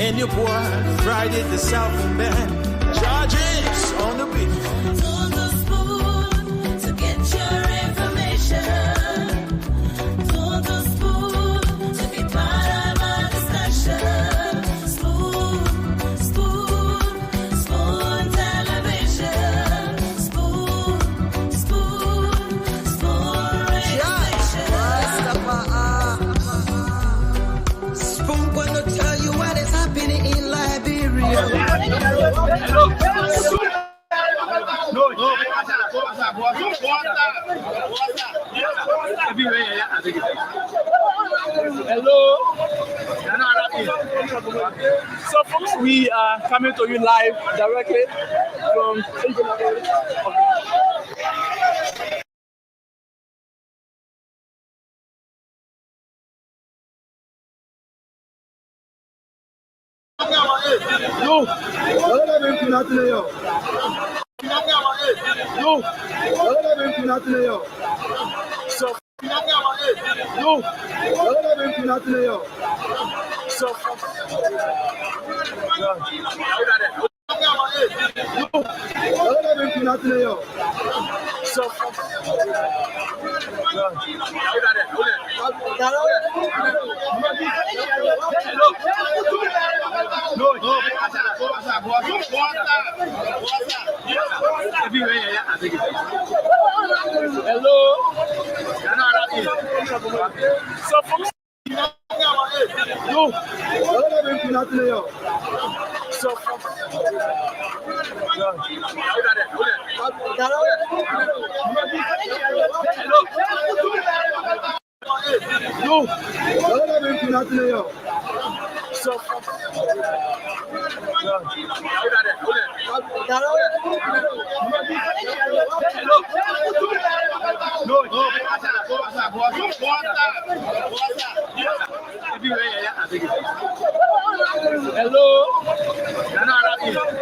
And your boy Friday the Southern Band. Charges on the beat. Told the spoon to get your information. Told the spoon to be part of our discussion. Spoon, spoon, spoon television. Spoon, spoon, spoon radio. Spoon gonna tell you what is happening in Liberia. Hello. So, folks, we are coming to you live directly from. No. So, no. So, hello. So, folks, no. So, no. So,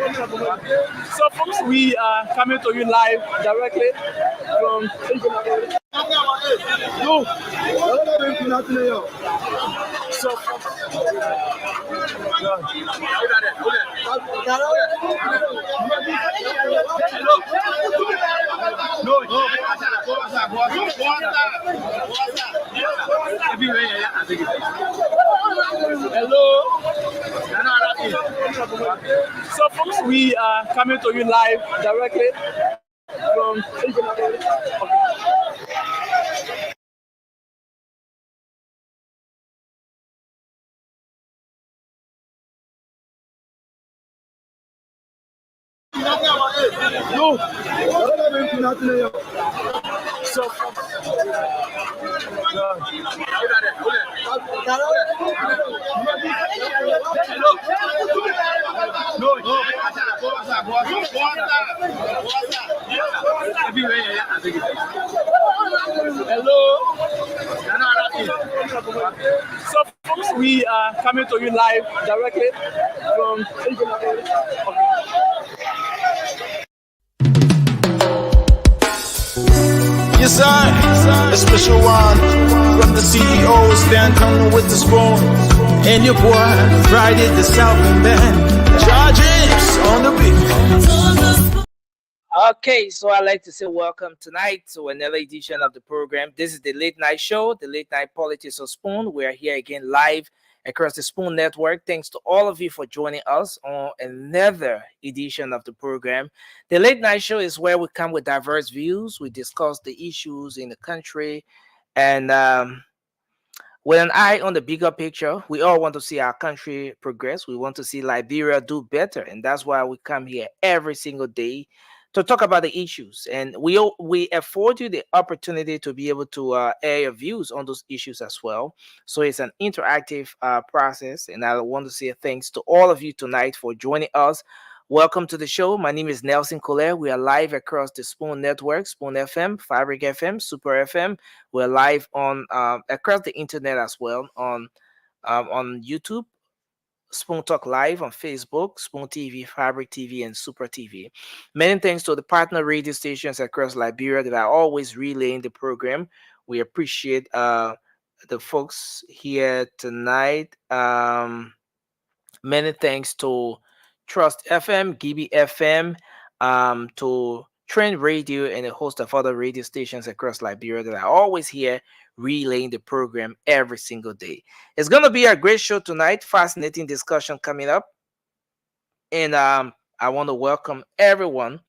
hello. So, folks, we are coming to you live directly from. No. So, hello. So, folks, we are coming to you live directly from. No. So, hello. So, folks, we are coming to you live directly from. Yes, sir. A special one from the CEO, Stan coming with the spoon. And your boy Friday the Southern Band. Charges on the beat. Told the spoon. Okay, so I'd like to say welcome tonight to another edition of the program. This is the Late Night Show, the Late Night Politics of Spoon. We're here again live across the Spoon Network. Thanks to all of you for joining us on another edition of the program. The Late Night Show is where we come with diverse views. We discuss the issues in the country and with an eye on the bigger picture. We all want to see our country progress. We want to see Liberia do better. And that's why we come here every single day to talk about the issues, and we afford you the opportunity to be able to air your views on those issues as well. So it's an interactive process, and I want to say thanks to all of you tonight for joining us. Welcome to the show. My name is Nelson Colette. We are live across the Spoon Network, Spoon FM, Fabric FM, Super FM. We're live on across the internet as well on YouTube, Spoon Talk Live on Facebook, Spoon TV, Fabric TV, and Super TV. Many thanks to the partner radio stations across Liberia that are always relaying the program. We appreciate the folks here tonight. Many thanks to Trust FM, Gibi FM, to Trend Radio, and a host of other radio stations across Liberia that are always here relaying the program every single day. It's going to be a great show tonight. Fascinating discussion coming up. And I want to welcome everyone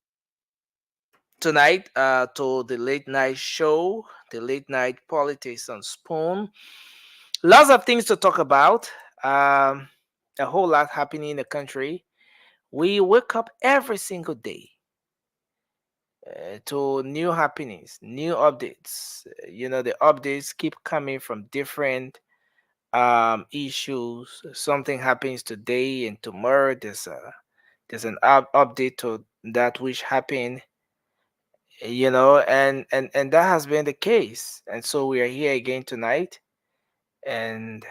tonight to the late night show, the late night politics on Spoon. Lots of things to talk about. A whole lot happening in the country. We wake up every single day to new happenings, new updates. The updates keep coming from different issues. Something happens today, and tomorrow there's an update to that which happened. And that has been the case. And so we are here again tonight, and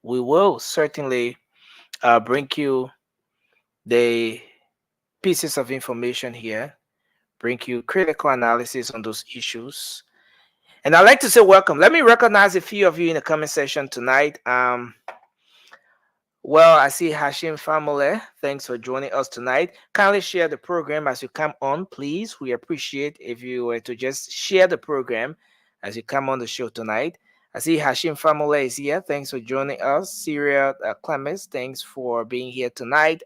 we will certainly bring you the pieces of information here, bring you critical analysis on those issues. And I'd like to say welcome. Let me recognize a few of you in the comment section tonight. Well, I see Hashim Famole. Thanks for joining us tonight. Kindly share the program as you come on, please. We appreciate if you were to just share the program as you come on the show tonight. I see Hashim Famole is here. Thanks for joining us. Syria Clemens, thanks for being here tonight.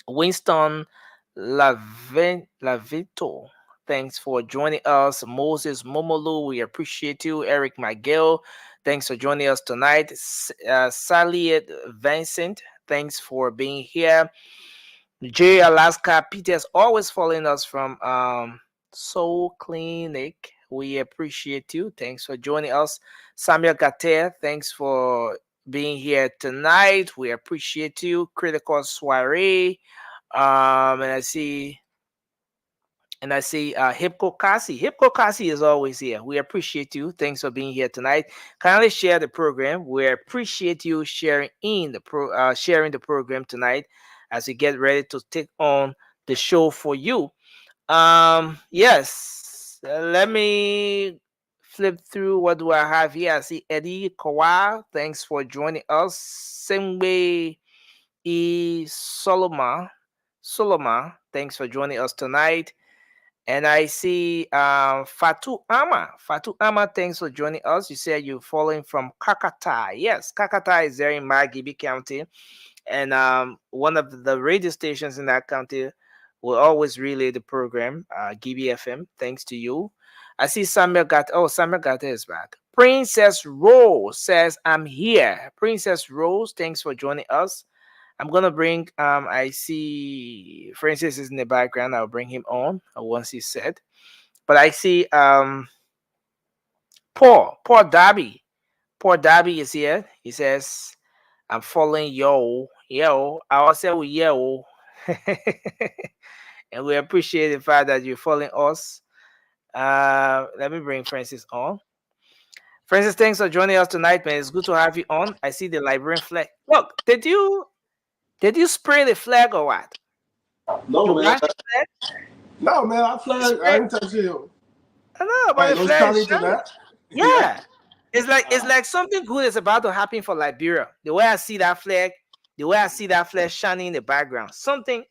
Winston Lavito, thanks for joining us. Moses Momolu, we appreciate you. Eric Miguel, thanks for joining us tonight. Sally Vincent, thanks for being here. Jay Alaska, Peter's always following us from Soul Clinic. We appreciate you. Thanks for joining us. Samuel Gater, thanks for being here tonight. We appreciate you. Critical Soiree. And I see Hipko Kasi. Hipko Kasi is always here. We appreciate you. Thanks for being here tonight. Kindly share the program. We appreciate you sharing sharing the program tonight as we get ready to take on the show for you. Yes. Let me flip through. What do I have here? I see Eddie Kawa. Thanks for joining us. Sengbe E. Soloma, thanks for joining us tonight. And I see Fatu Ama. Fatu Ama, thanks for joining us. You said you're following from Kakata. Yes, Kakata is there in Magibi County. And one of the radio stations in that county will always relay the program, Gibi FM. Thanks to you. I see Samuel Gata. Oh, Samuel Gata is back. Princess Rose says, I'm here. Princess Rose, thanks for joining us. I'm gonna bring I see Francis is in the background. I'll bring him on once he's set. But I see Paul Darby. Paul Darby is here. He says, I'm following yo. I will say yo. And we appreciate the fact that you're following us. Let me bring Francis on. Francis, thanks for joining us tonight, man. It's good to have you on. I see the Liberian flag. Look, did you spray the flag or what? No, You man. washed the flag? No, man. I ain't touch you. I know, but Wait, the those flag counting is to shining. that? Yeah. It's like something good is about to happen for Liberia. The way I see that flag shining in the background. Something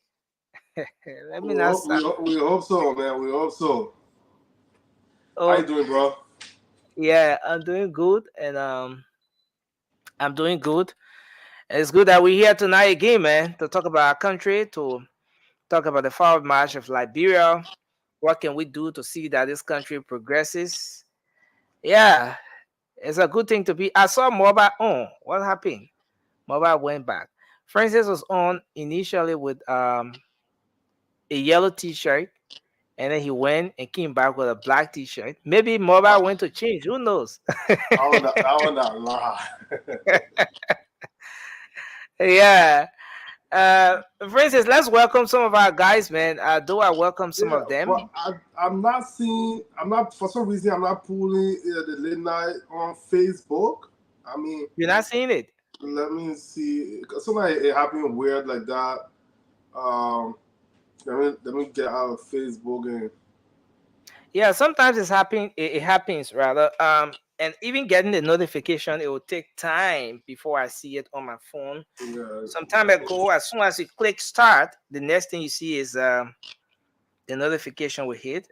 let me not start. We hope so, man. We hope so. Oh, How you doing, bro? yeah, I'm doing good, and I'm doing good. And it's good that we're here tonight again, man, to talk about our country, to talk about the forward march of Liberia. What can we do to see that this country progresses? Yeah, it's a good thing to be. I saw Mobile on. What happened? Mobile went back. Francis was on initially with a yellow T-shirt, and then he went and came back with a black T-shirt. Maybe Mobile went to change. Who knows? I would not lie. Yeah. Francis, let's welcome some of our guys, man. Do I welcome some of them? Well, I'm not, for some reason, I'm not pulling the late night on Facebook. I mean, You're not seeing it? let me see. Sometimes it happened weird like that. Let me get out of Facebook and Yeah, sometimes it's happening. It happens rather. and even getting the notification, it will take time before I see it on my phone. Yeah. Some time ago, as soon as you click start, the next thing you see is the notification will hit.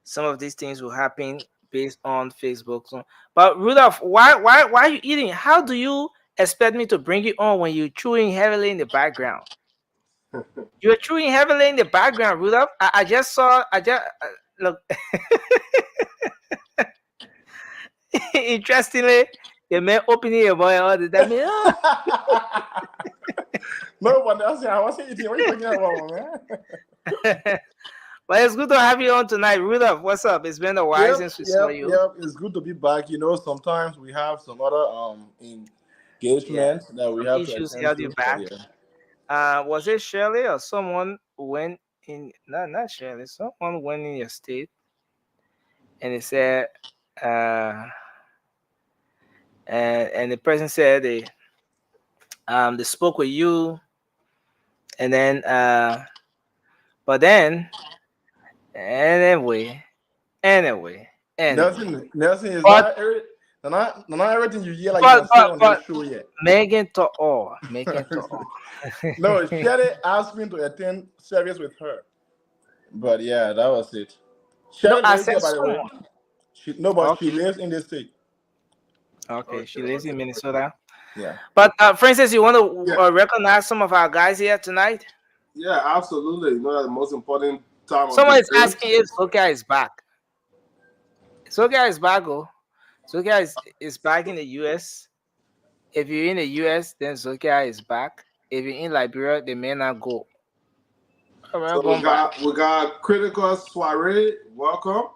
Some of these things will happen based on Facebook. So, but Rudolph, why are you eating? How do you expect me to bring you on when you're chewing heavily in the background? You're chewing heavily in the background, Rudolph. I just saw. I just look. Interestingly, the man opening your boy all the time. No, but I wasn't eating. What are you talking about, man? But it's good to have you on tonight, Rudolph. What's up? It's been a while since we saw you. Yep. It's good to be back. You know, sometimes we have some other engagements that we Some have to issues attend held to. you So, back. yeah. Was it Shirley or someone who went in? No, not Shirley. Someone went in your state, and they said, and the person said they spoke with you, and then but then anyway, Nothing is but not everything you hear like you can say on but this show yet. Megan to all, Megan to all. No, Shelly asked me to attend service with her. But yeah, that was it. No, Shelly I lives here, said by the way. someone. But she Okay. lives in this state. Okay, she lives in Minnesota. Yeah. But Francis, you want to Yeah. recognize some of our guys here tonight? Yeah, absolutely. You know, that's the most important time of Someone the is day. asking if Zokia is back. Zokia is back, oh. Zokia is back in the US. If you're in the US, then Zokia is back. If you're in Liberia, they may not go. We're So going back. we got Critical Soiree, welcome.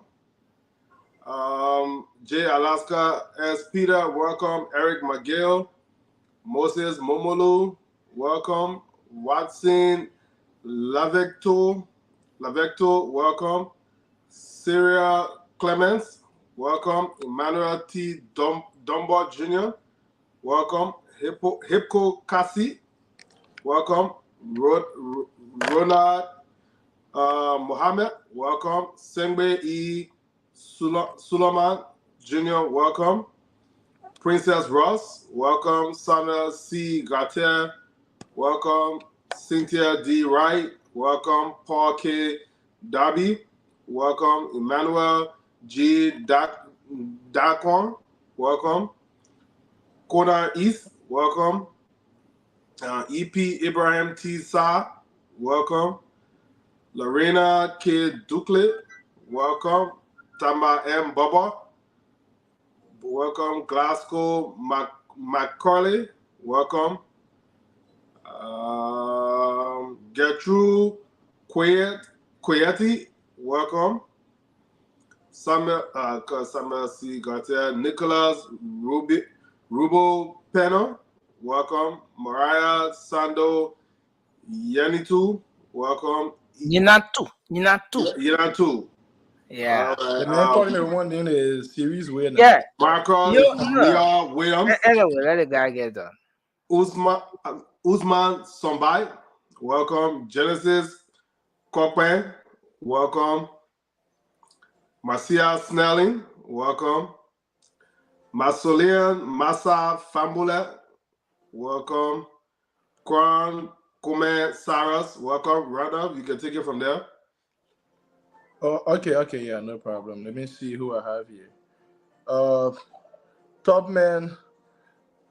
Jay Alaska, S. Peter, welcome. Eric McGill, Moses Momolu, welcome. Watson Lavecto, welcome. Syria Clemens, welcome. Emmanuel T. Dunbar Jr., welcome. Hipko Kasi, welcome. Ronald Mohammed, welcome. Sengbe E. Suleiman Jr., welcome. Princess Ross, welcome. Samuel C. Gater, welcome. Cynthia D. Wright, welcome. Paul K. Darby, welcome. Emmanuel G. Daquan, welcome. Conan East, welcome. E.P. Ibrahim T. Sa, welcome. Lorena K. Duclet, welcome. Tamba M. Bubba, welcome. Glasgow McCarley, welcome. Gertrude Quayeti, welcome. Samuel C. Garcia, Nicholas Rubo Peno, welcome. Mariah Sando Yanitu, welcome. Ninatu. Yanitu. Yeah. The man calling everyone in the series way now. Yeah. Marcos Yeah. Williams, Anyway, let the guy get done. Usman Sombai, welcome. Genesis Copen, welcome. Marcia Snelling, welcome. Masolian Massa Fambula, welcome. Kwan Kume Saras, welcome. Randolph, you can take it from there. Oh, okay, yeah, no problem. Let me see who I have here. Top man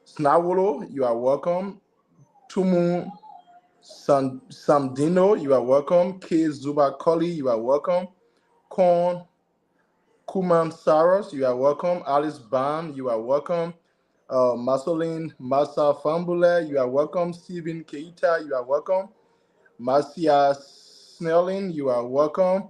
Snawolo, you are welcome. Tumu Samdino, you are welcome. K Zuba Koli, you are welcome. Korn Kuman Saros, you are welcome. Alice Bam, you are welcome. Masolin Masa Fambule, you are welcome. Stephen Keita, you are welcome. Marcia Snelling, you are welcome.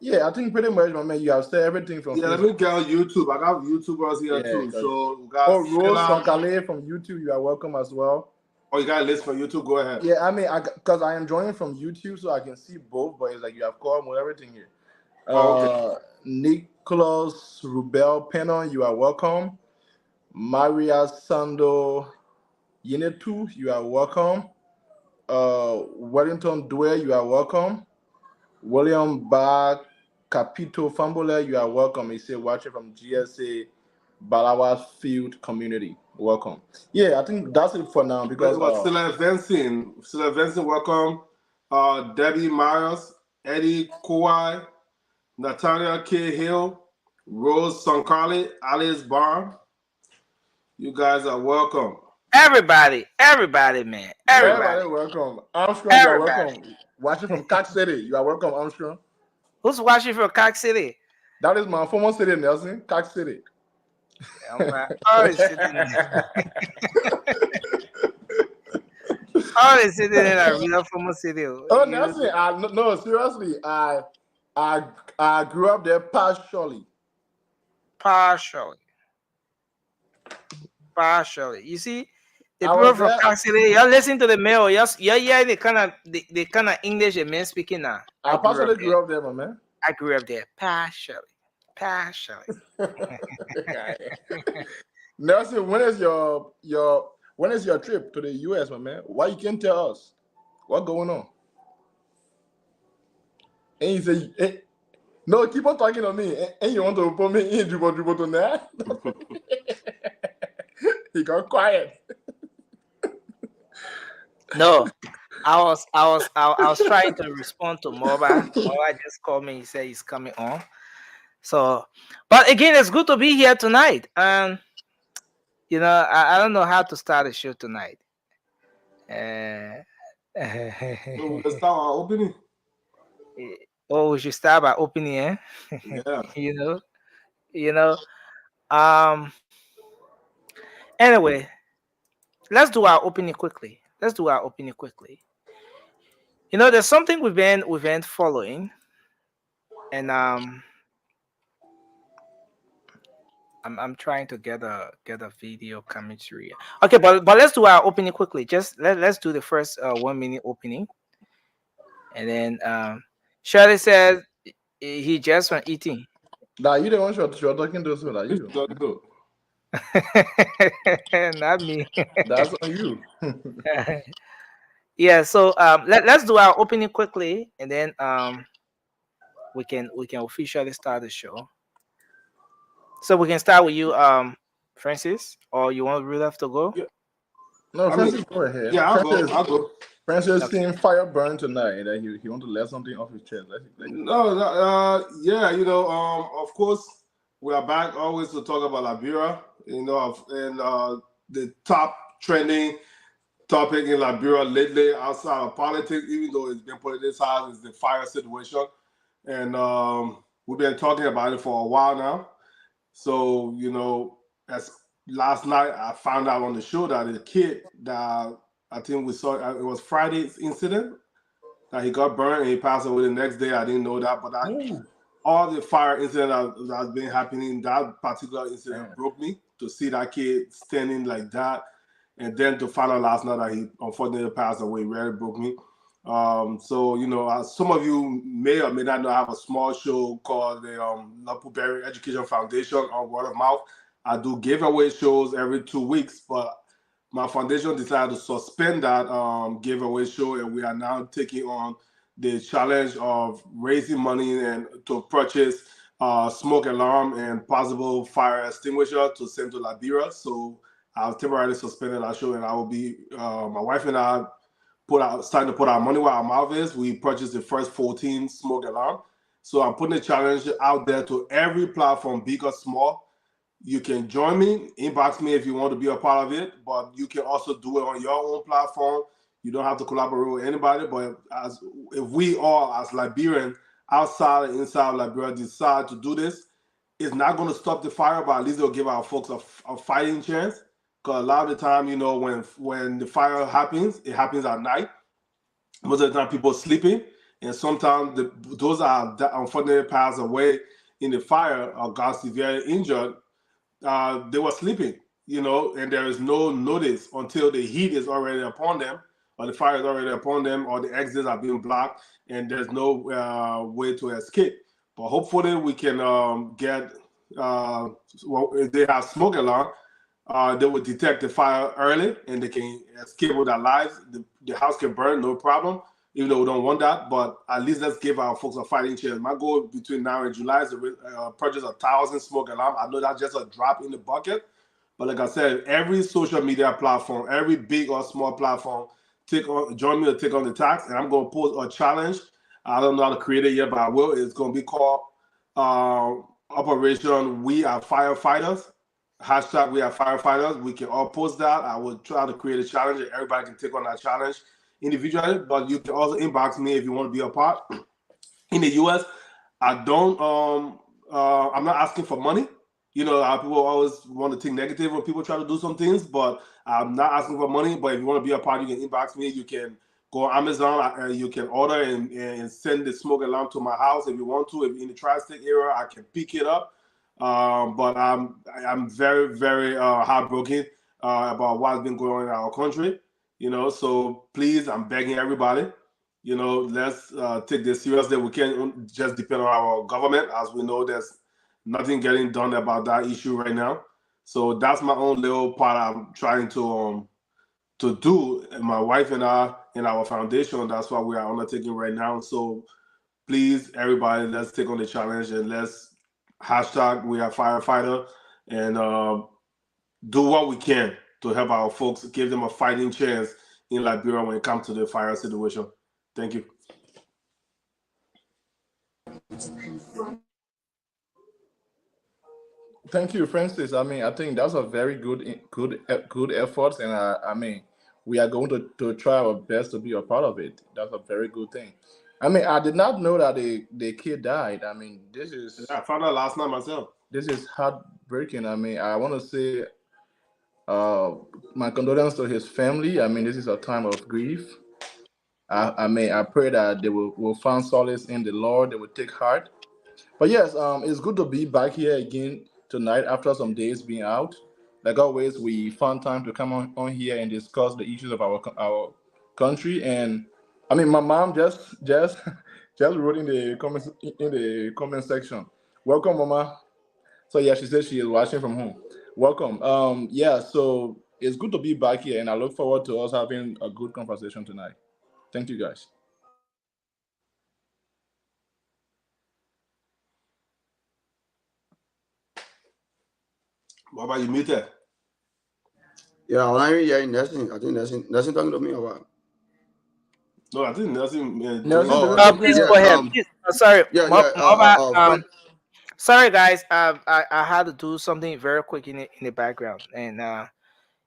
Yeah, I think pretty much, my man, you have said everything from Yeah, let me get on YouTube. I got YouTubers here Yeah, too. got So we got Rose Sheila. Sonkale from YouTube, you are welcome as well. Oh, you got a list from YouTube. Go ahead. Yeah, I mean, because I am joining from YouTube, so I can see both, but it's like you have called with everything here. Oh, okay. Nicholas Rubel Pennon, you are welcome. Maria Sando Yinetu, you are welcome. Wellington Dwyer, you are welcome. William Capito Fambula, you are welcome. He said, watching from GSA Balawas Field Community. Welcome. Yeah, I think that's it for now because Silla Vincent, welcome. Debbie Myers, Eddie Kawhi, Natalia K. Hill, Rose Sankali, Alice Barr. You guys are welcome. Everybody, man. Everybody. welcome. Armstrong, you are Everybody. welcome. Watching from Cox City, you are welcome, Armstrong. Who's watching from Cox City? That is my former city, Nelson. Cox City. Always sitting there. Always sitting in a real former city. Oh, Nelson, no, seriously, I grew up there partially. Partially. You see, the I people was from there. Cox City, you listen to the mail. Yeah, the kind of English the men speaking now. I partially grew up there, my man. I grew up there partially. Nelson, when is your trip to the US, my man? Why you can't tell us what's going on? And you say, no, keep on talking to me. And you want to put me in dribble to that? He got quiet. No, I was trying to respond to Moba. Moba just called me. He said he's coming on. So, but again, it's good to be here tonight. And you know, I don't know how to start a show tonight. So let's start our opening. Oh, we should start by opening, eh? Yeah. you know. Anyway, let's do our opening quickly. You know, there's something we've been following, and I'm trying to get a video coming through. Okay, but let's do our opening quickly. Just let's do the first 1 minute opening, and then Shirley said he just went eating. Nah, you the one you're talking to, so like you. Not me. That's on you. Yeah. So let's do our opening quickly, and then we can officially start the show. So we can start with you, Francis, or you want Rudolph to go? Yeah. No, Francis, go ahead. Yeah, I'll go. Francis seeing fire burn tonight. That he want to let something off his chest. Yeah, you know, of course, we are back always to talk about Liberia. You know, and the top trending topic in Liberia lately, outside of politics, even though it's been politicized, is the fire situation, and we've been talking about it for a while now. So, you know, as last night I found out on the show that a kid that I think we saw, it was Friday's incident, that he got burned and he passed away the next day. I didn't know that, but all the fire incident that's been happening, that particular incident broke me to see that kid standing like that. And then to find out last night that he unfortunately passed away really broke me. So, you know, some of you may or may not know I have a small show called the Lapu Berry Education Foundation on Word of Mouth. I do giveaway shows every 2 weeks, but my foundation decided to suspend that giveaway show, and we are now taking on the challenge of raising money and to purchase smoke alarm and possible fire extinguisher to send to Liberia. So I've temporarily suspended our show, and I will be my wife and I starting to put our money where our mouth is. We purchased the first 14 smoke alarm. So I'm putting a challenge out there to every platform, big or small. You can join me, inbox me if you want to be a part of it, but you can also do it on your own platform. You don't have to collaborate with anybody, but if we all, as Liberians, outside and inside Liberia, decide to do this, it's not going to stop the fire, but at least it'll give our folks a fighting chance. Because a lot of the time, you know, when the fire happens, it happens at night. Most of the time, people are sleeping, and sometimes those that unfortunately pass away in the fire or got severely injured, they were sleeping, you know, and there is no notice until the heat is already upon them, or the fire is already upon them, or the exits are being blocked, and there's no way to escape. But hopefully, we can get. If they have smoke alarm, they will detect the fire early and they can escape with their lives. The house can burn, no problem. even though we don't want that. But at least let's give our folks a fighting chance. My goal between now and July is to purchase 1,000 smoke alarm. I know that's just a drop in the bucket, but like I said, every social media platform, every big or small platform, join me to take on the tax, and I'm going to post a challenge. I don't know how to create it yet, but I will. It's going to be called Operation We Are Firefighters. Hashtag We Are Firefighters. We can all post that. I will try to create a challenge, and everybody can take on that challenge individually. But you can also inbox me if you want to be a part. In the US, I don't. I'm not asking for money. You know, people always want to think negative when people try to do some things, but I'm not asking for money. But if you want to be a part, you can inbox me. You can go on Amazon. You can order and send the smoke alarm to my house if you want to. If in the tri-state area, I can pick it up. But I'm very, very heartbroken about what's been going on in our country. You know, so please, I'm begging everybody. You know, let's take this seriously. We can't just depend on our government, as we know there's nothing getting done about that issue right now. So that's my own little part I'm trying to do. And my wife and I in our foundation, that's what we are undertaking right now. So please, everybody, let's take on the challenge and let's hashtag We Are Firefighter and do what we can to help our folks, give them a fighting chance in Liberia when it comes to the fire situation. Thank you. Thank you, Francis. I mean, I think that's a very good effort, and I mean, we are going to try our best to be a part of it. That's a very good thing. I mean, I did not know that the kid died. I mean, I found out last night myself. this is heartbreaking. I mean, I want to say my condolences to his family. I mean, this is a time of grief. I mean, I pray that they will find solace in the Lord. They will take heart. But yes, it's good to be back here again tonight after some days being out. Like always, we found time to come on here and discuss the issues of our country. And I mean, my mom just just wrote in the comment section. Welcome, Mama. So yeah, she says she is watching from home. Welcome. Yeah, so it's good to be back here, and I look forward to us having a good conversation tonight. Thank you, guys. What about you, muted? Yeah, when I hear nothing, I think nothing talking to me or what? No, I think nothing. Nelson, Oh, do you Please yeah, go ahead. Please, sorry, yeah, sorry guys. I had to do something very quick in the background, and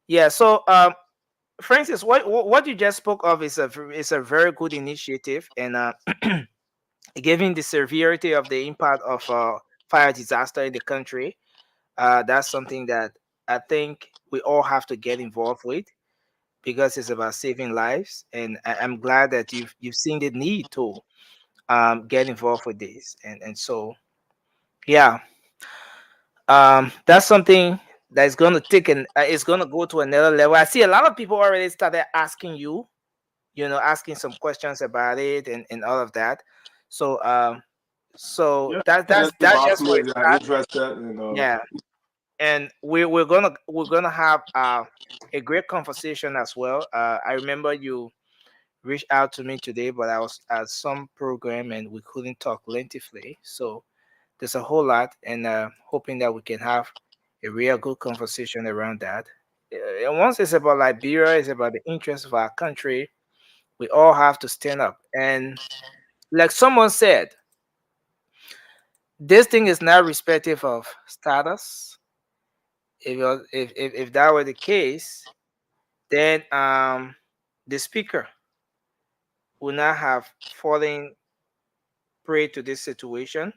yeah. So Francis, what you just spoke of is a very good initiative, and given the severity of the impact of fire disaster in the country, that's something that I think we all have to get involved with because it's about saving lives, and I'm glad that you've seen the need to get involved with this, and so yeah, that's something that's going to take and it's going to go to another level. I see a lot of people already started asking asking some questions about it and all of that. So Yeah, that's just me for if it. you're interested. Yeah, and we're gonna have a great conversation as well. I remember you reached out to me today, but I was at some program and we couldn't talk lengthily. So there's a whole lot, and hoping that we can have a real good conversation around that. And once it's about Liberia, it's about the interests of our country. We all have to stand up. And like someone said, this thing is not respective of status. If that were the case, then the speaker would not have fallen prey to this situation.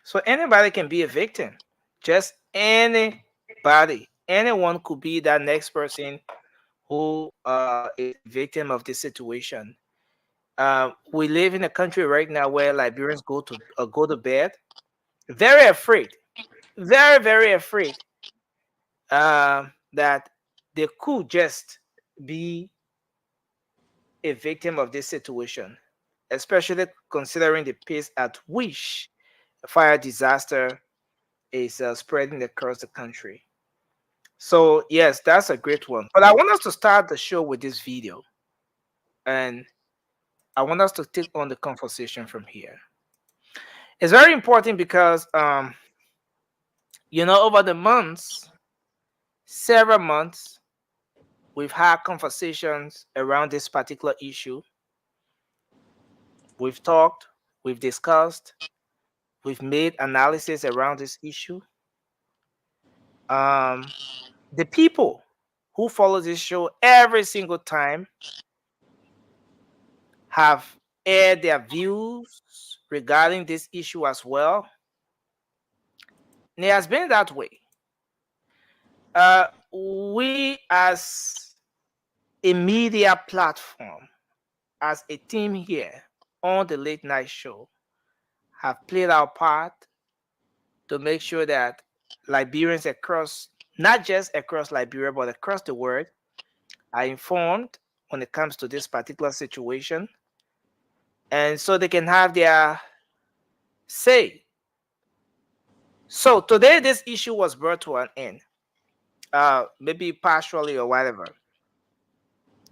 So anybody can be a victim. Just anybody. Anyone could be that next person who is a victim of this situation. We live in a country right now where Liberians go to bed very afraid, very very afraid that they could just be a victim of this situation, especially considering the pace at which a fire disaster is spreading across the country. So yes, that's a great one. But I want us to start the show with this video, and I want us to take on the conversation from here. It's very important because, over the months, several months, we've had conversations around this particular issue. We've talked, we've discussed, we've made analysis around this issue. The people who follow this show every single time have aired their views regarding this issue as well. And it has been that way. We, as a media platform, as a team here on the Late Night Show, have played our part to make sure that Liberians across, not just across Liberia, but across the world, are informed when it comes to this particular situation. And so they can have their say. So today, this issue was brought to an end, maybe partially or whatever.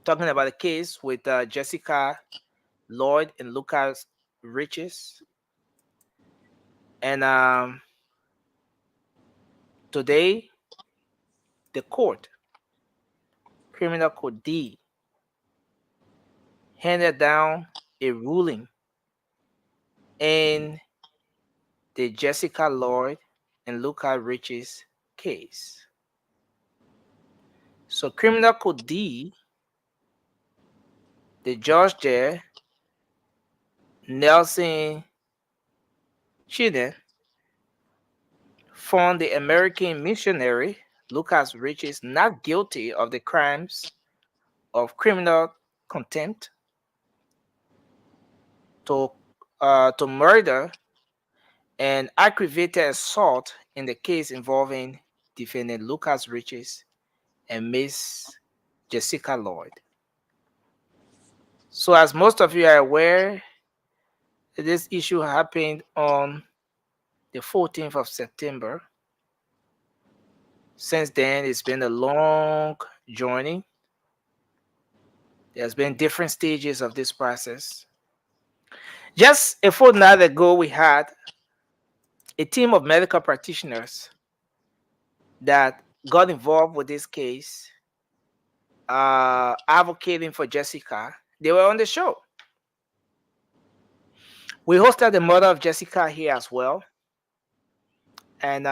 Talking about the case with Jessica Lloyd and Lucas Riches. And today, the court, Criminal Code D, handed down a ruling in the Jessica Lloyd and Lucas Riches case. So Criminal Code D, the judge there, Nelson Chine, found the American missionary Lucas Riches not guilty of the crimes of criminal contempt, to murder and aggravated assault in the case involving defendant Lucas Riches and Miss Jessica Lloyd. So as most of you are aware, this issue happened on the 14th of September. Since then, it's been a long journey. There's been different stages of this process. Just a fortnight ago, we had a team of medical practitioners that got involved with this case, advocating for Jessica. They were on the show. We hosted the mother of Jessica here as well. And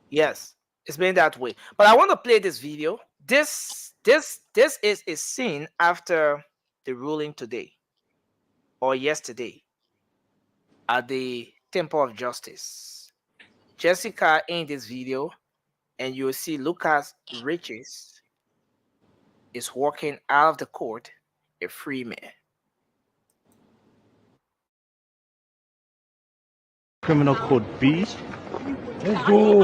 yes, it's been that way. But I want to play this video. This is a scene after the ruling today or yesterday at the Temple of Justice. Jessica in this video, and you'll see Lucas Riches is walking out of the court a free man. Criminal Code B. Let's go.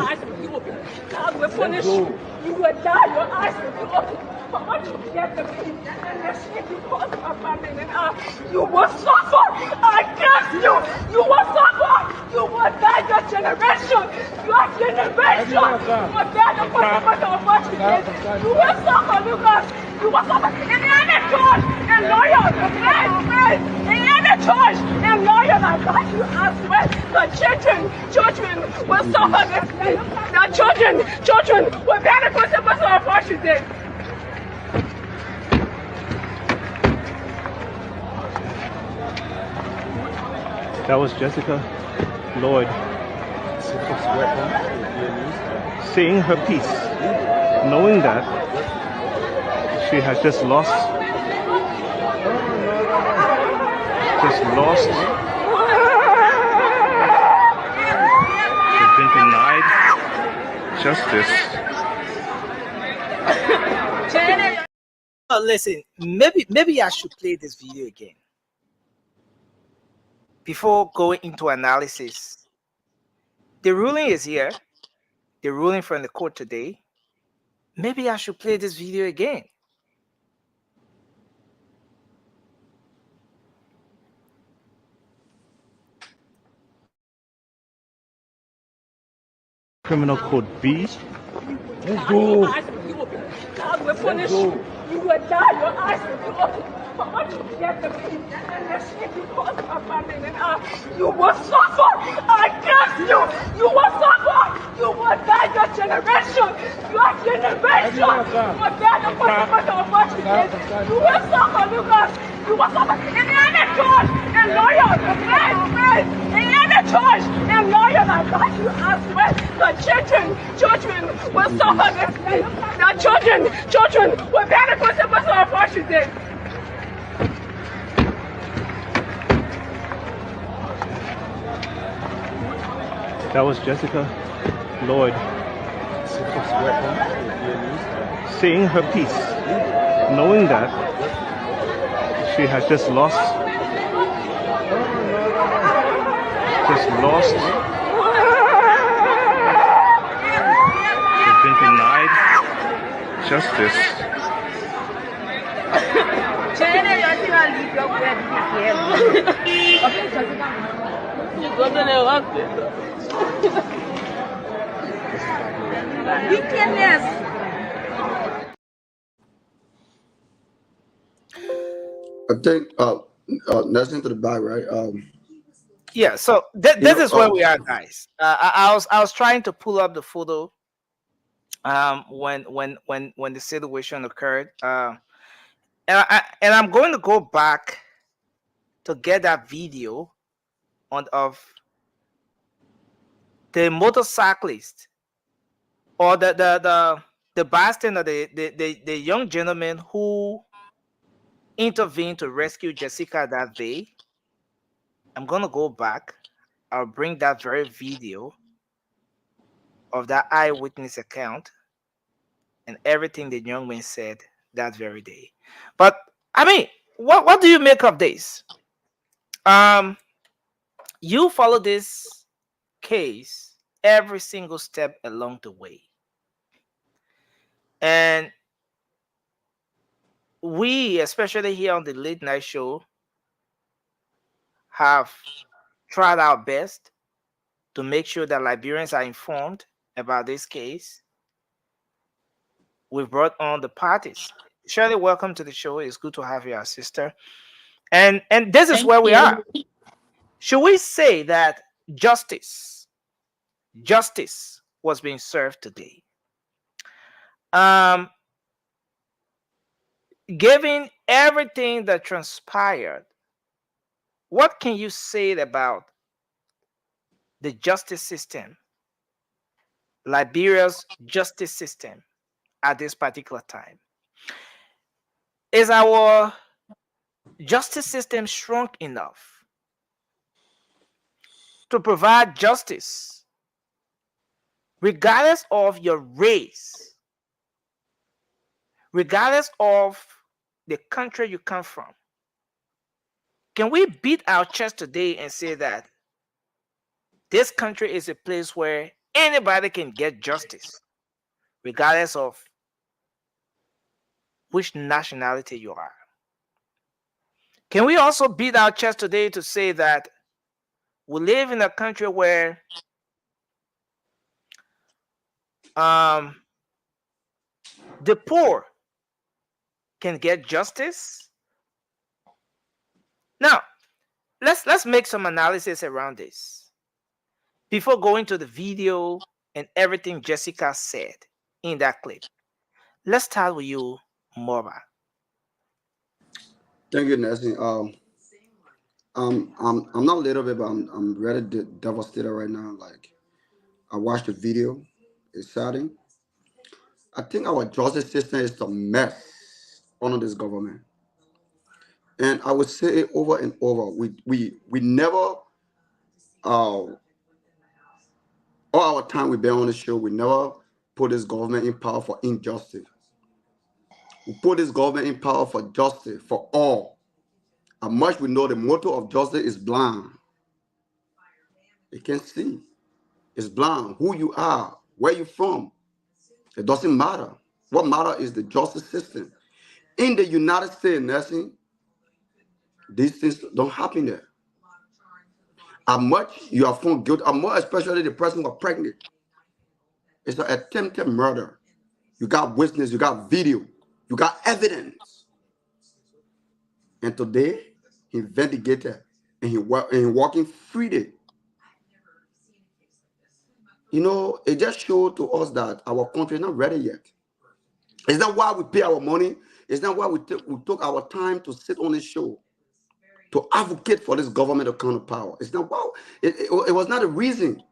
God will punish you. You will die. Your eyes will be open. For what you did to me and the shit you caused my family and I, you will suffer. I curse you. You will suffer. You will die. Your generation. Your generation will die the consequence of what you did. You will suffer, Lucas. You will suffer. In any church and lawyer, in any church and lawyer like God, you ask when the children will suffer this thing. The children will bear the consequences of what you did. That was Jessica Lloyd saying her piece, knowing that she has just lost she's been denied justice. Listen, maybe I should play this video again before going into analysis. The ruling is here, the ruling from the court today. Maybe I should play this video again. Criminal Code B. Let's go. God will punish you. you will die. Your eyes will be open. For what you did to me, and the shit you caused my family and I, you will suffer. I curse you. You will suffer. You will die. Your generation. Your generation will bear the consequence of what you did. You will suffer, Lucas. You will suffer. In any church, a lawyer, a man, in any church, a lawyer like that, you ask when the children will suffer this day. The children will bear the consequence of what you did. That was Jessica Lloyd saying her piece, knowing that she has just lost she's been denied justice. I think Nelson to the back, right? Yeah, so this is where we are, guys. I was trying to pull up the photo when the situation occurred, and I'm going to go back to get that video of the motorcyclist or the bystander, the young gentleman who intervened to rescue Jessica that day. I'm gonna go back. I'll bring that very video of that eyewitness account and everything the young man said that very day. But I mean, what do you make of this? You follow this case every single step along the way, and we, especially here on the Late Night Show, have tried our best to make sure that Liberians are informed about this case. We've brought on the parties. Shirley, welcome to the show. It's good to have you, our sister. And this is where we are. Should we say that justice was being served today? Given everything that transpired, what can you say about the justice system, Liberia's justice system at this particular time? Is our justice system strong enough to provide justice regardless of your race, regardless of the country you come from? Can we beat our chest today and say that this country is a place where anybody can get justice, regardless of which nationality you are? Can we also beat our chest today to say that we live in a country where the poor can get justice? Now, let's make some analysis around this before going to the video and everything Jessica said in that clip. Let's start with you, Morba. Thank you, Nelson. I'm not a little bit, but I'm really devastated right now. Like, I watched the video. It's saddening. I think our justice system is a mess under this government. And I would say it over and over. We never, all our time we've been on the show, we never put this government in power for injustice. We put this government in power for justice for all. How much we know the motto of justice is blind. You can't see. It's blind. Who you are, where you from, it doesn't matter. What matters is the justice system. In the United States, Nelson, these things don't happen there. How much you are found guilty, how much especially the person who was pregnant. It's an attempted murder. You got witness, you got video. You got evidence. And today, he vindicated and he walking freely. You know, it just showed to us that our country is not ready yet. It's not why we pay our money. It's not why we took our time to sit on this show to advocate for this government to come to power. It's not why. It was not the reason.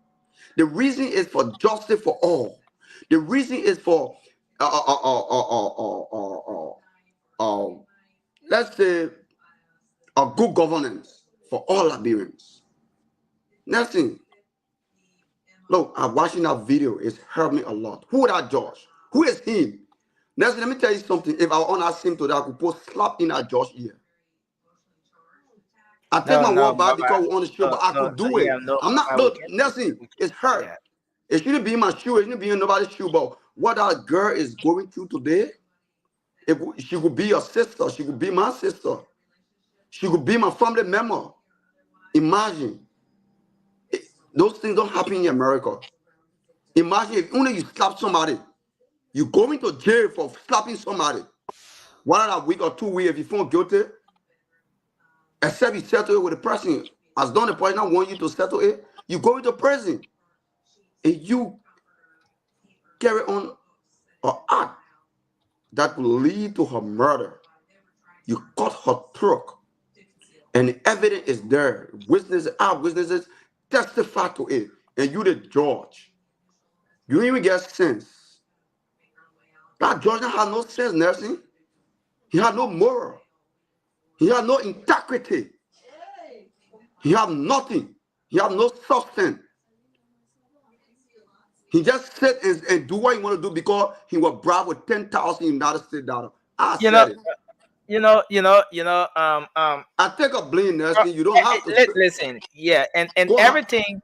The reason is for justice for all. The reason is for let's say a good governance for all Liberians. Nothing. Look, I'm watching that video. It's hurt me a lot. Who that George? Who is him? Nelson, let me tell you something. If I want to ask him to that, I could put slap in that George ear. I take my word back because we're on the show, but I could do it. I'm not, look, Nelson, it's hurt. Yeah. It shouldn't be in my shoe. It shouldn't be in nobody's shoe. But what that girl is going through today, if she could be your sister, she could be my sister. She could be my family member. Imagine. Those things don't happen in America. Imagine if only you slap somebody, you go into jail for slapping somebody. 1 week or 2 weeks, if you found guilty, except you settle it with the person. As long as the person want you to settle it, you go into prison. And you carry on an act that will lead to her murder. You cut her throat. And the evidence is there. Witnesses testify to it. And you the judge. You don't even get sense. That judge had no sense, Nelson. He had no moral. He had no integrity. He had nothing. He had no substance. He just sit and do what he want to do because he was bribed with $10,000 United States dollars. I take a blame, Nelson. You don't have to listen. Yeah, and everything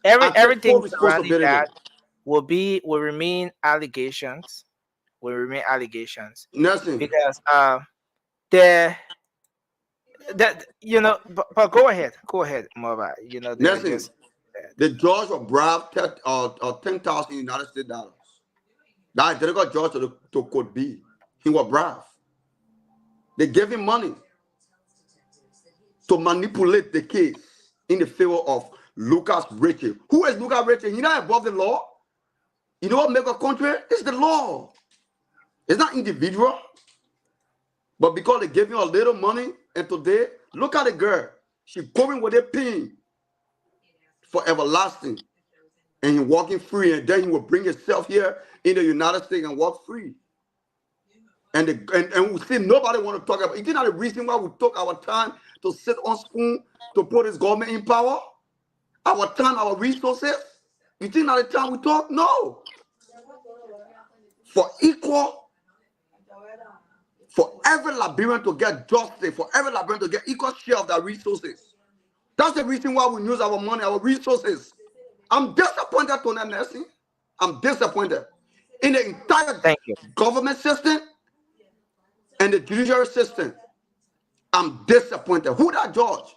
surrounding that will remain allegations. Will remain allegations. Nelson, because but go ahead, Mova. Nelson, the judge was bribed $10,000 United States dollars. That they got judge to Code B. He was bribed. They gave him money to manipulate the case in the favor of Lucas Rachel. Who is Lucas Rachel? He's not above the law. You know what make a country? It's the law. It's not individual. But because they gave him a little money, and today, look at the girl. She's going with a pin for everlasting. And he's walking free, and then he will bring himself here in the United States and walk free. And we see nobody want to talk about it. Isn't that the reason why we took our time to sit on spoon to put this government in power? Our time, our resources? You think that the time we talk? No. For every Liberian to get justice, for every Liberian to get equal share of their resources. That's the reason why we use our money, our resources. I'm disappointed, Tony Nelson. I'm disappointed. In the entire government system and the judiciary system, I'm disappointed. Who that judge?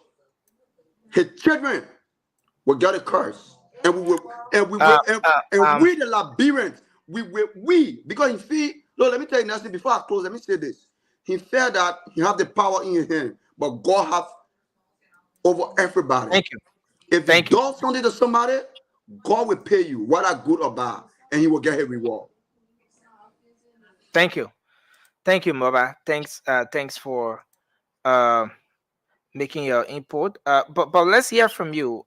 His children will get a curse. And we the Liberians, because he feel, look, let me tell you, Nelson, before I close, let me say this. He felt that he have the power in his hand, but God have over everybody. Thank you. If he does something to somebody, God will pay you, whether good or bad, and he will get his reward. Thank you. Thank you, Moba. Thanks for making your input. But let's hear from you,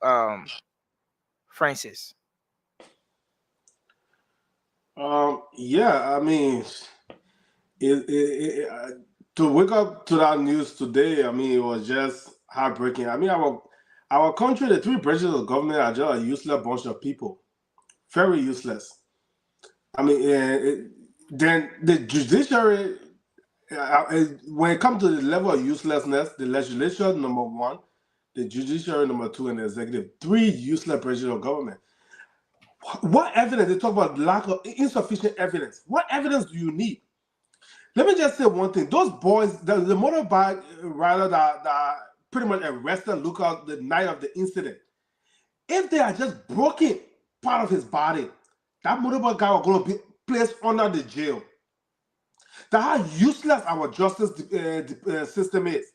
Francis. Yeah, I mean, to wake up to that news today, I mean, it was just heartbreaking. I mean, our country, the three branches of government are just a useless bunch of people, very useless. I mean, then the judiciary, when it comes to the level of uselessness, the legislature, number one, the judiciary, number two, and the executive, three useless branches of government. What evidence? They talk about lack of insufficient evidence. What evidence do you need? Let me just say one thing. Those boys, the motorbike rider that pretty much arrested Lucas the night of the incident, if they had just broken part of his body, that motorbike guy was going to be placed under the jail. That's how useless our justice system is.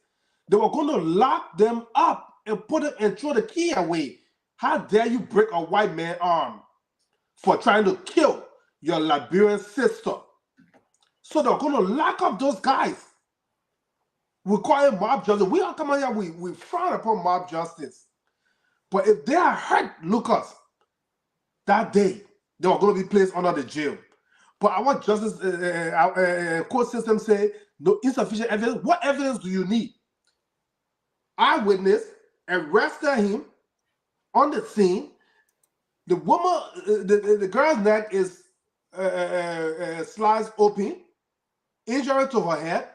They were going to lock them up and put it and throw the key away. How dare you break a white man's arm for trying to kill your Liberian sister? So they're going to lock up those guys. We call it mob justice. We all come out here, we frown upon mob justice. But if they are hurt Lucas that day, they were going to be placed under the jail. But our justice court system say no insufficient evidence. What evidence do you need? Eyewitness arrested him on the scene. The woman, the girl's neck is sliced open, injury to her head.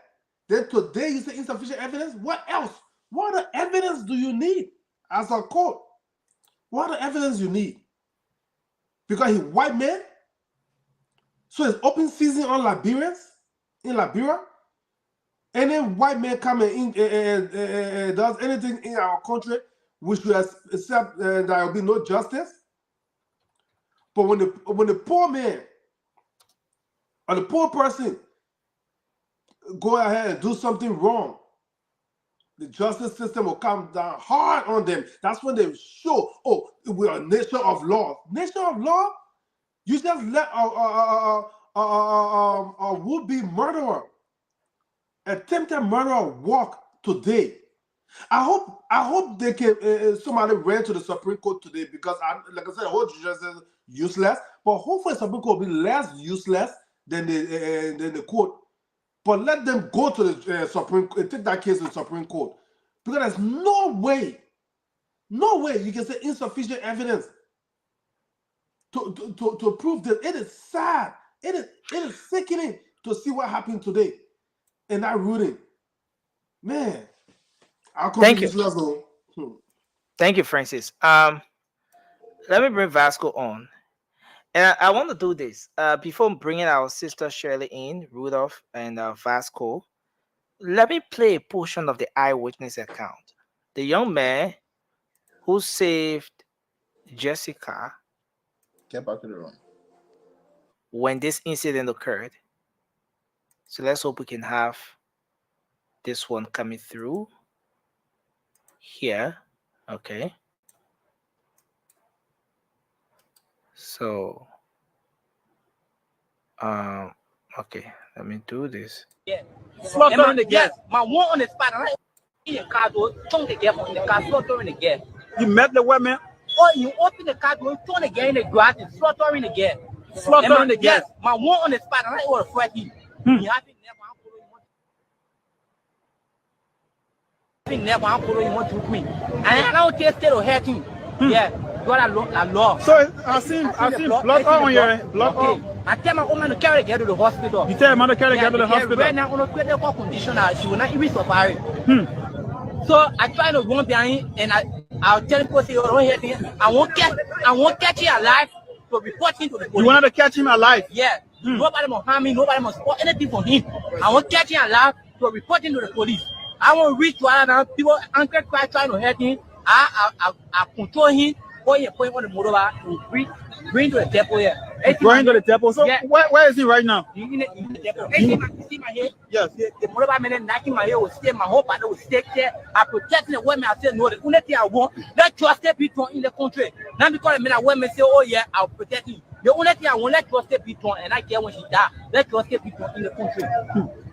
Then today you say insufficient evidence. What else? What other evidence do you need as a court? What other evidence you need? Because he's white man. So it's open season on Liberians in Liberia. Any white man coming in does anything in our country, we should accept there will be no justice. But when the poor man or the poor person go ahead and do something wrong, the justice system will come down hard on them. That's when they show, oh, we are a nation of law. Nation of law? You just let a would-be murderer, attempted murderer walk today. I hope they can. Somebody ran to the Supreme Court today because, like I said, the whole judicial is useless. But hopefully, the Supreme Court will be less useless than the court. But let them go to the Supreme Court, take that case to the Supreme Court, because there's no way you can say insufficient evidence to prove that. It is sad. It is sickening to see what happened today in that ruling. Man, thank you. Thank you, Francis. Let me bring Vasco on. And I want to do this before bringing our sister Shirley in, Rudolph and Vasco. Let me play a portion of the eyewitness account. The young man who saved Jessica. Get back to the room. When this incident occurred. So let's hope we can have this one coming through here. Okay. So, okay, let me do this. Yeah. Slaughter in the gas. My one on the spot, right? In the car door, turn the gas on the car, slaughter in the gas. You met the women? Oh, you open the car door, turn the gas in the garage, and slaughter in the gas. Slaughter in the gas. My one on the spot, right? Or a Frankie. You have it never you want to me. And I don't take it or hurting. Yeah. Law. So I seen blood on your blood on. I tell my woman to carry the girl to the hospital. You tell your mother to carry the girl to the hospital. Right now, on a critical condition, she will not even survive. So I try to run behind, and I'll tell people say, "Oh, don't hurt me. I won't catch you alive to report him to the police." You wanted to catch him alive? Yeah. Nobody must harm me. Nobody must support anything for him. I won't catch him alive to report him to the police. I won't reach to other people. Uncle trying to hurt him. I control him. Point on the motorbike, bring to the depot here. Bring to the depot. So yeah. Where is he right now? In the depot. You see my head? Yes. The motorbike man knocking my head will stay. My whole body will stay there. I protect the women. I say no. The only thing I want, let trust people in the country. Not because the women say, oh yeah, I'll protect you. The only thing I want, let trust people, and I care when she die. Let trust people in the country.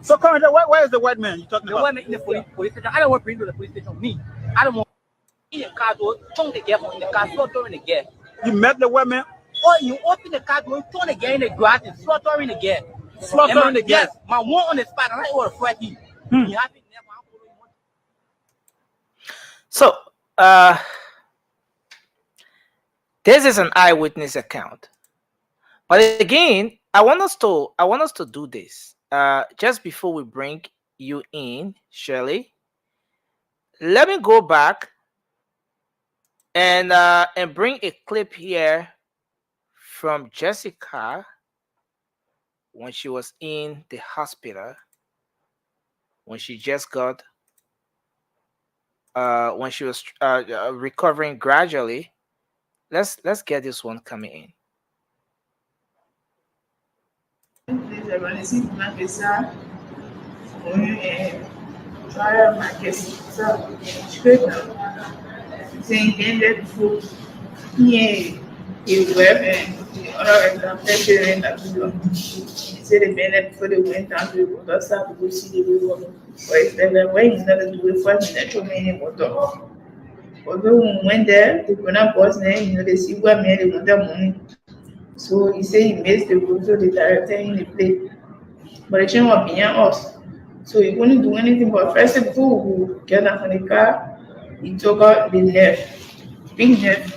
So currently, where is the white man you talking about? The white man in the police station. I don't want to bring to the police station. Me, I don't want. In the car door, turn the gas on the car, slaughter in the gas. You met the women? Oh, you open the car door, turn the gas in the garage, and slaughter in the gas. Slaughter in the gas. My one on the spot, right? Or a Frankie. You have it never. So, this is an eyewitness account. But again, I want us to do this. Just before we bring you in, Shirley, let me go back and bring a clip here from Jessica when she was in the hospital, when she just got when she was recovering gradually. Let's get this one coming in. organizing una pesa trial market. So straight now. Saying that food here is web and the other example in that video. Say the benefit for the went down to the water, start to go see the water. But it's the way it's not to do it for the natural meaning water. Although when we went there, the Gona boss name, they see what made they want the money. So he said he missed the road, so the director in the play. But the chain was behind us. So he couldn't do anything but first before we get out from the car, he took out the left, big left.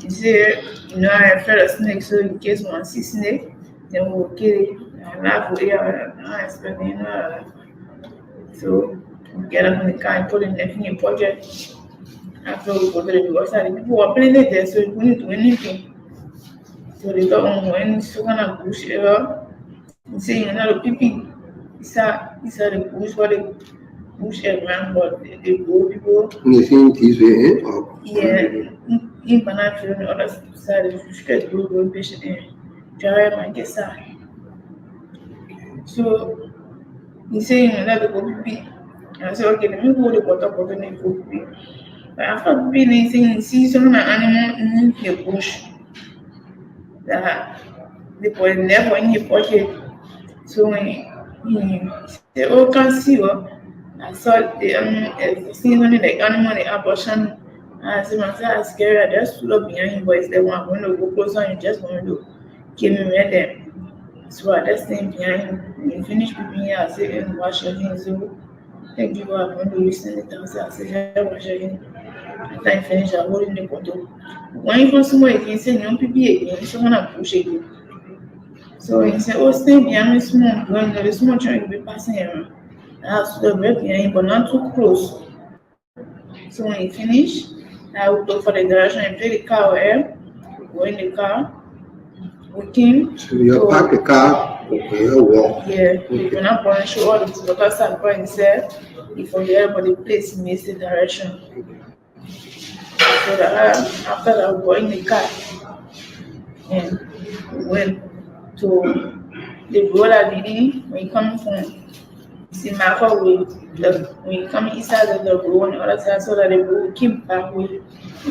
He said, I felt a snake, so in case one see snake, then we'll kill it. And laugh with it, I expect So we get up from the car and put in the project. After we go to the riverside, people were playing it there, so we couldn't do anything. So they thought, when so kind of push it up, you see, the people, these are the push for the push around, but they go people. You think this way, Yeah, in Panatra, on the other side of the street, we go patient and try my guess. So he said, let the go people. I said, okay, let me go to the water for the next go people. After being anything, see some animal in the bush that they put never in your pocket. So when he said, oh, can see what I saw the animal, seeing only the animal, the abortion. I said, myself, scary. I just flew up behind him, but it's the one going to go closer and just want to give me with them. So I just stayed behind him. When he finished with me, I said, wash your hands. So thank you, I'm going to listen to them. So I said, wash your hands. After I finish, I hold in the bottle. When you consume it, you say, young people again, someone will push it. So he said, oh, stay behind me, small, going to the small train will be passing around. I was to the break behind, but not too close. So when he finished, I would look for the direction and play the car where we go in the car. We came. So you park the car, you walk. Yeah, we went up and show all the photos and going there. If we hear about the place, he missed the direction. So that after that, we go in the car and we went to the road at the beginning. When you come from Simako, when you come inside of the road on the other side, so that the road keep back way.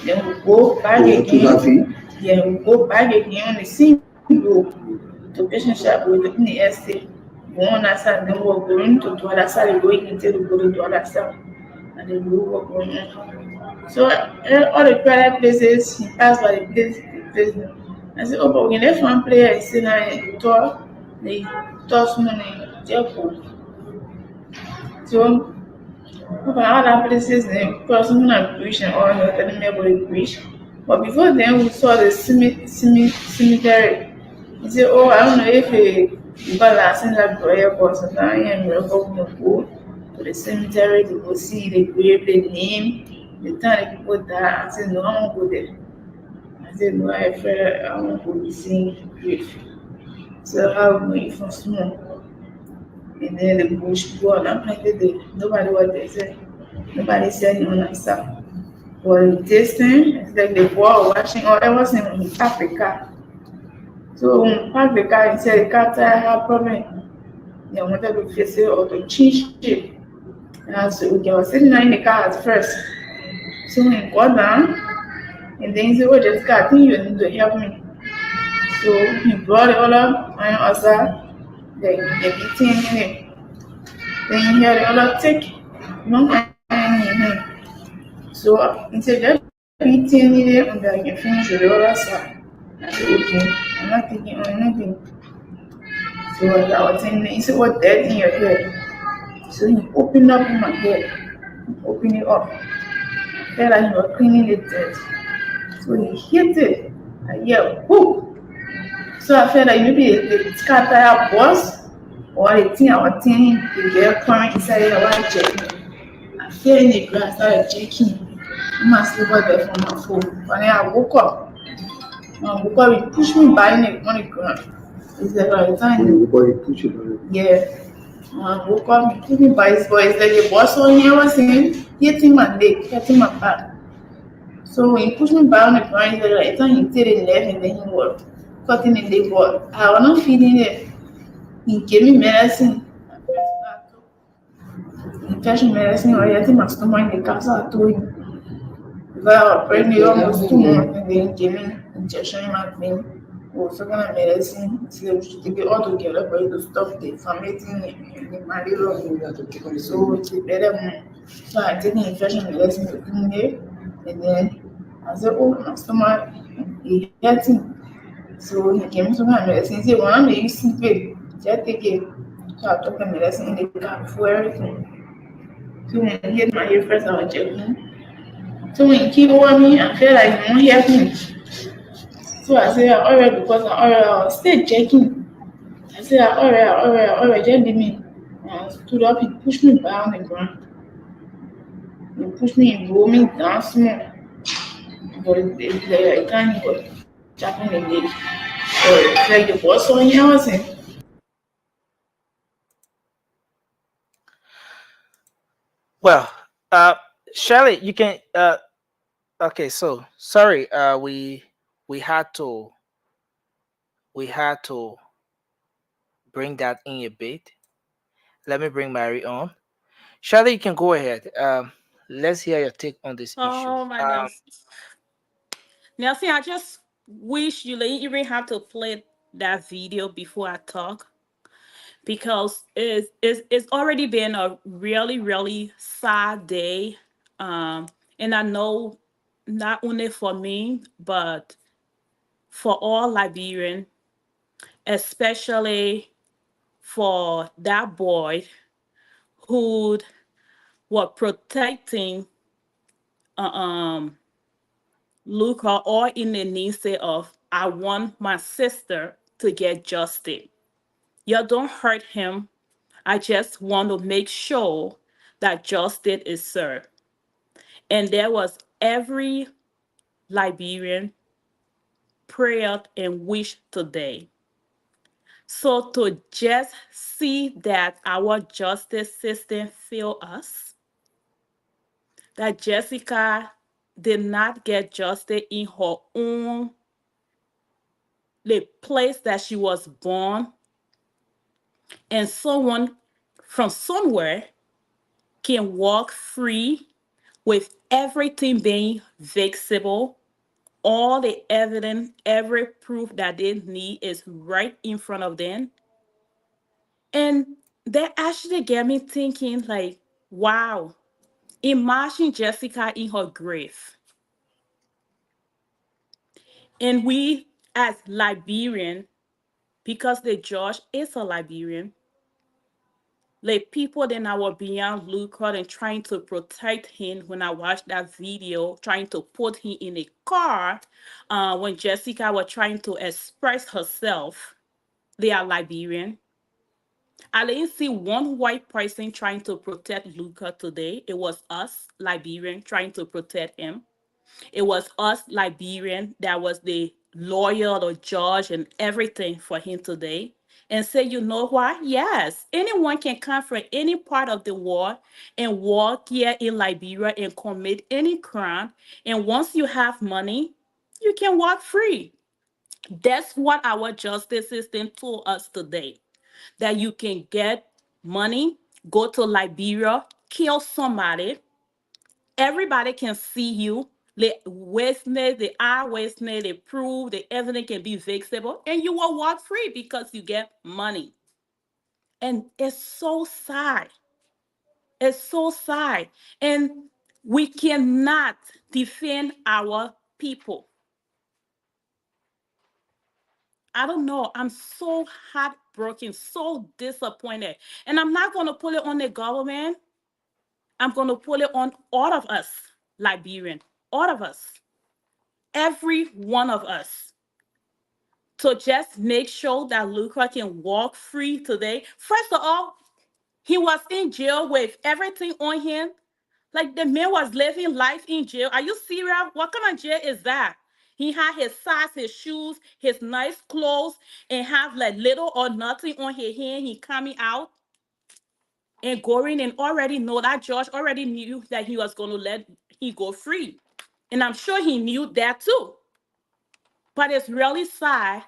Then we go back again. Yeah, we go back again on the same road to patient shop with the estate. Go on that side, then we're going to the other side, going until we go to the other side. And then we go going on. So all the private places, he passed by the place. I said, oh, but when there's one player, I said, I talk, they toss money, Jacob. So, for other places, they cross someone and preach and all the telling me about the preach. But before then, we saw the cemetery. He said, oh, I don't know if a balance in that prayer or something, and we're going to go to the cemetery to go see the grave, the name. The time the people die, I said, no, I won't go there. I said, no, I felt I won't go be seeing grief. So I went from small. And then the bush people, I'm planted there. Nobody was there. Said, nobody said no answer. But this time, it's like the boy watching all everything when he parked the car. So when he parked the car, he said the car tire had a problem. They wanted to fix it or to change it. And I said, okay, I was sitting in the car at first. So when he got down, and then he said, oh, just car, I think you need to help me. So he brought it all up on outside, the beating in it. Then he had the other take, long hand. So he said, just beating in it, and I can finish with the other side. I said, okay, I'm not taking on anything. So I was saying, he said, what's that in your head? So he opened up in my head, opened it up. I felt like he was cleaning it dead. So he hit it. I yelled, whoo! So I felt like maybe the car tire burst, or the thing I was telling the girl crying inside it, I was checking. I fell in the grass, started checking. I must sleep out there from my phone. But then I woke up. When I woke up, he pushed me by on the ground. It's like by the time. Yeah. When I woke up, he pushed me by his boy. It's like the boss on here was saying, hitting my leg, hitting my back. So when he pushed me by on the ground, it's like the time he did it left and then he was cutting the leg, but I was not feeling it. gave me medicine. Infection medicine, or I think my stomach in the capsule I told him. Because I was pregnant almost 2 months and then gave me injection in my vein. Also kind of medicine, so we should take it all together for you to stop the inflammation and the malaria. So it's better. So I take the infection medicine to clean it, and then I said, oh, my stomach is hurting. So he gave me some kind of medicine. He said, well, I'm going to sleep it. So I take it. So I took the medicine in the car for everything. So when I get my hair first, I was checking. So when he came over me, I felt like he won't help me. So I said, alright, because I was still checking. I said, alright, just leave me. And I stood up, he pushed me back on the ground. He pushed me and rolled me down small. But I can't go chopping the leg. So it's like the boss saw him, I was saying, Well, Shelley, you can. Okay, so sorry. We had to bring that in a bit. Let me bring Mary on. Shelley, you can go ahead. Let's hear your take on this issue. Oh my goodness. Nelson, I just wish you didn't even have to play that video before I talk, because it's already been a really, really sad day. And I know not only for me, but for all Liberian, especially for that boy who was protecting Luca, or in the needs of, I want my sister to get justice. You don't hurt him. I just want to make sure that justice is served. And there was every Liberian prayer and wish today. So to just see that our justice system fail us, that Jessica did not get justice in her own, the place that she was born, and someone from somewhere can walk free with everything being fixable. All the evidence, every proof that they need is right in front of them. And that actually get me thinking, like, wow, imagine Jessica in her grave. And we as Liberian, because the judge is a Liberian, like people then I were beyond lookout and trying to protect him. When I watched that video, trying to put him in a car, when Jessica was trying to express herself, they are Liberian. I didn't see one white person trying to protect Luca today. It was us, Liberian, trying to protect him. It was us, Liberian, that was the lawyer, the judge, and everything for him today. And say, you know what? Yes, anyone can come from any part of the world and walk here in Liberia and commit any crime. And once you have money, you can walk free. That's what our justice system told us today. That you can get money, go to Liberia, kill somebody. Everybody can see you. The witness, the eyewitness, the proof, the evidence can be fixable, and you will walk free because you get money. And it's so sad. It's so sad. And we cannot defend our people. I don't know. I'm so heartbroken, so disappointed. And I'm not going to put it on the government. I'm going to put it on all of us, Liberian, all of us, every one of us, to just make sure that Luca can walk free today. First of all, he was in jail with everything on him. Like the man was living life in jail. Are you serious? What kind of jail is that? He had his socks, his shoes, his nice clothes, and have like little or nothing on his hand. He coming out and going, and already know that judge already knew that he was going to let he go free. And I'm sure he knew that too. But it's really sad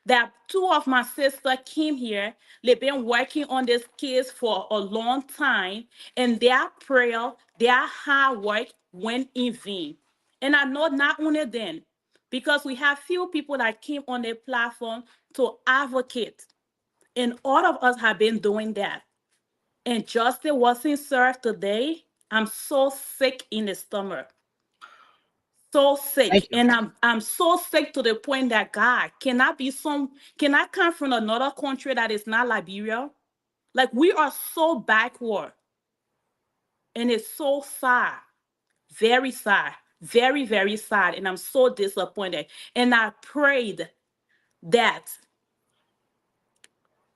that two of my sisters came here. They've been working on this case for a long time, and their prayer, their hard work went in vain. And I know not only then, because we have few people that came on the platform to advocate, and all of us have been doing that. And justice wasn't served today. I'm so sick in the stomach. So sick. Thank you. And I'm so sick to the point that God can I come from another country that is not Liberia? Like, we are so backward. And it's so sad. Very sad. Very, very sad. And I'm so disappointed. And I prayed that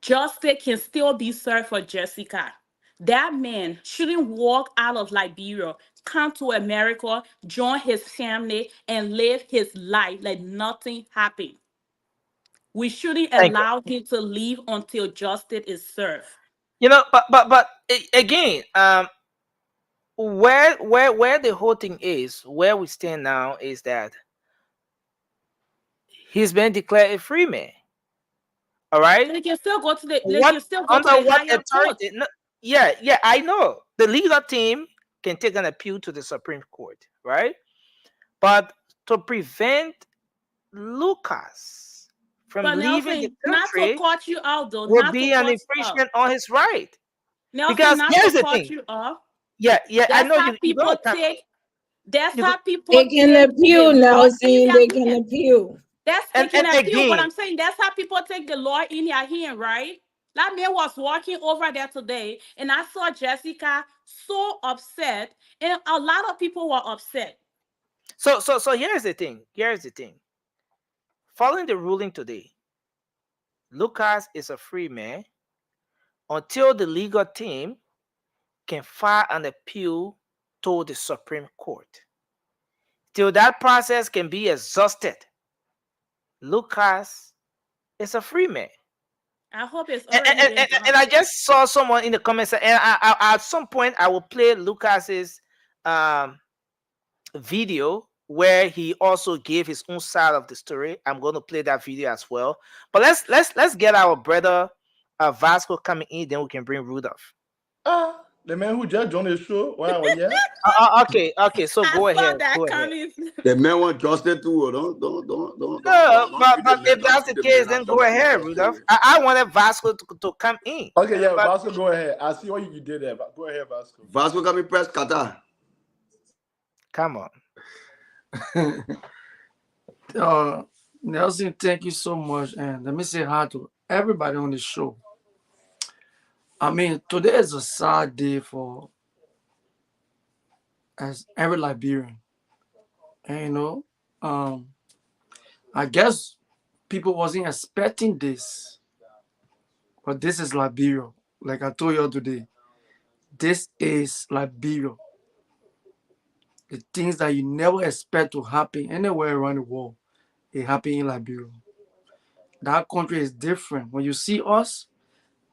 justice can still be served for Jessica. That man shouldn't walk out of Liberia, come to America, join his family, and live his life like nothing happened. We shouldn't Thank you. allow him to leave until justice is served. You know, but again, where the whole thing is, where we stand now is that he's been declared a free man. All right. They can still go to the Under what higher court. authority? No, yeah, I know. The legal team can take an appeal to the Supreme Court, right? But to prevent Lucas from But leaving the Nelson, not to country cut you out though, will not be to an cut you infringement off. on his right. Nelson, Because not here's to the cut thing. you off. Yeah, I That's know how you people don't have- take. That's you how go- people They can take appeal, the law Nelson. in They their can hand. appeal. That's And taking appeal. But again, I'm saying that's how people take the law in their hand, right? That man was walking over there today, and I saw Jessica so upset, and a lot of people were upset. so here's the thing. Here's the thing. Following the ruling today, Lucas is a free man until the legal team can file an appeal to the Supreme Court. Till that process can be exhausted, Lucas is a free man. I hope it's And, already been done. and I just saw someone in the comments, and I at some point I will play Lucas's video where he also gave his own side of the story. I'm going to play that video as well. But let's get our brother Vasco coming in, then we can bring Rudolph. The man who just joined the show. Wow, yeah. Okay. So go ahead. Go ahead. The man want justice too. Don't. No, don't but if that's the case, then go ahead, Rudolph. I wanted Vasco to come in. Okay, yeah, But- Vasco, go ahead. I see what you did there. But go ahead, Vasco. Vasco got me press Qatar. Come on. Nelson, thank you so much. And let me say hi to everybody on the show. I mean, today is a sad day for as every Liberian. And I guess people wasn't expecting this. But this is Liberia. Like I told you today. This is Liberia. The things that you never expect to happen anywhere around the world, it happened in Liberia. That country is different. When you see us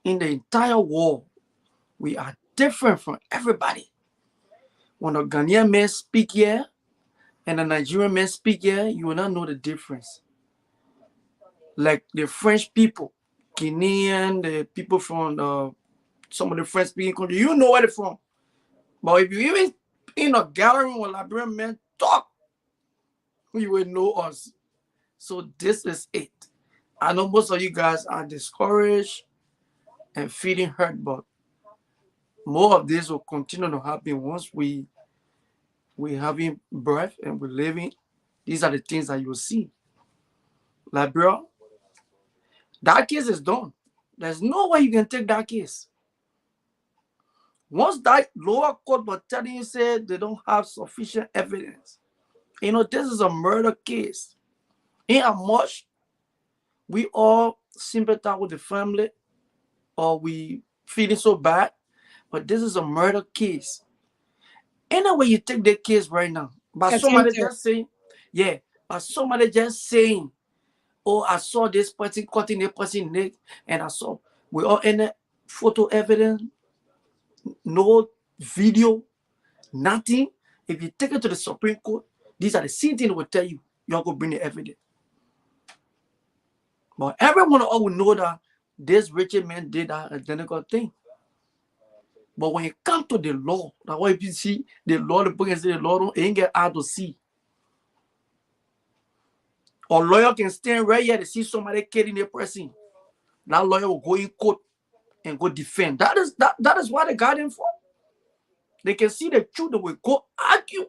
in the entire world, we are different from everybody. When a Ghanaian man speak here and a Nigerian man speak here, you will not know the difference. Like the French people, Guinean, the people from some of the French speaking countries, you know where they're from. But if you even in a gathering where Liberian men talk, you will know us. So this is it. I know most of you guys are discouraged and feeling hurt, but more of this will continue to happen once we having breath and we're living. These are the things that you will see. Liberia, that case is done. There's no way you can take that case. Once that lower court was telling you, said they don't have sufficient evidence. This is a murder case. In how much we all sympathize with the family or we feeling so bad, but this is a murder case. Anyway, you take the case right now, but somebody just saying, oh, I saw this person cutting the person's neck, and I saw we all in the photo evidence, no video, nothing. If you take it to the Supreme Court, these are the same things that will tell you, you're going to bring the evidence. But everyone all will know that this Richard man did that identical thing. But when it comes to the law, that's why you see the law, the book and say the law don't ain't get out to see. Or lawyer can stand right here to see somebody killing a person. That lawyer will go in court and go defend. That is what they got him for. They can see the truth, they will go argue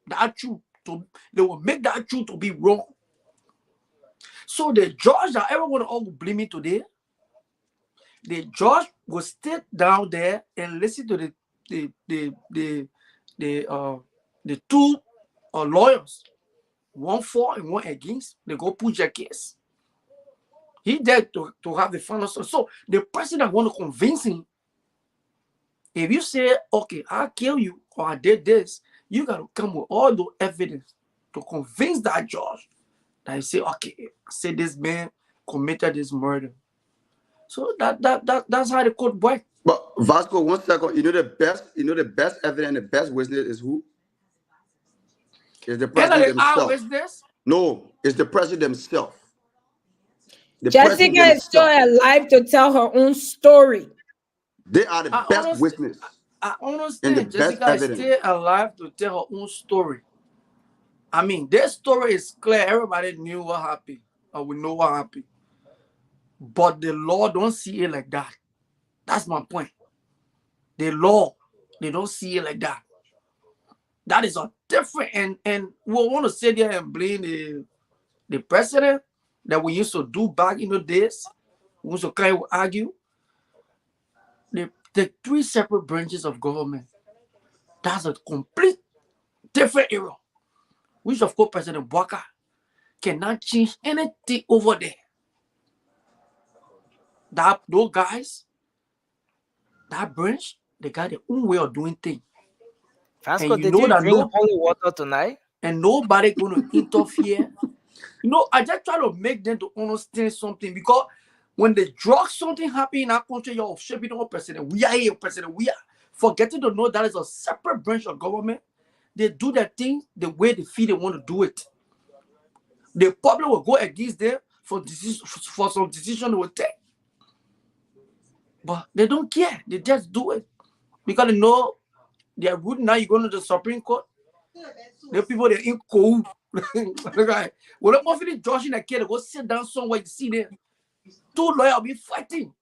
that truth. They will make that truth to be wrong. So the judge that everyone all will blame me today, the judge will sit down there and listen to the two lawyers, one for and one against. They go push their case. He there to have the final say. So the person that want to convince him, if you say, okay, I'll kill you or I did this, you got to come with all the evidence to convince that judge that you say, okay, say this man committed this murder. So that's how the court works. But Vasco, 1 second. You know the best evidence, the best witness is who? Is the president himself. Witness? No, it's the president himself. The Jessica president is still himself. alive to tell her own story. They are the best witness. I and understand the Jessica best is evidence. still alive to tell her own story. I mean, their story is clear. Everybody knew what happened, or we know what happened. But the law don't see it like that. That's my point. The law, they don't see it like that. That is a different, and we want to sit there and blame the president that we used to do back in the days. We used to kind of argue. The three separate branches of government, that's a complete different era. Which of course President Walker cannot change anything over there. Those guys, that branch, they got their own way of doing things. Vasco, And you did know you that drink holy water tonight? and nobody gonna interfere. You know, I just try to make them to understand something, because when the drug something happen in our country, you're shaping our president. We are here, president. We are forgetting to know that is a separate branch of government. They do their thing the way they feel they want to do it. The public will go against them for some decision they will take. But they don't care. They just do it because they know they are good. Now you go to the Supreme Court. The people, they're in cold. Okay. When I'm off the judge in a kid, they go sit down somewhere. You see them. Two lawyers will be fighting.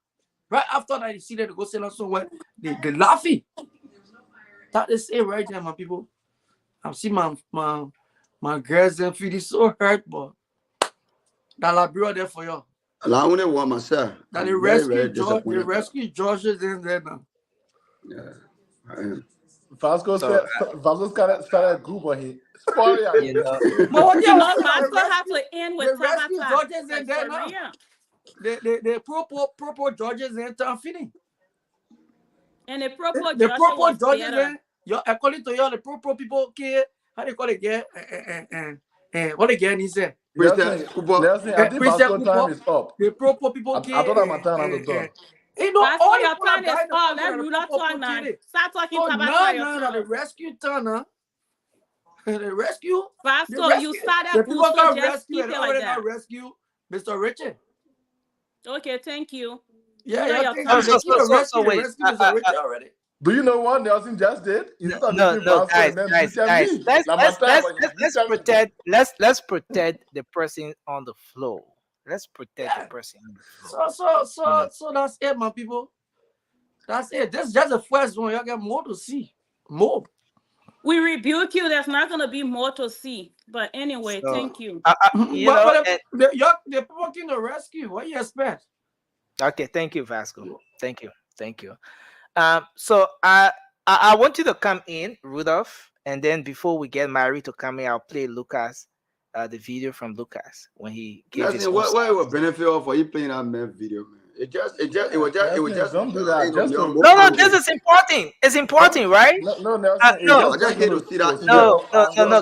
Right after that, you see them, they go sit down somewhere. They laughing. That is it right there, my people. I've seen my girls and feeling so hurt, but that Liberia there for you. I only want myself. That I'm the very rescue Georges in there now. Yeah, I am. Vasco started a group on here. You know. But what You know, Vasco have to end with the rescue Tabata. Georges in Like, there for now. real. The proper Georges in town feeding. And the proper The Georgia proper was Georges better. in, according to you, the proper people, okay, how they call it again? What again is it? Nelson, I think Vasco time is up. The proper people, I thought my time was done. You know, Vasco, all your the time is people up. that Let Ruler talk now. Start talking so Tabata your now time. the rescue turn, huh? The rescue. Vasco, you started the people good, so got just rescue keep and it already like that. got rescue Mr. Richard. Okay, thank you. Yeah, Ruler, yeah. your Thank time. you. They rescue wait. Mr. Richard already. Do you know what Nelson just did? He started No, between no, Vasco guys, and then guys, look at guys. me. Let's Like my time, let's protect the person on the floor. Let's protect the person on the floor. So that's it, my people. That's it. This is just the first one. Y'all get more to see. More. We rebuke you. There's not going to be more to see. But anyway, So, thank you. you know, the people in the rescue. What you expect? okay, thank you, Vasco. Thank you. So I want you to come in, Rudolph, and then before we get married to come in, I'll play Lucas, the video from Lucas when he gave his. What it would benefit of for you playing that man video, man? It was just don't do that. No, this is important. It's important, right? No, Nelson. No, I just hate to see that. No,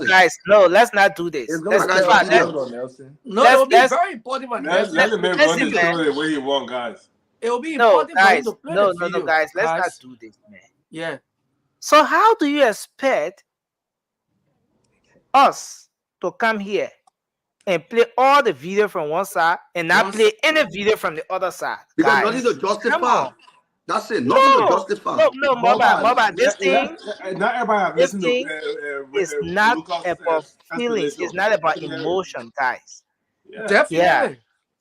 guys, no. Let's not do this. No, it will be very important. Let the man run the story the way he wants, guys. It will be No, important for guys. him to play No, the video, guys. Let's guys. not do this, man. Yeah. So how do you expect us to come here and play all the video from one side and not Once, play any video from the other side. because nothing Guys, to come justify. on. That's it. Nothing to No, justify. no, Moba, Not everybody have this listened to thing is not Lucas' about feelings. It's explanation. not about Explanation. emotion, guys. Yeah. Definitely.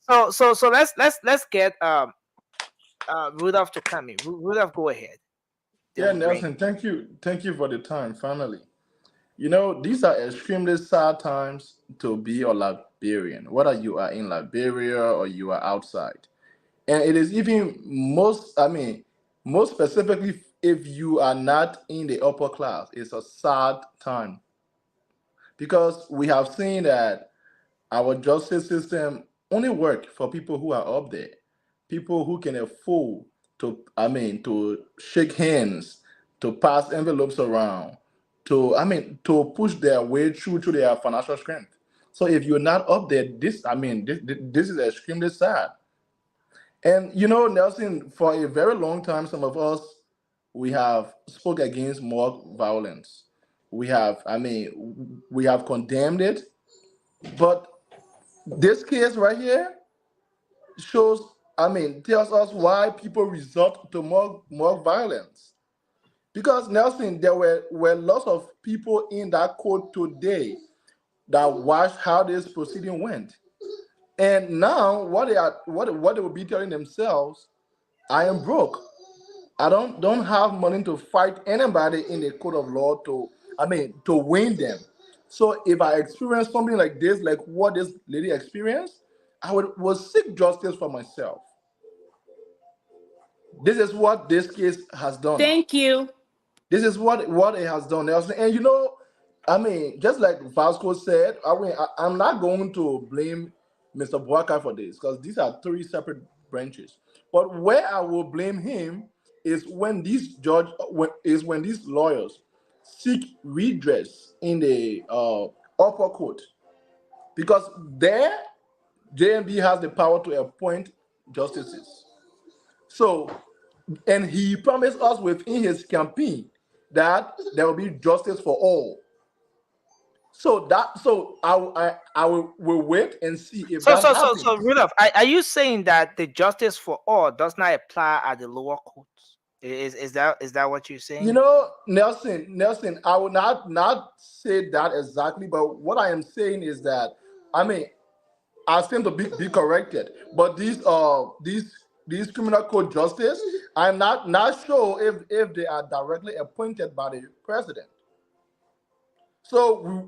Yeah. So let's get Rudolph to come in. Rudolph, go ahead. Yeah, Nelson, thank you for the time, family. You know, these are extremely sad times to be a Liberian, whether you are in Liberia or you are outside. And it is even most specifically if you are not in the upper class, it's a sad time because we have seen that our justice system only work for people who are up there, people who can afford to shake hands, to pass envelopes around, to push their way through to their financial strength. So if you're not up there, this is extremely sad. And you know, Nelson, for a very long time, some of us we have spoke against mob violence. We have condemned it, but this case right here shows, tells us why people resort to more violence. Because Nelson, there were lots of people in that court today that watched how this proceeding went. And now what they will be telling themselves, I am broke. I don't have money to fight anybody in the court of law to win them. So if I experience something like this, like what this lady experienced, I would seek justice for myself. This is what this case has done. Thank you. This is what it has done, Nelson. And you know, just like Vasco said, I'm not going to blame Mr. Boaka for this because these are three separate branches. But where I will blame him is when these lawyers seek redress in the upper court, because there JMB has the power to appoint justices. So, and he promised us within his campaign that there will be justice for all. So I will wait and see if that happens. So Rudolph, are you saying that the justice for all does not apply at the lower courts? Is that what you're saying? You know, Nelson, I will not say that exactly, but what I am saying is that I seem to be corrected, but these criminal court justice, I'm not sure if they are directly appointed by the president. So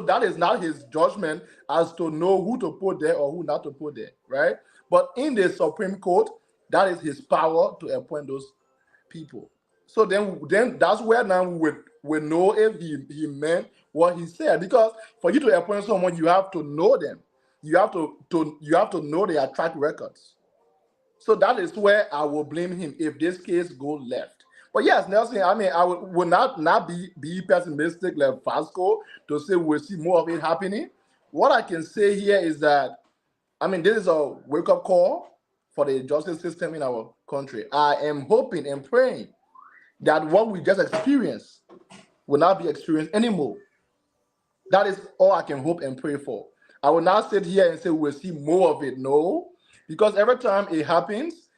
that is not his judgment as to know who to put there or who not to put there, right? But in the Supreme Court, that is his power to appoint those people. So then that's where now we know if he meant what he said. Because for you to appoint someone, you have to know them. You have to know their track records. So that is where I will blame him if this case go left. But yes, Nelson, I would not be pessimistic like Vasco to say we'll see more of it happening. What I can say here is that, this is a wake-up call for the justice system in our country. I am hoping and praying that what we just experienced will not be experienced anymore. That is all I can hope and pray for. I will not sit here and say we'll see more of it. No, because every time it happens,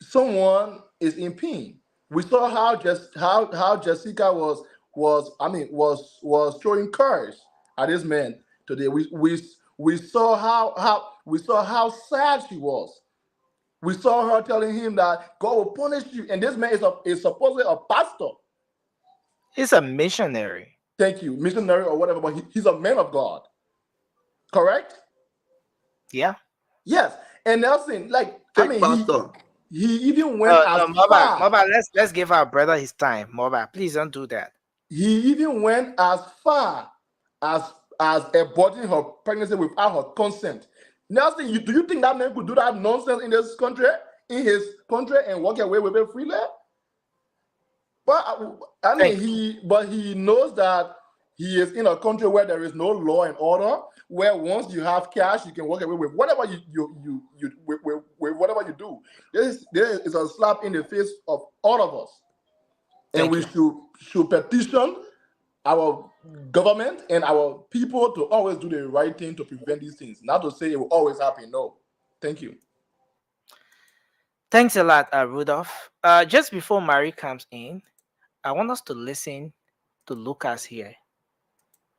someone is in pain. We saw how Jessica was throwing curse at this man today. We saw how sad she was. We saw her telling him that God will punish you, and this man is supposedly a pastor. He's a missionary. Thank you, missionary or whatever, but he's a man of God. Correct? Yeah. Yes, and Nelson, pastor. He even went as far. Moba, let's give our brother his time. Moba, please don't do that. He even went as far as aborting her pregnancy without her consent. Nelson, do you think that man could do that nonsense in his country, and walk away with it freely? But he knows that he is in a country where there is no law and order, where once you have cash, you can walk away with whatever with whatever you do. This is a slap in the face of all of us. And we should petition our government and our people to always do the right thing to prevent these things. Not to say it will always happen. No. Thank you. Thanks a lot, Rudolph. Just before Marie comes in, I want us to listen to Lucas here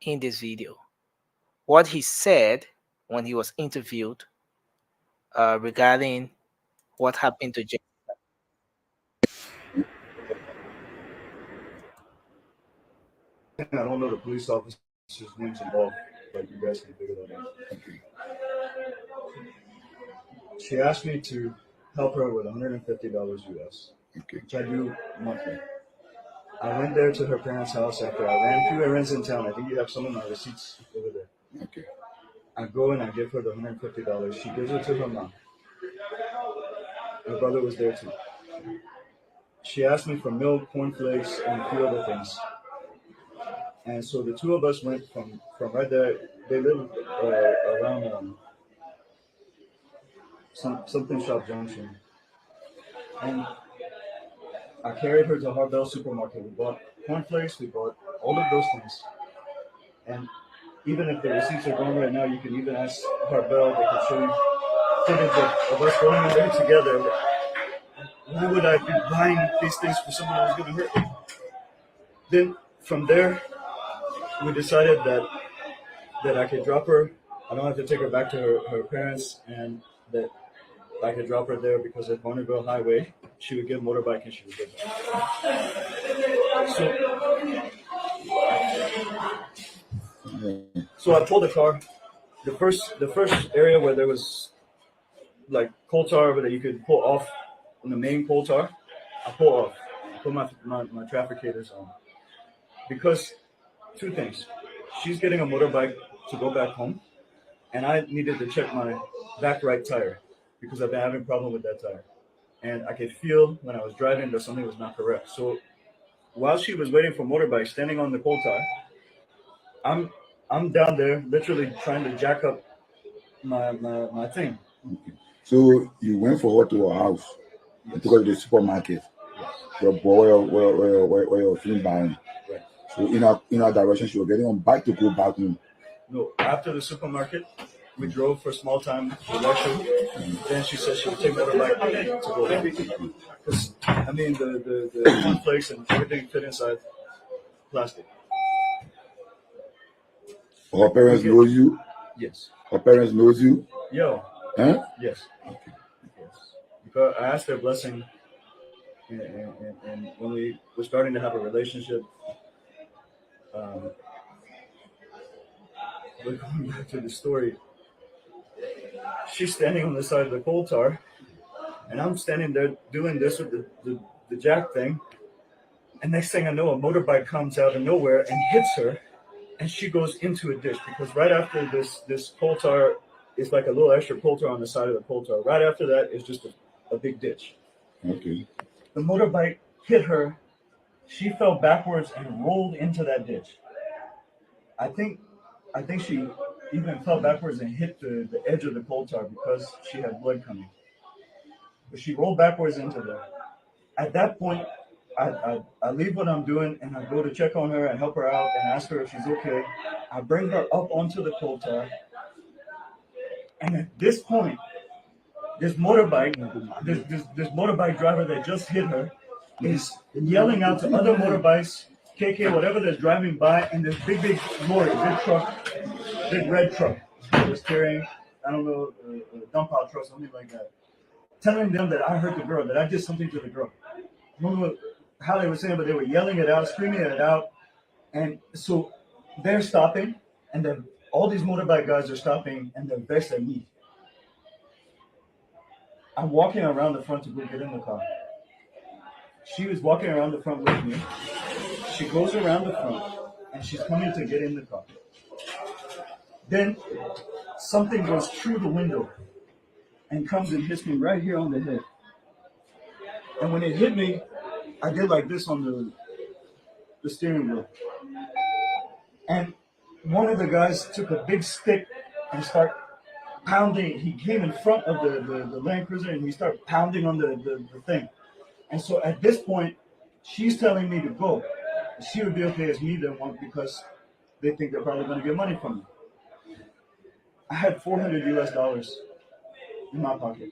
in this video. What he said when he was interviewed regarding what happened to Jessica. I don't know the police officer's names involved, but you guys can figure that out. She asked me to help her with $150 US, which I do monthly. I went there to her parents' house after I ran 2 errands in town. I think you have some of my receipts over there. Okay. I go and I give her the $150. She gives it to her mom. Her brother was there too. She asked me for milk, cornflakes, and a few other things. And so the two of us went from right there. They live around something shop junction. And I carried her to Harbell Supermarket. We bought cornflakes. We bought all of those things. And even if the receipts are gone right now, you can even ask Harbell. They can show you footage of us going in there together. Why would I be buying these things for someone who's going to hurt me? Then from there, we decided that I could drop her. I don't have to take her back to her parents, and that I could drop her there because at Bonneville Highway, she would get a motorbike and she would get back. So I pulled the car. The first area where there was like coal tar that you could pull off on the main coal tar, I pull off. I put my trafficators on. Because 2 things. She's getting a motorbike to go back home, and I needed to check my back right tire because I've been having a problem with that tire. And I could feel when I was driving that something was not correct. So while she was waiting for motorbike, standing on the coal tar, I'm down there literally trying to jack up my thing. Okay. So you went for her to her house. You took her to the supermarket. Your boy where you're feeling buying. Right. So in our direction, she was getting on bike to go back home. No, after the supermarket, we drove for a small time to Russia. Then she said she would take motorbike to go home. Because I mean the cornflakes and everything fit inside plastic. Her parents know you? Yes. Her parents knows you? Yo. Huh? Yes. Yes. Because I asked their blessing, and when we were starting to have a relationship, but going back to the story, she's standing on the side of the coal tar, and I'm standing there doing this with the jack thing, and next thing I know, a motorbike comes out of nowhere and hits her, and she goes into a ditch, because right after this coal tar is like a little extra coal tar on the side of the coal tar. Right after that is just a big ditch. Okay. The motorbike hit her. She fell backwards and rolled into that ditch. I think she even fell backwards and hit the edge of the coal tar because she had blood coming. But she rolled backwards into there. At that point, I leave what I'm doing and I go to check on her and help her out and ask her if she's okay. I bring her up onto the coal tar. And at this point, this motorbike driver that just hit her is yelling out to other motorbikes, KK, whatever that's driving by, and this big lorry, big red truck that was carrying, I don't know, a dump out truck, something like that, telling them that I hurt the girl, that I did something to the girl. I don't know how they were saying, but they were yelling it out, screaming it out. And so they're stopping, and then all these motorbike guys are stopping, and they're vexed at me. I'm walking around the front to go get in the car. She was walking around the front with me. She goes around the front, and she's coming to get in the car. Then something goes through the window and comes and hits me right here on the head. And when it hit me, I did like this on the steering wheel. And one of the guys took a big stick and started pounding. He came in front of the Land Cruiser and he started pounding on the thing. And so at this point, she's telling me to go. she would be okay as me then one because they think they're probably going to get money from me. I had $400 US in my pocket.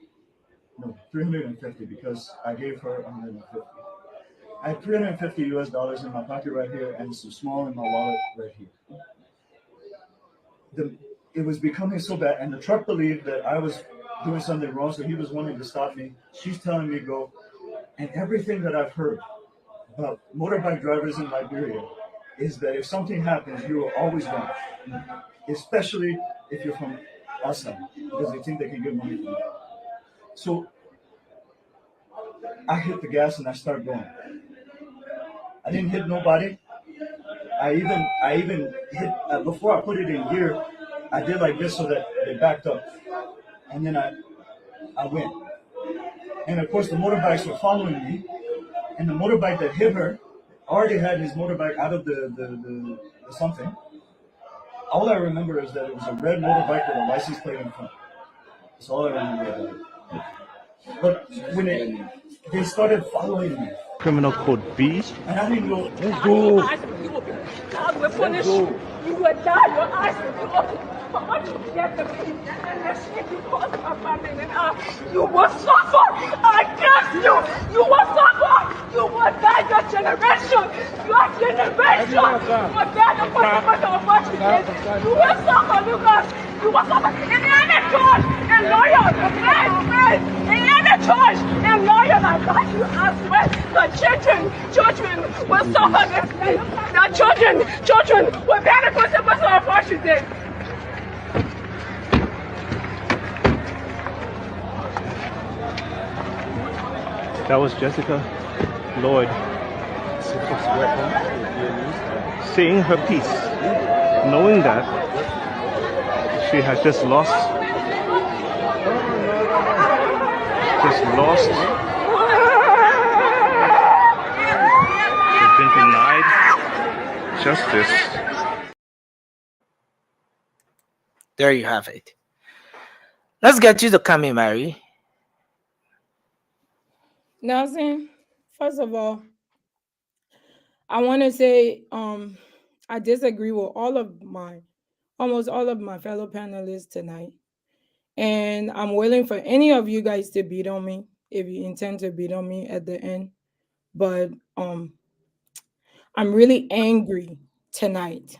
No, 350 because I gave her 150. I had 350 US dollars in my pocket right here and some small in my wallet right here. It was becoming so bad, and the truck believed that I was doing something wrong, so he was wanting to stop me. She's telling me go, and everything that I've heard about motorbike drivers in Liberia is that if something happens, you are always wrong, especially if you're from outside, because they think they can get money from you. So I hit the gas and I start going. I didn't hit nobody. I even hit before I put it in gear. I did like this so that they backed up, and then I went. And of course, the motorbikes were following me, and the motorbike that hit her already had his motorbike out of the something. All I remember is that it was a red motorbike with a license plate in front. That's all I remember about it. But when they started following me. Criminal code B. And I didn't know. Let's go. God will punish you. You will die. Your eyes will be open. How much you get the pain and the shit you cause my family and you will suffer. I curse you. You will suffer. You will die. Your generation. Your generation will bear the consequence of what you did. You will suffer, Lucas. You will suffer. In any church and lawyer, in any church and lawyer like that, you ask when the children will suffer this thing. The children will bear the consequence of what you did. That was Jessica Lloyd saying her piece, knowing that she has just lost she's been denied justice. There you have it. Let's get you to come in, Mary. Nelson, first of all, I want to say I disagree with almost all of my fellow panelists tonight. And I'm willing for any of you guys to beat on me if you intend to beat on me at the end. But I'm really angry tonight.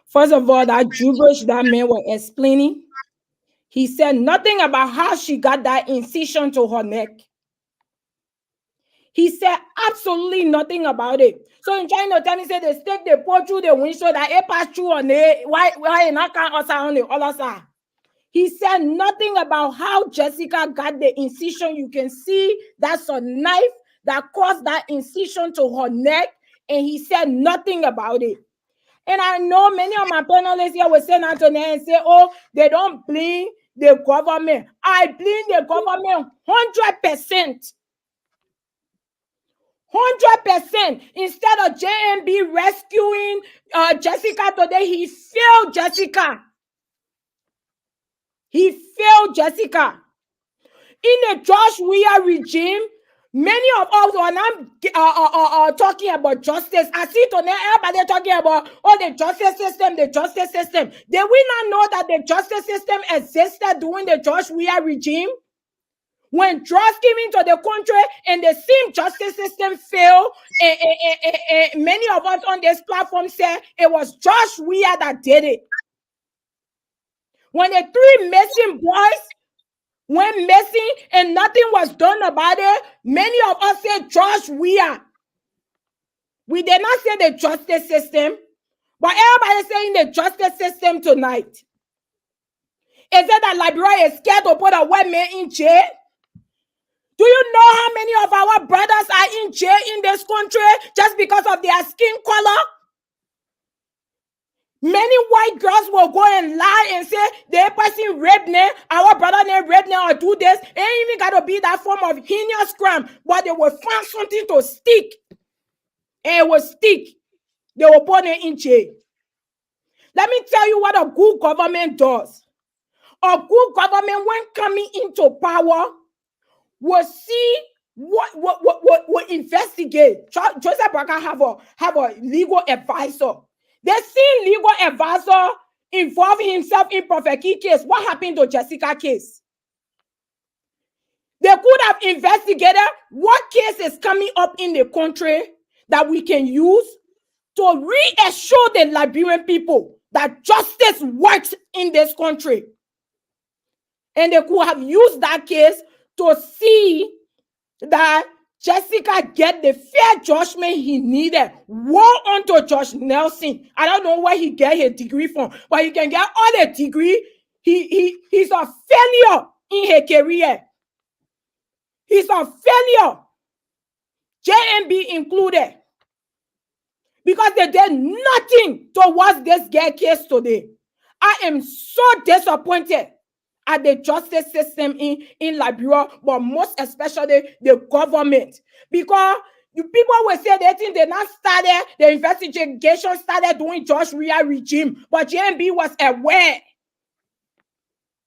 First of all, that gibberish that man was explaining, he said nothing about how she got that incision to her neck. He said absolutely nothing about it. So in China, tell me, say they stick the pour through the windshield that it passed through on the why not can't also on the other side. He said nothing about how Jessica got the incision. You can see that's a knife that caused that incision to her neck, and he said nothing about it. And I know many of my panelists here will say that to them and say, oh, they don't blame the government. I blame the government 100%. 100%. Instead of JMB rescuing Jessica today, he failed Jessica. He failed Jessica. In the Josh Weah regime, many of us, when I'm talking about justice, I see today everybody talking about, oh, the justice system. Did we not know that the justice system existed during the Josh Weah regime? When drugs came into the country and the same justice system failed, and many of us on this platform said it was Josh Weah that did it. When the 3 missing boys went missing and nothing was done about it, many of us said Josh Weah. We did not say the justice system, but everybody saying the justice system tonight. Is it that Liberia is scared to put a white man in jail? Do you know how many of our brothers are in jail in this country just because of their skin color? Many white girls will go and lie and say their person raped them, our brother named raped them, or do this. It ain't even got to be that form of heinous crime, but they will find something to stick. And it will stick. They will put them in jail. Let me tell you what a good government does. A good government, when coming into power, will see what investigate. Joseph Braga have a legal advisor. They seen legal advisor involving himself in Prophet Key case. What happened to Jessica case? They could have investigated what case is coming up in the country that we can use to reassure the Liberian people that justice works in this country. And they could have used that case to see that Jessica get the fair judgment he needed. Woe unto Judge Nelson. I don't know where he get his degree from, but he can get all the degree. He's a failure in his career. He's a failure. JMB included. Because they did nothing towards this girl case today. I am so disappointed at the justice system in Liberia, but most especially the government. Because you people will say they think they not started, the investigation started during George Weah regime, but JMB was aware.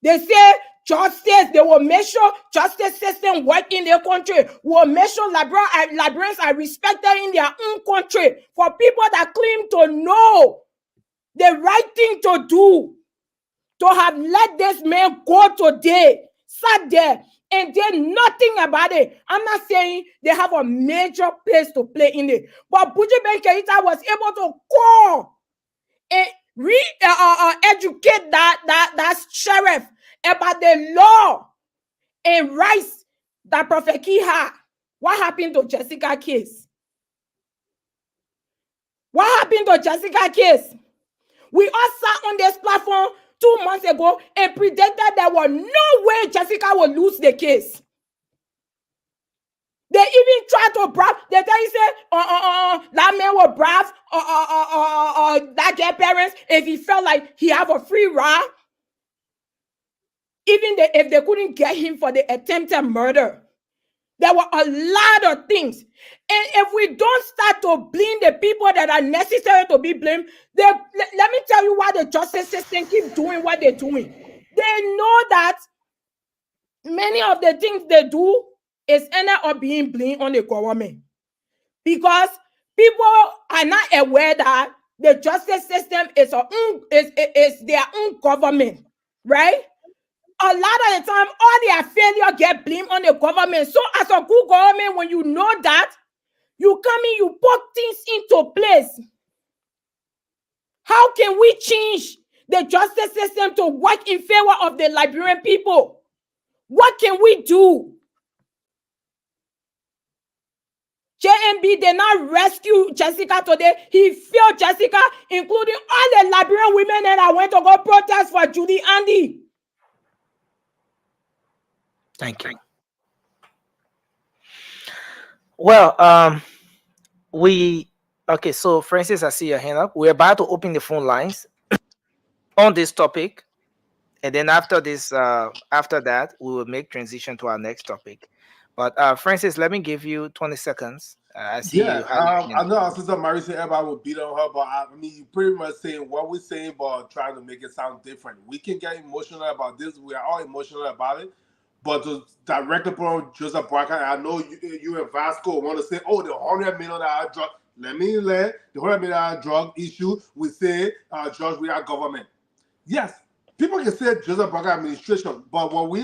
They say justice, they will make sure justice system work in their country, will make sure Liberians are respected in their own country. For people that claim to know the right thing to do, to have let this man go today, sat there and did nothing about it. I'm not saying they have a major place to play in it, but Buju Ben Keita was able to call and educate that sheriff about the law and rights that Prophet Key had. What happened to Jessica case? What happened to Jessica case? We all sat on this platform 2 months ago and predicted there was no way Jessica would lose the case. They even tried to brag. They tell you say, that man will brag that girl parents if he felt like he have a free ride. Even if they couldn't get him for the attempted murder. There were a lot of things. And if we don't start to blame the people that are necessary to be blamed, let me tell you why the justice system keep doing what they're doing. They know that many of the things they do is end up being blamed on the government. Because people are not aware that the justice system is their own government, right? A lot of the time, all their failure get blamed on the government. So as a good government, when you know that, you come in, you put things into place. How can we change the justice system to work in favor of the Liberian people? What can we do? JMB did not rescue Jessica today. He failed Jessica, including all the Liberian women that went to go protest for Judy Andy. Thank you. Well, okay, so Francis, I see your hand up. We're about to open the phone lines on this topic. And then after this, after that, we will make transition to our next topic. But Francis, let me give you 20 seconds. I see you. I know our sister Mary said everybody will beat on her, but I mean, you pretty much saying what we're saying, but trying to make it sound different. We can get emotional about this. We are all emotional about it. But to directly put on Joseph Braga, I know you and Vasco want to say, oh, the $100 million drug. Let the $100 million drug issue, we say George Weah government. Yes, people can say Joseph Braga administration, but what we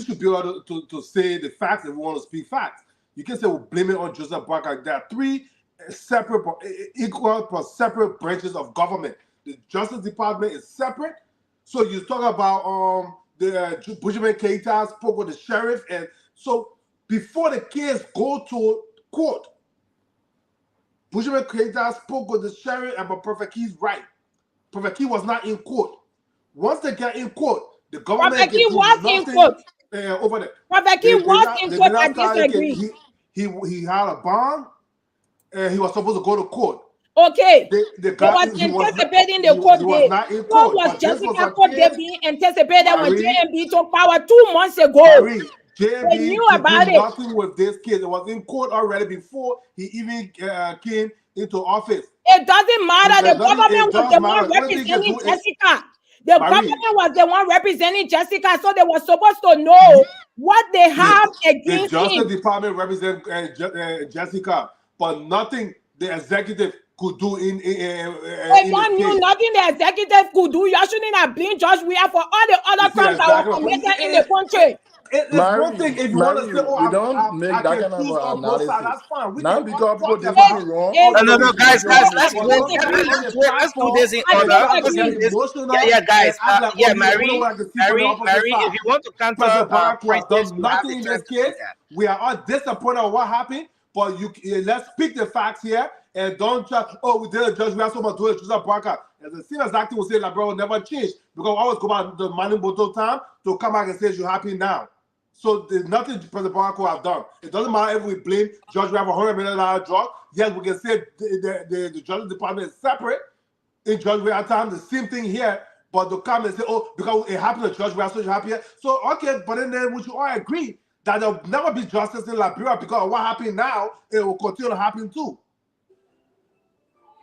should be able to say the facts if we want to speak facts. You can say we blame it on Joseph Braga. There are three separate, equal but separate branches of government. The Justice Department is separate. So you talk about the Buju Ben Keita spoke with the sheriff, and so before the case go to court, Buju Ben Keita spoke with the sheriff about Prophet Key's right. Prophet Key was not in court. Once they get in court, the government Prophet Key was in court. Over there. Prophet Key was in court. I disagree. He had a bond, and he was supposed to go to court. Okay. The guy was anticipating the court date. What was Jessica court date being anticipated when JMB took power 2 months ago? JMB they knew about it. Nothing with this case. It was in court already before he even came into office. It doesn't matter. The government was the one representing Jessica. The government was the one representing Jessica, so they were supposed to know what they have The against Justice him. Department represent Jessica, but nothing the executive could do in They don't the knew case. nothing the executive could do. You shouldn't have blamed George Weah for all the other See, crimes that exactly were my point. committed in the country. It's one thing if you want to say, We don't I make that can kind of choose on both sides. analysis. That's fine. We Now can because all people talk do about something wrong, If No, all guys, you do let's is do But don't be on the let's do this in platform order. and try to Let's do get this. emotional Guys. and act like, Yeah, oh, you're the only Mary, one that can see from the opposite Mary. side. If you want to counter President Barack has Princess, done you have nothing the in chance this to do case. that. We are all disappointed on what happened, but let's speak the facts here and don't try. Oh, we did a judge. We have so much to do. President Barack, as the senior actor will say, like, bro, will never change because I always go back to the money bottle time to come back and say you're happy now. So there's nothing President Barack will have done. It doesn't matter if we blame Judge. We have $100 million drug. Yes, we can say the Justice Department is separate. In Judge Weah time, the same thing here. But to come and say, oh, because it happened to Judge Weah, so you're happy here. So okay, but then we should all agree that there'll never be justice in Liberia because of what happened now, it will continue to happen too.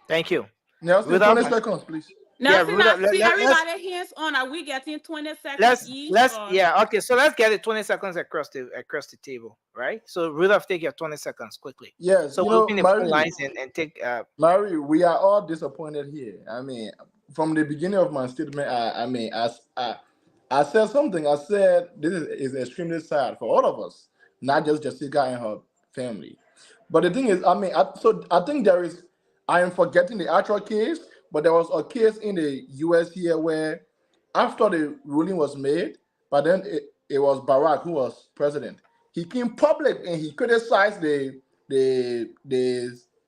Thank you. Nelson, 20 seconds, please. Nelson, Rudolph, I see everybody hands on. Are we getting 20 seconds each? Or? Okay. So let's get it 20 seconds across the table, right? So Rudolph, take your 20 seconds quickly. Yes, So you we'll know, open the phone Mary, lines and take. Mary, we are all disappointed here. I mean, from the beginning of my statement, I said something. I said this is extremely sad for all of us, not just Jessica and her family. But the thing is, I think I am forgetting the actual case, but there was a case in the U.S. here where after the ruling was made, but then it was Barack who was president. He came public and he criticized the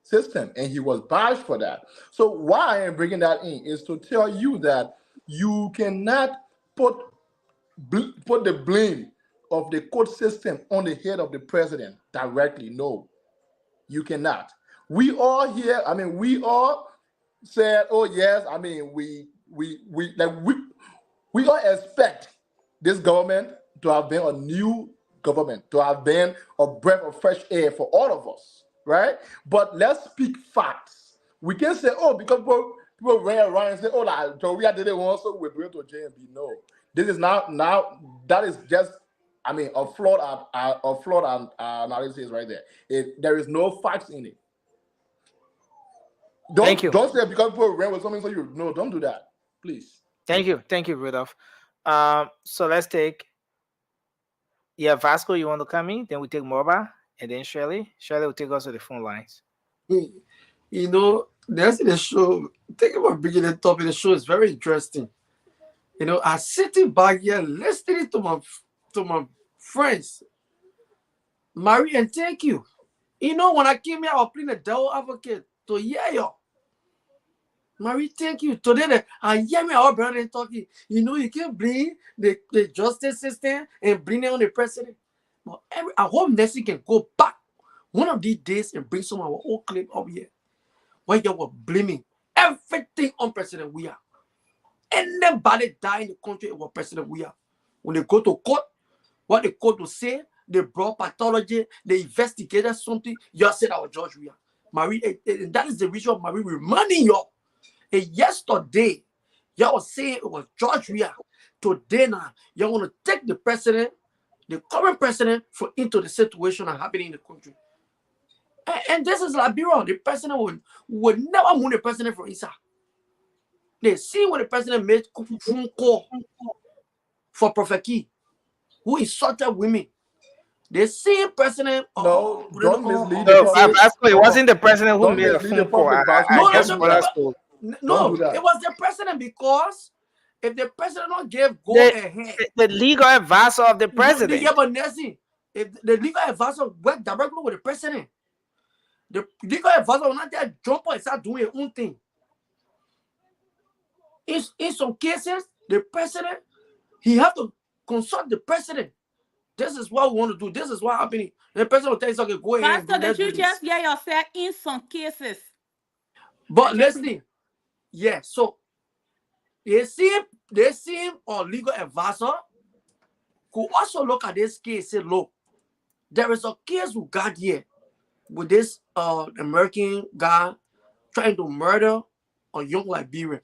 system, and he was bashed for that. So why I am bringing that in is to tell you that you cannot put the blame of the court system on the head of the president directly. No, you cannot. We all here, we all said, oh yes, we all expect this government to have been a new government, to have been a breath of fresh air for all of us, right? But let's speak facts. We can say, oh, because people ran around and say, oh, like Joria did it once, so we're bringing to JMB. No, this is now that is just a flawed analysis right there. There is no facts in it. Thank you. Don't say because people ran with something, so don't do that, please. Thank you, Rudolph. So let's take. Yeah, Vasco, you want to come in? Then we take Morba, and then Shirley. Shirley will take us to the phone lines. You know, there's the show. Think about bringing the topic. The show is very interesting. You know, I'm sitting back here listening to my friends. Mary, and thank you. You know, when I came here, I was playing the devil advocate to hear you. Mary, thank you. Today, I hear me our brother talking. You know, you can bring the justice system and bring it on the president. But I hope Nessie can go back one of these days and bring some of our old claim up here. Where you were blaming everything on President Weah. Anybody die in the country, it was President Weah. When they go to court, what the court will say, they brought pathology, they investigated something, you said our George Weah. Marie, and that is the reason of Marie reminding you. And yesterday, y'all was saying it was George Weah. Today now, y'all want to take the president, the current president, into the situation that happening in the country. And this is Liberia. The president would never move the president from inside. They see when the president made phone call for Prophet Key, who insulted women. The same president. No, don't mislead the public. It wasn't the president who made a phone call. No, it was the president, because if the president don't give ahead, the legal advisor of the president. If the legal advisor worked directly with the president, the legal advisor will not just jump on and start doing his own thing. In some cases, the president, he have to consult the president. This is what we want to do. This is what happening. The president will tell you, okay, go ahead. Pastor, did you just hear yourself in some cases? But listen, yeah, so they seem or legal advisor could also look at this case and say, look, there is a case we got here with this American guy trying to murder a young Liberian.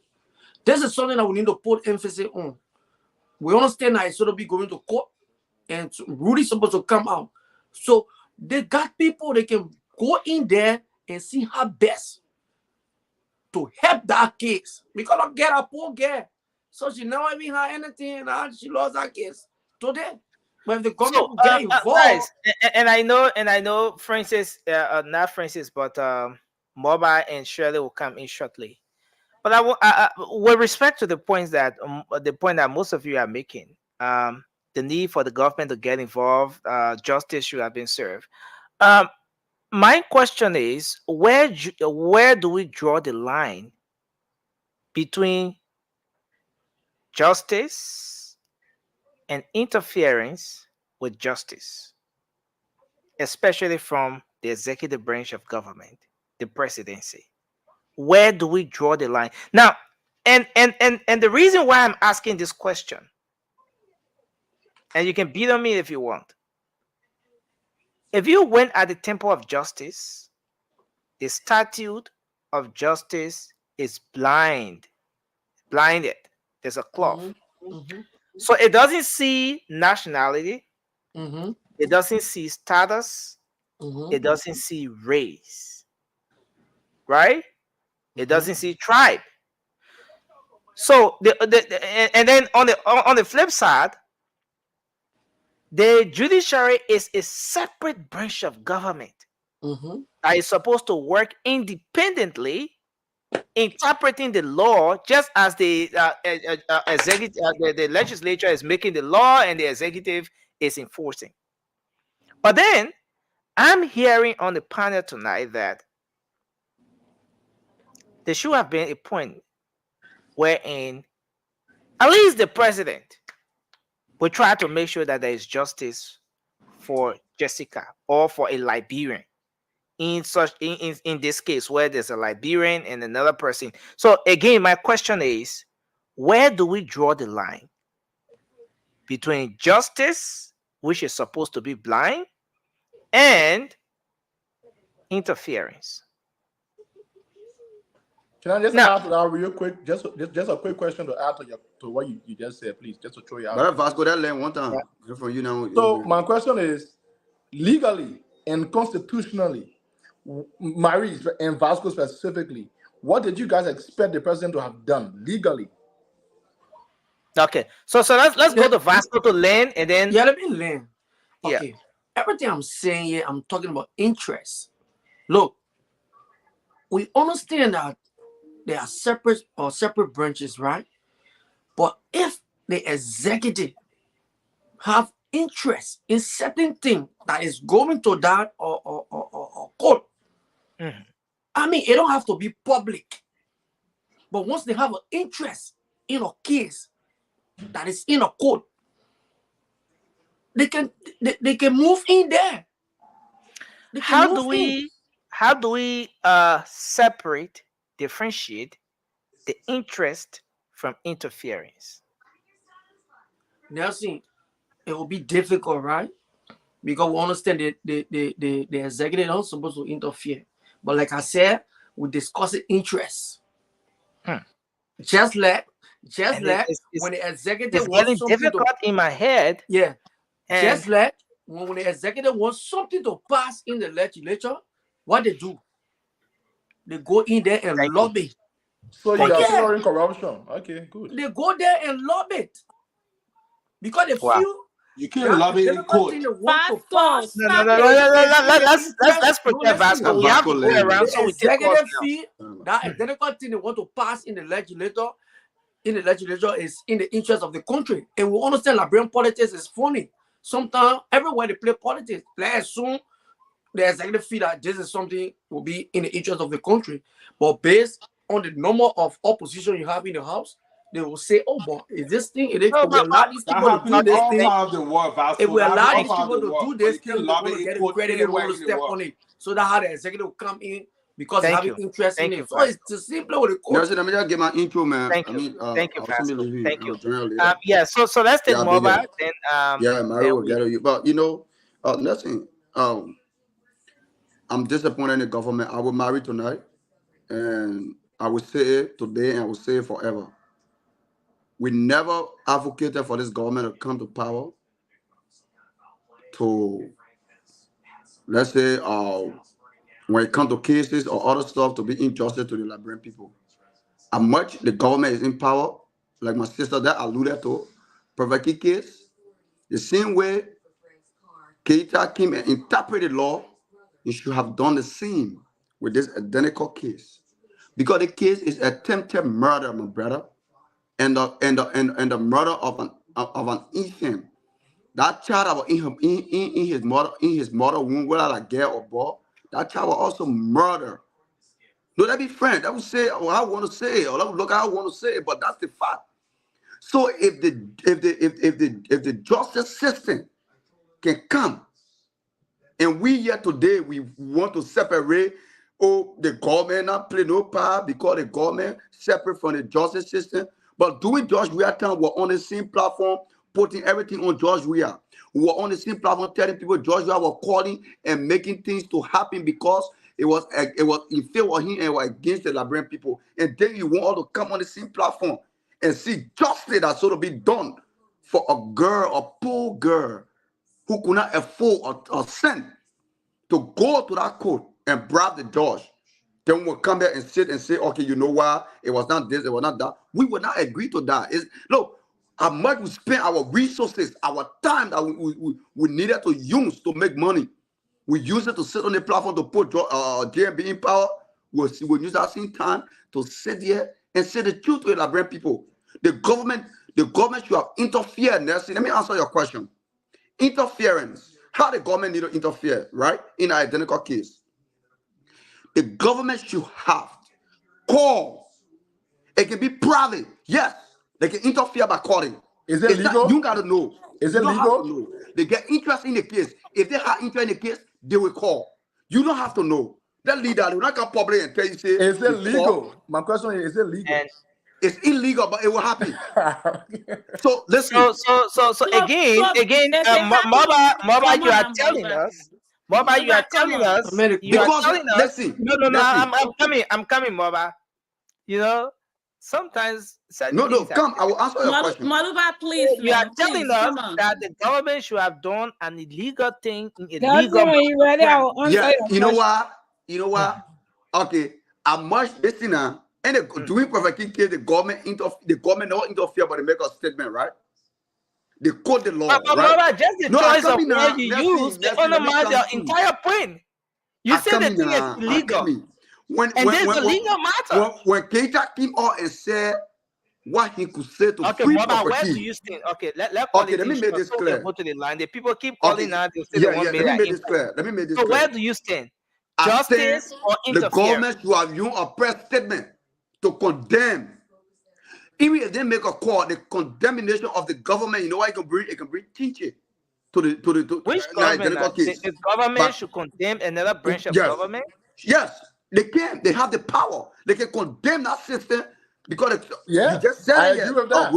This is something that we need to put emphasis on. We understand that it shouldn't be going to court. and Rudy's supposed to come out. So they got people they can go in there and see her best to help that case. Because of get a poor girl. So she never even had anything and she lost her case today. But if the government So, could get involved, guys, and I know, Francis, not Francis, but Mobile and Shirley will come in shortly. But with respect to the point that most of you are making, the need for the government to get involved, justice should have been served. My question is, where do we draw the line between justice and interference with justice, especially from the executive branch of government, the presidency? Where do we draw the line now? And the reason why I'm asking this question, and you can beat on me if you want. If you went at the temple of justice, the statute of justice is blinded. There's a cloth. So it doesn't see nationality. It doesn't see status. It doesn't see race. Right? It doesn't see tribe. So and then on the flip side, the judiciary is a separate branch of government that is supposed to work independently, interpreting the law, just as the executive, the legislature is making the law and the executive is enforcing. But then I'm hearing on the panel tonight that there should have been a point wherein at least the president will try to make sure that there is justice for Jessica or for a Liberian in this case where there's a Liberian and another person. So again, my question is, where do we draw the line between justice, which is supposed to be blind, and interference? Can I just add to that real quick? Just a quick question to add to what you just said, please, just to throw you out. But Vasco, that land one time from you now. So my question is, legally and constitutionally, Maurice and Vasco specifically, what did you guys expect the president to have done legally? Okay, so let's go to Vasco to learn, and then let me learn. Yeah. Okay, everything I'm saying here, I'm talking about interest. Look, we understand that they are separate branches, right? But if the executive have interest in certain thing that is going to that or court, I mean, it don't have to be public. But once they have an interest in a case that is in a court, they can move in there. How do we differentiate the interest from interference? Nelson, it will be difficult, right? Because we understand the executive not supposed to interfere. But like I said, we discuss interest. Just let when the executive it's getting difficult in my head. Yeah. Just let when the executive wants something to pass in the legislature, what they do? They go in there and lobby. So you are ignoring corruption. Okay, good. They go there and lobby it. Because they feel you can't lobby in court. Let's protect Vasco. We have to go around so we take that identical thing they want to pass in the legislature is in the interest of the country. And we understand Liberian politics is funny. Sometimes everywhere they play politics, let's assume the executive feel that this is something will be in the interest of the country. But based on the number of opposition you have in the house, they will say, oh, but is this thing, if we allow these people to do this thing, if we allow these people to do this thing, they're going to get the credit and want to step on it. So that's how the executive will come in because they have an interest in it. So it's just simply with the court. Let me just get my intro, man. Thank you. Thank you, Vasco. Thank you. Yeah, so let's take more back. Then, Mario will get you. But, you know, nothing. I'm disappointed in the government. I will marry tonight, and I will say it today, and I will say it forever. We never advocated for this government to come to power. to, let's say, when it comes to cases or other stuff, to be injustice to the Liberian people. How much the government is in power, like my sister that alluded to, Prophet Key case, the same way Keita came and interpreted law, you should have done the same with this identical case. Because the case is attempted murder, my brother, and the murder of an infant. That child that was in his mother womb, whether like girl or boy, that child was also murdered. No, let me friend. That would say what I want to say, or that would look how I want to say it, but that's the fact. So if the justice system can come, and we here today we want to separate, the government not play no part because the government separate from the justice system. But doing George Weah time, we're on the same platform, putting everything on George Weah. We were on the same platform telling people George Weah was calling and making things to happen because it was in favor of him and was against the Liberian people. And then you want all to come on the same platform and see justice that sort of be done for a girl, a poor girl who could not afford a cent to go to that court and bribe the judge. Then we'll come back and sit and say, okay, you know what? It was not this, it was not that. We will not agree to that. Look, how much we spend our resources, our time that we needed to use to make money. We use it to sit on the platform to put JMB in power. We'll use that same time to sit there and say the truth to the Liberian people. The government should have interfered. Nelson, let me answer your question. Interference. How the government need to interfere, right? In an identical case. The government should have call. It can be private. Yes, they can interfere by calling. Is it legal? You gotta know. Is it legal? They get interest in the case. If they have interest in the case, they will call. You don't have to know. That leader will not come public and tell you, say, is it legal? My question is it legal? And it's illegal, but it will happen. So listen. So again, Maba, you are telling us. Maba, you are telling us. Listen. No. I'm coming, Maba. You know, sometimes. No. Come. I will answer your question. Maluba, please. You are telling us that the government should have done an illegal thing in That's illegal. when you ready, I will answer Yeah. your You know question. what? You know what? Okay. I must listen now. And doing Prophet King case, the government not interfere, but they make a statement, right? They quote the law, But right? just the choice of word you use, they undermine your entire point. You said the thing is illegal. And this is a legal matter. When Keita came out and said what he could say to Okay, free Maba, where Prophet do King. you stand? Okay, let me make this clear. Go to the line. The people keep calling out. They say they want Let me make this clear. So where do you stand? Justice or The interference? government should have used a press statement to condemn. Even if they make a call, the condemnation of the government, you know what it can bring? It can bring teaching to Which government? The government should condemn another branch of government? Yes, they can. They have the power. They can condemn that system because you just said I it. agree with that.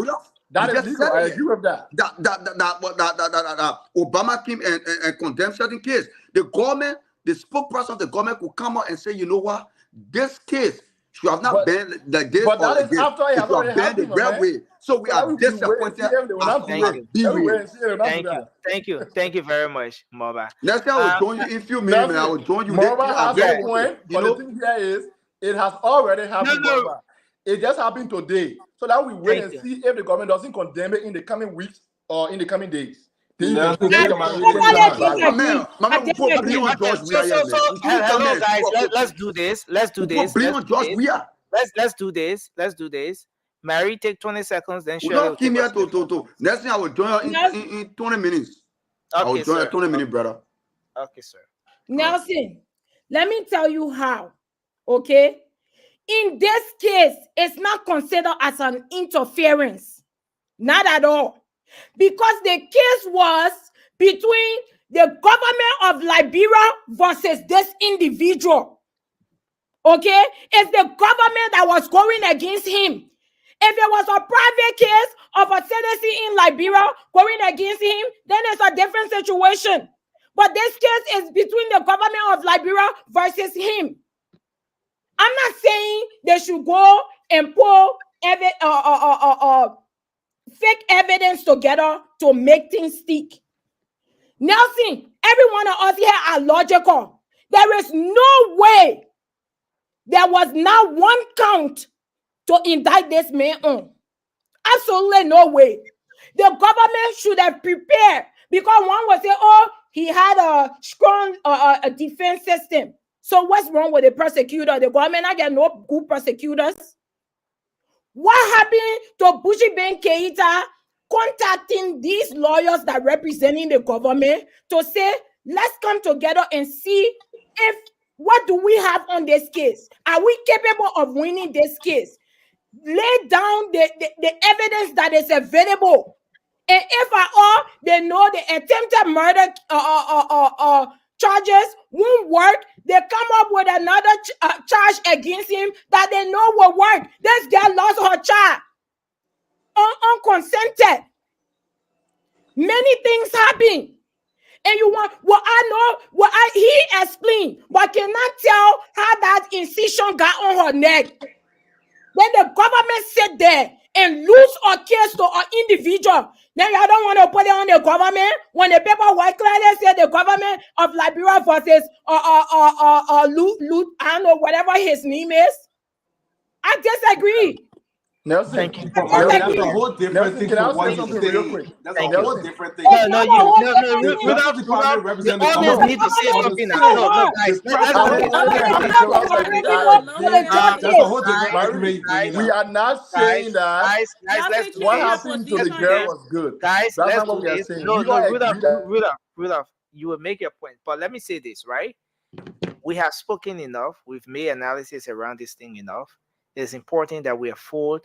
That is legal. I agree with that. That Obama came and condemned certain cases. The government, the spokesperson of the government could come out and say, you know what, this case should have not been like this. But that is after it has already happened, the railway. So we are disappointed. Thank you very much, Maba. Next time I will join you in a few minutes. I will join you. Maba has a point, but the thing here is, it has already happened. No. It just happened today. So now we wait and see if the government doesn't condemn it in the coming weeks or in the coming days. Hello guys, let's do this. Let's do this. Mary, take 20 seconds, then Shirley. Next thing I will join you in 20 minutes. I will join you 20 minutes, brother. Okay, sir. Nelson, let me tell you how. Okay? In this case, it's not considered as an interference. Not at all. Because the case was between the government of Liberia versus this individual. Okay? It's the government that was going against him. If it was a private case of a citizen in Liberia going against him, then it's a different situation. But this case is between the government of Liberia versus him. I'm not saying they should go and pull fake evidence together to make things stick. Nelson, every one of us here are logical. There is no way there was not one count to indict this man on. Absolutely no way. The government should have prepared, because one would say, oh, he had a strong a defense system. So what's wrong with the prosecutor? The government not get no good prosecutors. What happened to Bushi Ben Keita contacting these lawyers that representing the government to say, let's come together and see if what do we have on this case? Are we capable of winning this case? Lay down the evidence that is available. And if at all they know the attempted murder charges won't work, they come up with another charge against him that they know will work. This girl lost her child unconsented. Many things happen. And you want he explained, but cannot tell how that incision got on her neck. Then the government sit there and lose a case to an individual. Then y'all don't want to put it on the government when the paper white clearly said the government of Liberia versus I don't know, whatever his name is. I disagree. Nelson, thank you. That's a whole different thing from what you say. That's a whole different thing. No, the audience need to say something now. No, guys. That's a whole different argument. We are not saying that Guys, what happened to the girl was good. Guys, That's let's not what do we are this. saying. No, You don't agree that- Rudolph, you will make your point. But let me say this, right? We have spoken enough. We've made analysis around this thing enough. It's important that we afford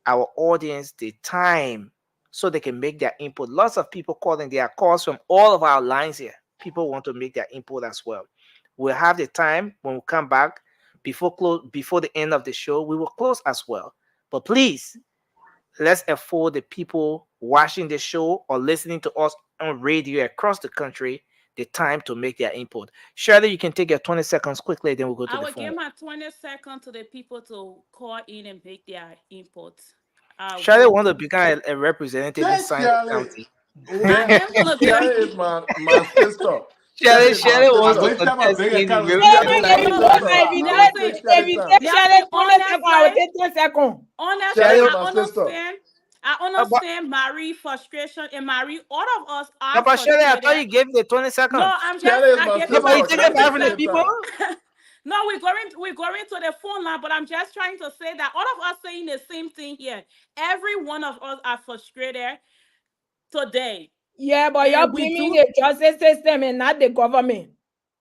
our audience the time so they can make their input. Lots of people calling. There are calls from all of our lines here. People want to make their input as well. We'll have the time when we come back before the end of the show. We will close as well. But please, let's afford the people watching the show or listening to us on radio across the country the time to make their input. Shirley, you can take your 20 seconds quickly, then we'll go to I the will phone. give my 20 seconds to the people to call in and make their input. Shirley want to become a representative in Science County. Shirley is my sister. Shirley wants to contest in I understand Marie's frustration, and Marie, all of us are but Shirley, I frustrated. thought you gave me the 20 seconds. No, I'm just I gave you the people. No, we're going to the phone line, but I'm just trying to say that all of us saying the same thing here. Every one of us are frustrated today. Yeah, but you're blaming the justice system and not the government.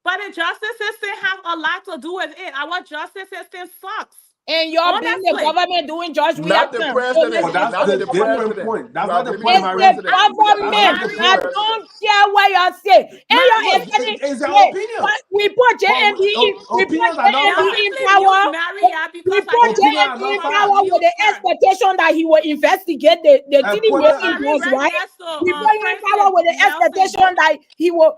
But the justice system have a lot to do with it. Our justice system sucks. And you're blaming the government doing just not the president. But that's the different point. That's not the point, Marie. It's the government. I don't care what y'all say. And it's your opinion. We put JMB in. We put JMB in power. We put JMB in power with the expectation that he will investigate the Diddy making those, right? We put him in power with the expectation that he will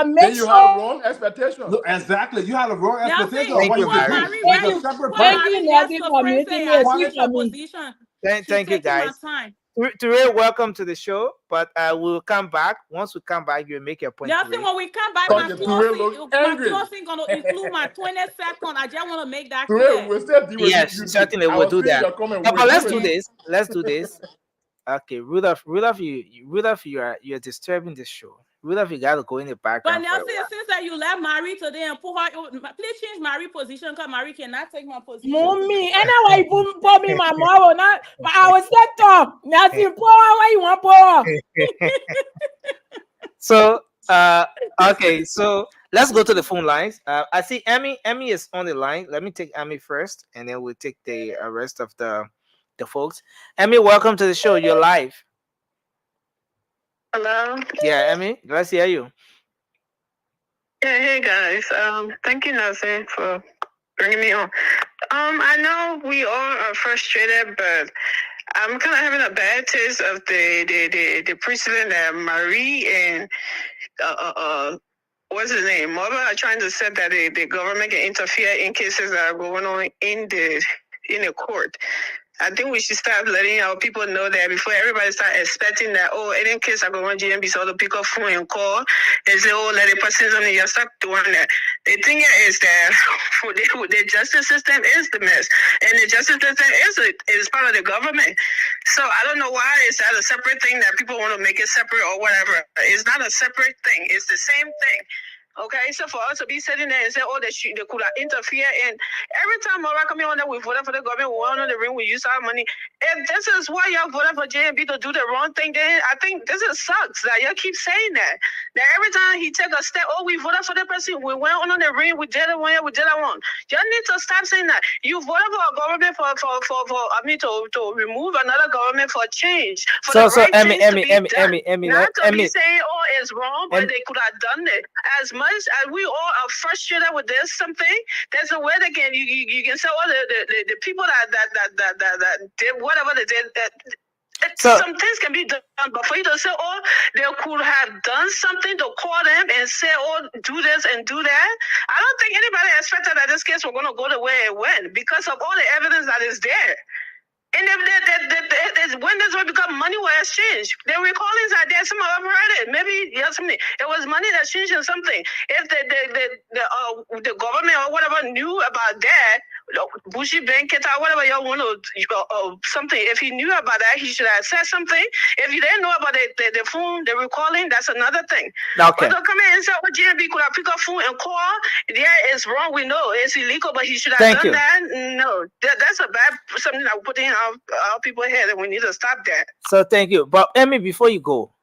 make then you have wrong expectation. Look, exactly. You had a wrong expectation Thank of what you, you could Marie. do. It's a separate Thank you, Nancy, for making it. Thank you, guys. Terrell, welcome to the show. But we'll come back. Once we come back, you'll make your point. Nothing when we come back, my closing going to include my 20 seconds. I just want to make that clear. Yes, certainly we'll do that. But let's do this. Let's do this. Okay, Rudolph, you're disturbing the show. Rudolph, you gotta go in the background. But Nelson, since that you left Marie today and put her, please change Marie's position because Marie cannot take my position. Mommy, and now I put me my mom. Not, I was set up. Nelson, put her where you want to put her. So, okay, so let's go to the phone lines. I see Emmy. Emmy is on the line. Let me take Emmy first, and then we'll take the rest of the folks. Emmy, welcome to the show. You're live. Hello. Yeah, Emmy, let's hear you. Yeah, hey guys. Thank you, Nelson, for bringing me on. I know we all are frustrated, but I'm kind of having a bad taste of the precedent that Marie and what's his name, Mother are trying to set that the government can interfere in cases that are going on in the court. I think we should start letting our people know that before everybody start expecting that, oh, any case I go on GMB, so to pick up phone and call and say, oh, let the person on you start doing that. The thing is that for the justice system is the mess, and the justice system is part of the government. So I don't know why it's not a separate thing that people want to make it separate or whatever. It's not a separate thing. It's the same thing. Okay, so for us to be sitting there and say, oh, they could interfere, and every time Mara come on there, we voted for the government, we went on the ring, we use our money. If this is why y'all voted for JMB to do the wrong thing, then I think this is sucks that y'all keep saying that. That every time he take a step, oh, we voted for the person, we went on the ring, we did it one, we did that one. Y'all need to stop saying that. You voted for a government to remove another government for change. For the right things to be done. Not to be saying, oh, it's wrong, but they could have done it. As much as we all are frustrated with this something, there's a way they can you can say all the people that did whatever they did. Some things can be done, but for you to say, oh, they could have done something to call them and say, oh, do this and do that. I don't think anybody expected that this case was going to go the way it went because of all the evidence that is there. And if when this will become money will exchange, the recordings are there. Some of them heard it. Maybe something. It was money that changed or something. If the government or whatever knew about that, Bushy Bank, whatever y'all want to something. If he knew about that, he should have said something. If you didn't know about the phone, the recalling, that's another thing. Okay. But to come in and say, oh, GMB could have picked up phone and call. Yeah, it's wrong. We know it's illegal, but he should have done that. No, that's a bad something that we're putting our people here, and we need to stop that. So thank you. But Emmy, before you go,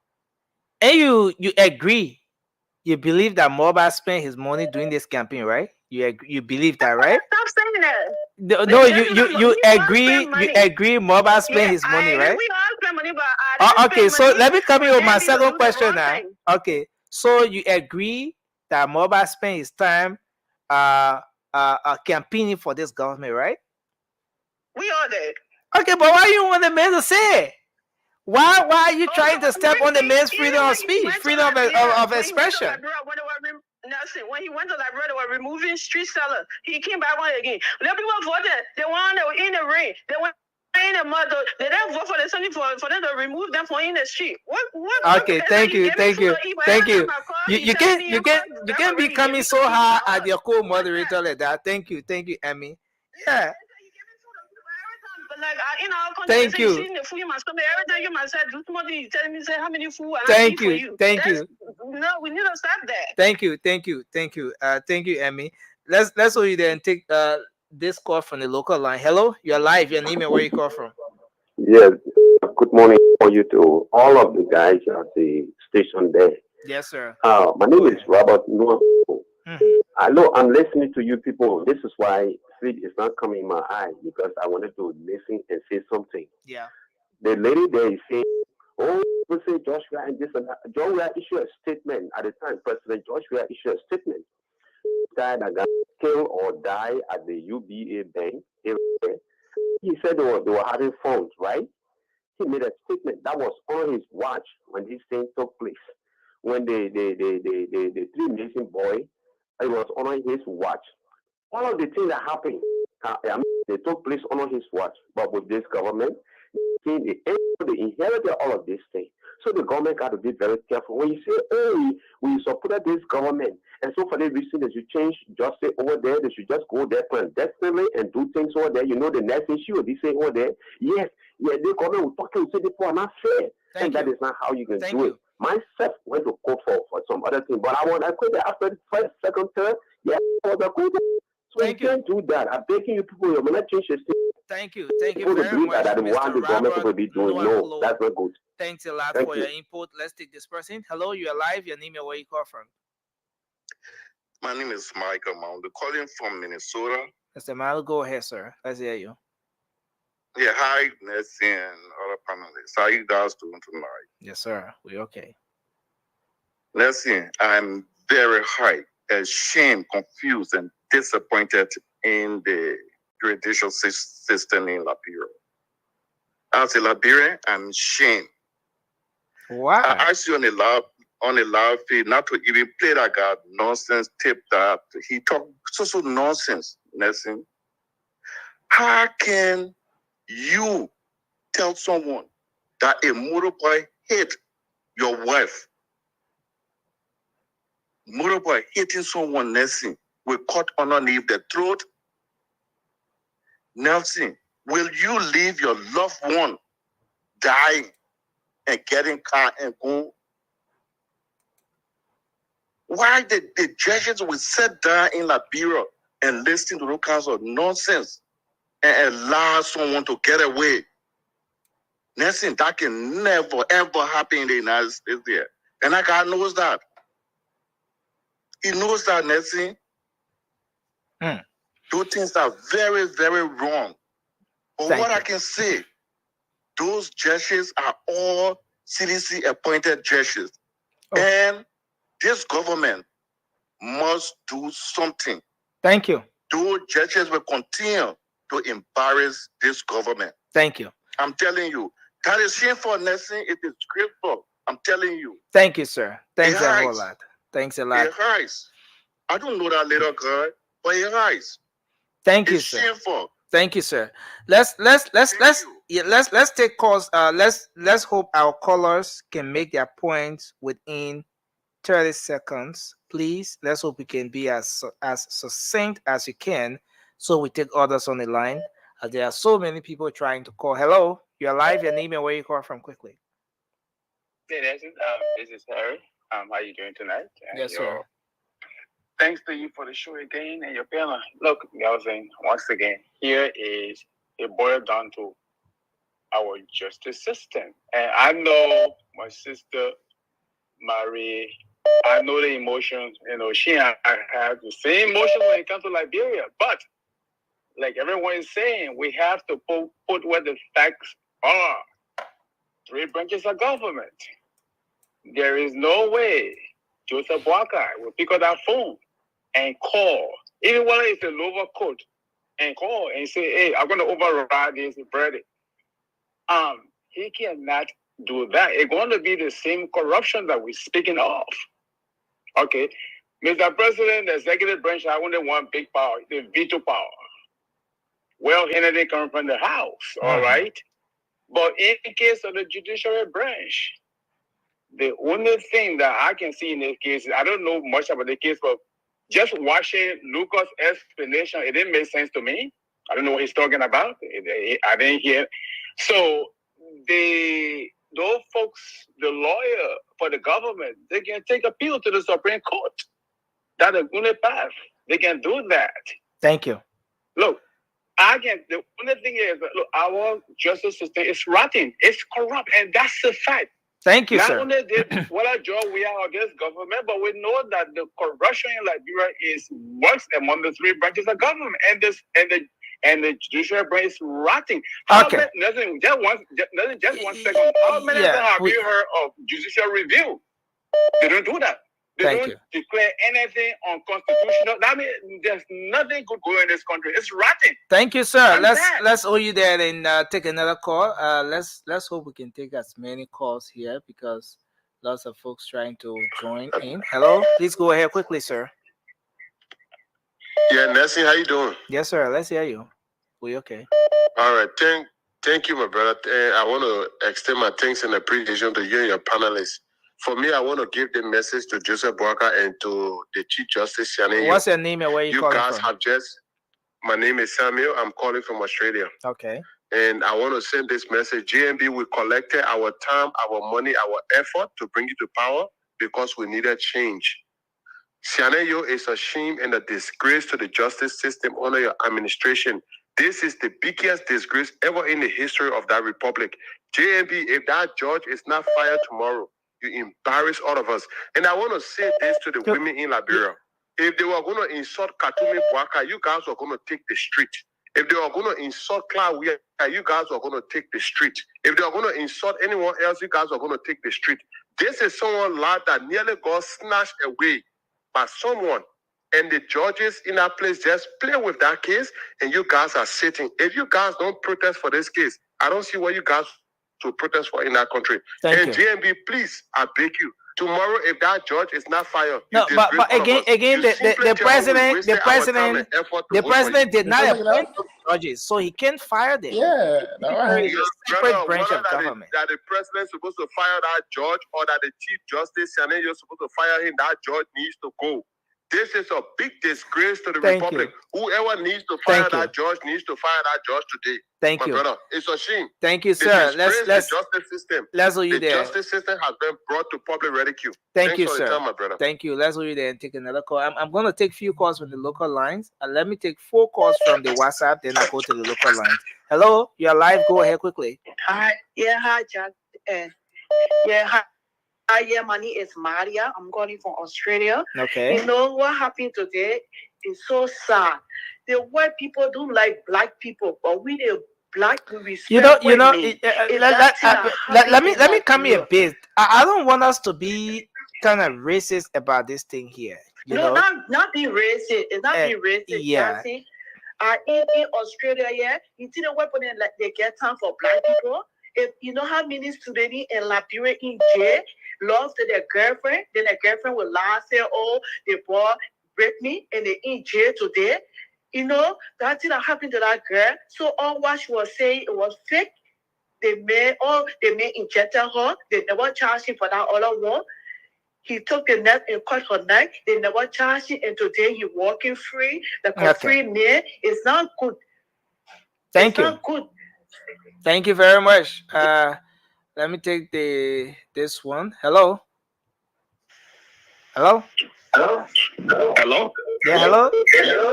and you agree, you believe that Mobile spent his money doing this campaign, right? You believe that, right? Stop saying that. No, you agree Mobile spent his money, right? We all spend money, but okay, so let me come in with my second question now. Okay, so you agree that Mobile spent his time campaigning for this government, right? We all did. Okay, but why you want the man to say it? Why are you trying to step on the man's freedom of speech, freedom of expression? Nelson, when he went to library, they were removing street sellers. He came back on again. The people voted. They were in the rain. They were in the mud. They didn't vote for the something for them to remove them from in the street. Okay, thank you. You can't be coming so hard at your co-moderator like that. Thank you, Emmy. Yeah. Like, thank you. Every time you must say, do something, you tell me, say how many food. Thank you. No, we need to stop that. Thank you. Thank you, Emmy. Let's hold you there and take this call from the local line. Hello, you're live. Your name and where you call from? Yes. Good morning for you to all of the guys at the station there. Yes, sir. My name is Robert Noah. I know I'm listening to you people. This is why feed is not coming in my eye, because I wanted to listen and say something. Yeah. The lady there is saying, oh, people say Joshua and this and that. Joshua issued a statement at the time. President Joshua issued a statement. Guy that got killed or died at the UBA bank. He said they were having phones, right? He made a statement that was on his watch when this thing took place. When the three missing boy, it was on his watch. All of the things that happened, they took place on his watch. But with this government, they inherited all of these things. So the government got to be very careful. When you say, oh, we supported this government, and so for the reason they should change justice over there, they should just go there clandestinely and do things over there. You know, the next issue they say over there, yes, the government will talk and say people are not fair. That is not how you can do it. Myself went to court for some other thing, but I quit after the first, second, third. Yeah, for the court. So you can't do that. I'm begging you people, you're gonna change this thing. Thank you very much, Mr. Robert. No, that's not good. Thanks a lot for your input. Let's take this person. Hello, you're live. Your name and where you call from? My name is Michael Mount, calling from Minnesota. Mr. Mal, go ahead, sir. Let's hear you. Yeah, hi, Nancy and other panelists. How you guys doing tonight? Yes, sir. We're okay. Nancy, I'm very high, ashamed, confused, and disappointed in the judicial system in Liberia. As a Liberian, I'm ashamed. Why? I asked you on the live feed not to even play that guy nonsense tape that he talked so nonsense, Nelson. How can you tell someone that a motorbike hit your wife, motorbike hitting someone, Nelson, will cut underneath the throat. Nelson, will you leave your loved one dying and get in car and go? Why the judges will sit down in Liberia and listen to those kinds of nonsense and allow someone to get away? Nelson, that can never, ever happen in the United States there. And that guy knows that. He knows that, Nelson. Those things are very, very wrong. But what I can say, those judges are all CDC appointed judges. And this government must do something. Thank you. Those judges will continue to embarrass this government. Thank you. I'm telling you, that is shameful, Nelson. It is grateful. I'm telling you. Thank you, sir. Thanks It a whole hurts. lot. Thanks a lot. It hurts. I don't know that little girl, but it hurts. Thank you, It's sir. shameful. Thank you, sir. Let's take calls. Let's hope our callers can make their points within 30 seconds. Please, let's hope we can be as succinct as you can, so we take others on the line. There are so many people trying to call. Hello, you're live. Your name and where you call from, quickly. Hey, Nelson. This is Harry. How you doing tonight? Yes, sir. Thanks to you for the show again and your panel. Look, I was saying once again, here is it boiled down to our justice system. And I know my sister Marie, I know the emotions, she and I have the same emotion when it comes to Liberia. But like everyone is saying, we have to put where the facts are. 3 branches of government. There is no way Joseph Boakai will pick up that phone and call, even whether it's a lower court, and call and say, hey, I'm going to override this verdict. He cannot do that. It's going to be the same corruption that we're speaking of. Okay. Mr. President, the executive branch, I only one big power, the veto power. Well, Kennedy comes from the House, all right? But in the case of the judiciary branch, the only thing that I can see in this case, I don't know much about the case, but just watching Lucas' explanation, it didn't make sense to me. I don't know what he's talking about. I didn't hear. So those folks, the lawyer for the government, they can take appeal to the Supreme Court. That's the only path. They can do that. Thank you. Look, the only thing is, look, our justice system is rotten. It's corrupt, and that's the fact. Thank you, Not sir. only what a job we are of this government, but we know that the corruption in Liberia is worse among the 3 branches of government, and the judicial branch is rotting. Okay. Just one second. How many Yeah, times have we- you heard of judicial review? They don't do that. They Thank don't you. declare anything unconstitutional. That means there's nothing good going in this country. It's rotting. Thank you, sir. I'm Let's back. let's hold you there and take another call. Let's hope we can take as many calls here because lots of folks trying to join in. Hello, please go ahead quickly, sir. Yeah, Nelson, how you doing? Yes, sir. Let's hear you. We okay? All right, thank you, my brother. I want to extend my thanks and appreciation to you and your panelists. For me, I want to give the message to Joseph Boakai and to the Chief Justice Shani. What's your name and where you calling guys from? have just. My name is Samuel. I'm calling from Australia. Okay. And I want to send this message. GMB, we collected our time, our money, our effort to bring you to power because we needed change. Sianeyo is a shame and a disgrace to the justice system under your administration. This is the biggest disgrace ever in the history of that republic. JMB, if that judge is not fired tomorrow, you embarrass all of us. And I want to say this to the women in Liberia. If they were going to insult Katumi Boakai, you guys were going to take the street. If they were going to insult Claudia, you guys were going to take the street. If they were going to insult anyone else, you guys were going to take the street. This is someone like that nearly got snatched away by someone. And the judges in that place just play with that case, and you guys are sitting. If you guys don't protest for this case, I don't see what you guys to protest for in that country. Thank and you. JMB, please, I beg you, Tomorrow, if that judge is not fired, No, you but disgrace all of again, us. again, You simply the tell us we president, wasted our time and effort to the vote for you. president did not Is that appoint enough? those judges, so he can't fire them. Yeah, all right. It's a Brother, separate branch whether of government. that the president is supposed to fire that judge or that the chief justice, and then you're supposed to fire him, that judge needs to go. This is a big disgrace to the Thank republic. you. Whoever needs to fire Thank you. that judge needs to fire that judge today. Thank My you. brother, it's a shame. Thank you, It sir. disgraces Let's the justice system. let's hold you The there. justice system has been brought to public ridicule. Thank Thanks you, for sir. the time, my brother. Thank you. Let's hold you there and take another call. I'm going to take few calls from the local lines, and let me take 4 calls from the WhatsApp. Then I go to the local lines. Hello, you're live. Go ahead quickly. Hi, Jack. Hi. Yeah, my name is Maria. I'm calling from Australia. Okay. You know what happened today is so sad. The white people don't like black people, but we the black we respect. You know. women. If Let that thing let me happened in come here a Nigeria- bit. I don't want us to be kind of racist about this thing here. You No, know. not being racist. It's not being racist. yeah. Jassy. In Australia, yeah, you see the weapon and like they get time for black people. If you know how many students in Liberia in jail lost to their girlfriend, then their girlfriend will lie and say, "Oh, the boy raped me," and they in jail today. You know that thing that happened to that girl. So all what she was saying it was fake. They may injected her. They never charged him for that other one. He took the net and cut her neck. They never charged him, and today he walking free. Like a Okay. free man. It's not good. Thank you. Not good. Thank you very much. Let me take this one. Hello. Hello. Hello? Yeah, hello.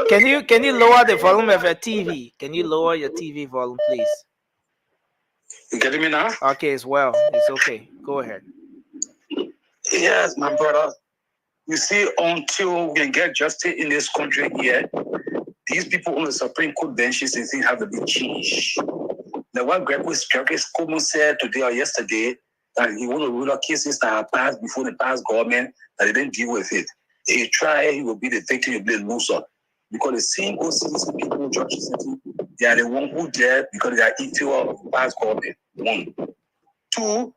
Can you lower the volume of your TV? Can you lower your TV volume, please? You getting me now? Okay, as well. It's okay. Go ahead. Yes, my brother. You see, until we can get justice in this country here, these people on the Supreme Court benches and things have to be changed. Now, what Gregory Cuomo said today or yesterday, that he want to rule out cases that have passed before the past government, that they didn't deal with it. If he try, he will be the victim, he will be the loser. Because the same old citizen people, judges, they are the one who there because they are inferior of the past government. 1. 2,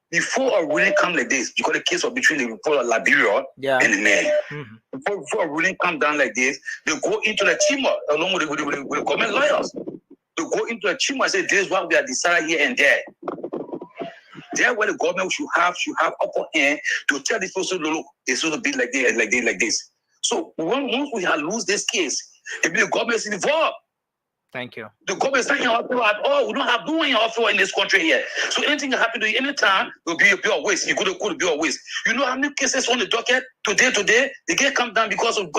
before a ruling come like this, because the case was between the people of Liberia and the man. Before a ruling come down like this, they go into the chamber along with the government lawyers. They go into the chamber and say, this is what we are deciding here and there. There where the government should have upper hand to tell this person, look, it's going to be like this, like this. So once we have lose this case, if the government is involved, Thank you. the government is not in offer at all. We don't have no one in offer in this country here. So anything can happen to you anytime, it will be a pure waste. You could be a waste. You know how many cases on the docket today, they get come down because of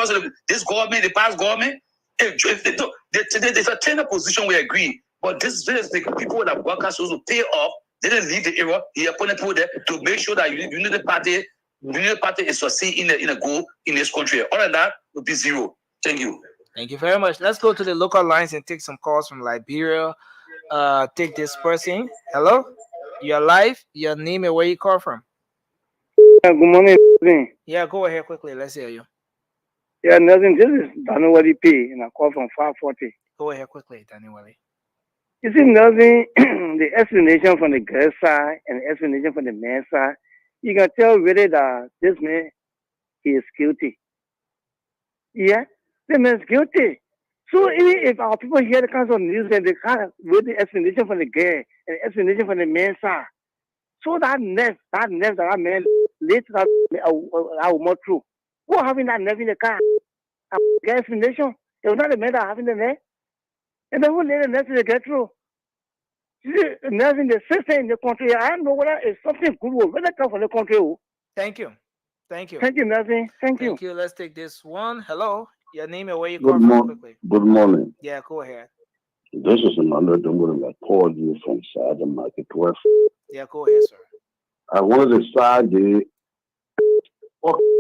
this government, the past government. If they do, there's a tender position we agree. But this is the people that workers supposed to pay off. They didn't leave the era. He appointed people there to make sure that Unity Party is succeed in a goal in this country. All of that will be zero. Thank you. Thank you very much. Let's go to the local lines and take some calls from Liberia. Take this person. Hello, you're live. Your name and where you call from? Good morning. Yeah, go ahead quickly. Let's hear you. Yeah, nothing. This is Danwali P, and I call from 540. Go ahead quickly, Danwali. You see, nothing. The explanation from the girl side and the explanation from the man side, you can tell really that this man is guilty. Yeah, the man is guilty. So even if our people hear the kind of news and they can't with the explanation from the girl and the explanation from the man side, so that nerve that man later I will more true. What having that nerve in the car? Get explanation. It was not the man that having the nerve. And then who let the nerve to get through? Nerve in the system in the country. I don't know whether it's something good or whether it come from the country. Thank you. Thank you. Thank you, Nelson. Thank you. Thank you. Let's take this one. Hello, your name and where you Good call from morning. quickly. Good morning. Yeah, go ahead. This is Emmanuel Dumbury Paul you from Sada Market West. Yeah, go ahead, sir. I wanted to start the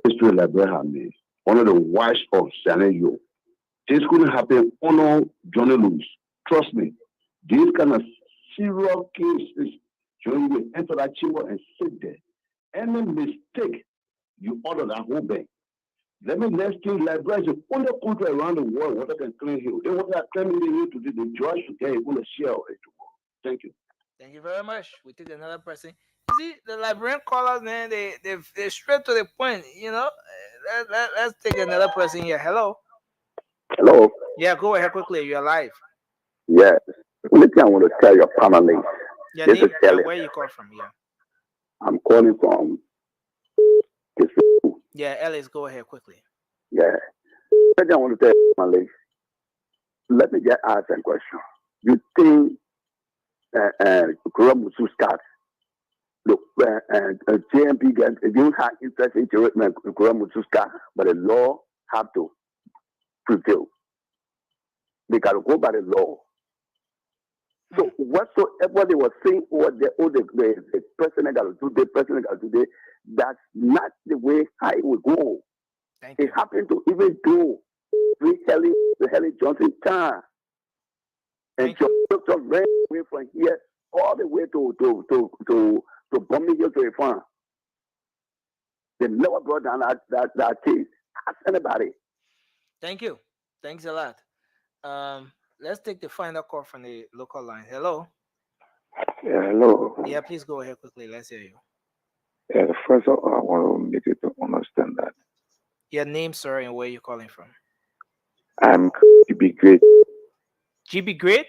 history Abraham made. One of the wives of Sanayo. This couldn't happen on Johnny Lewis. Trust me. These kind of serial cases, Johnny will enter that chamber and sit there. Any mistake, you order that whole bank. Let me next thing, Liberia is the only country around the world where they can claim here. They want to claim here to the judge today, going to share it. Thank you. Thank you very much. We take another person. See, the Liberian callers, man, they're straight to the point. Let's take another person here. Hello. Hello. Yeah, go ahead quickly. You're live. Yes. Only thing I want to tell your panelists. Your This name, is Ellis. where you call from? Yeah. I'm calling from. Yeah, Ellis, go ahead quickly. Yeah. First thing I want to tell your panelists. Let me just ask a question. You think Kura Musu's look, JMP don't have interest in Kura Musu's but the law have to prevail. They got to go by the law. So whatsoever they were saying, or the president got to do, the president got to do, that's not the way how it will go. It happened to even do with Helen Johnson time. And just ran away from here all the way to Birmingham to the farm. They never brought down that case. Ask anybody. Thank you. Thanks a lot. Let's take the final call from the local line. Hello. Yeah, hello. Yeah, please go ahead quickly. Let's hear you. Yeah, first of all, I want to make you to understand that Your name, sir, and where you're calling from. I'm GB Great. GB Great?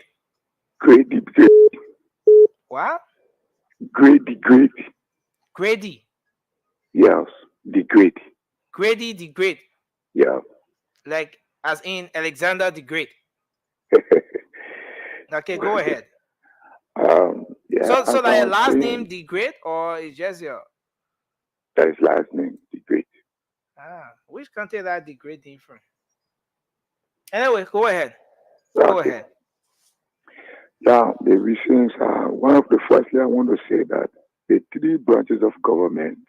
Grady Great. What? Grady Great. Grady. Yes, the Great. Grady the Great. Yeah. Like as in Alexander the Great. Okay, go ahead. Yeah. So like your last name the Great, or is just your That is last name, the Great. which country that the Great name from? Anyway, go ahead. Go ahead. Now, the reasons are one of the firstly, I want to say that the three branches of government,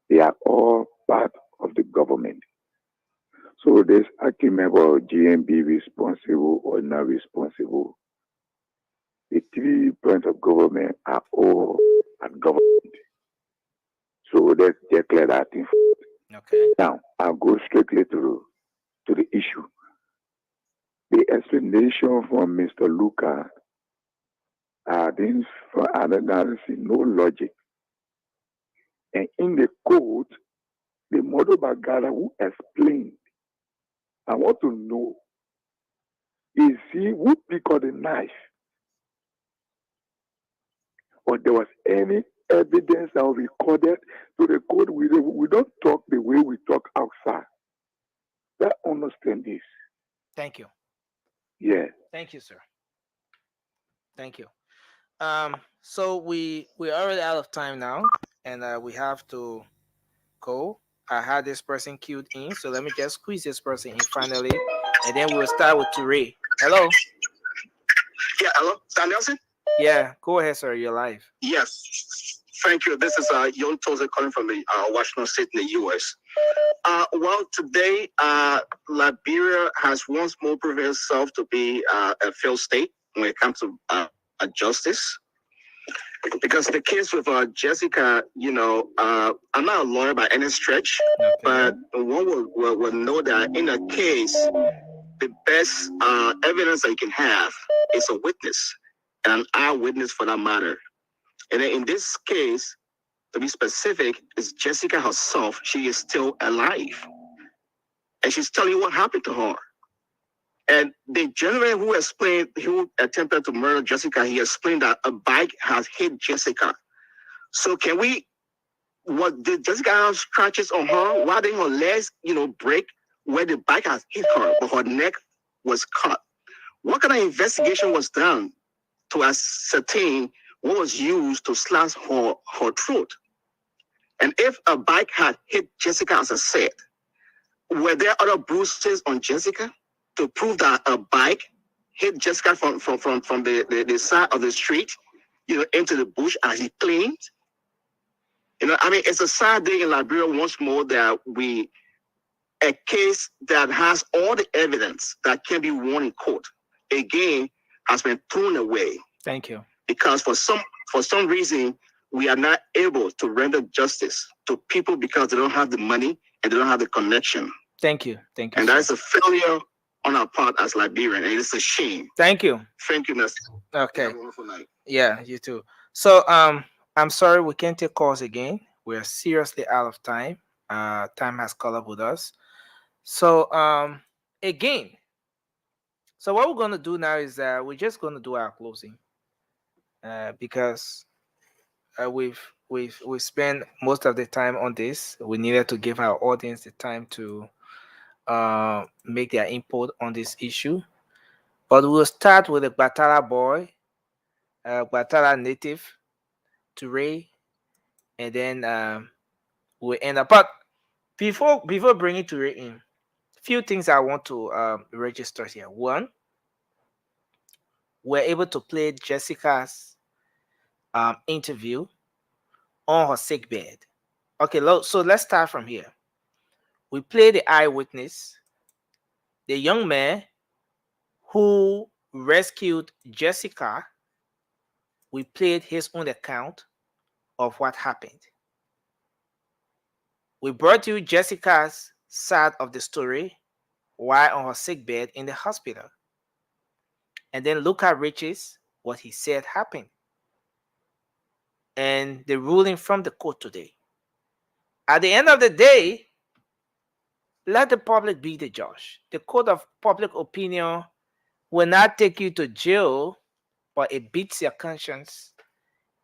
they are all part of the government. So this argument about GMB responsible or not responsible, the three branches of government are all at government. So let's declare that thing. Okay. Now, I'll go strictly to the issue. The explanation from Mr. Luca, I didn't see no logic. And in the code, the Model Bagara who explained, I want to know, is he who picked up the knife? Or there was any evidence that was recorded to the code? We don't talk the way we talk outside. I understand this. Thank you. Yeah. Thank you, sir. Thank you. So we're already out of time now, and we have to go. I had this person queued in, so let me just squeeze this person in finally, and then we'll start with Toure. Hello. Yeah, hello, Danielson. Yeah, go ahead, sir. You're live. Yes, thank you. This is Yon Tozer calling from the Washington State in the U.S. Well, today, Liberia has once more proved itself to be a failed state when it comes to justice. Because the case with Jessica, I'm not a lawyer by any stretch, but one will know that in a case, the best evidence that you can have is a witness, an eyewitness for that matter. And in this case, to be specific, is Jessica herself. She is still alive. And she's telling you what happened to her. And the gentleman who attempted to murder Jessica, he explained that a bike has hit Jessica. So did Jessica have scratches on her? Why didn't her legs, break where the bike has hit her, but her neck was cut? What kind of investigation was done to ascertain what was used to slash her throat? And if a bike had hit Jessica, as I said, were there other bruises on Jessica to prove that a bike hit Jessica from the side of the street, into the bush as he claimed? It's a sad day in Liberia once more that a case that has all the evidence that can be won in court, again, has been thrown away. Thank you. Because for some reason, we are not able to render justice to people because they don't have the money and they don't have the connection. Thank you. Thank you. And that's a failure on our part as Liberian, and it's a shame. Thank you. Thank you, Nestor. Okay. Have a wonderful night. Yeah, you too. So I'm sorry we can't take calls again. We're seriously out of time. Time has caught up with us. So again, so what we're gonna do now is we're just gonna do our closing because we've spent most of the time on this. We needed to give our audience the time to make their input on this issue. But we'll start with the Batara boy, Batara native, Ture, and then we'll end up. But before bringing Ture in, few things I want to register here. One, we're able to play Jessica's interview on her sick bed. Okay, so let's start from here. We play the eyewitness, the young man who rescued Jessica. We played his own account of what happened. We brought you Jessica's side of the story while on her sick bed in the hospital. And then Luca Riches, what he said happened. And the ruling from the court today. At the end of the day, let the public be the judge. The court of public opinion will not take you to jail, but it beats your conscience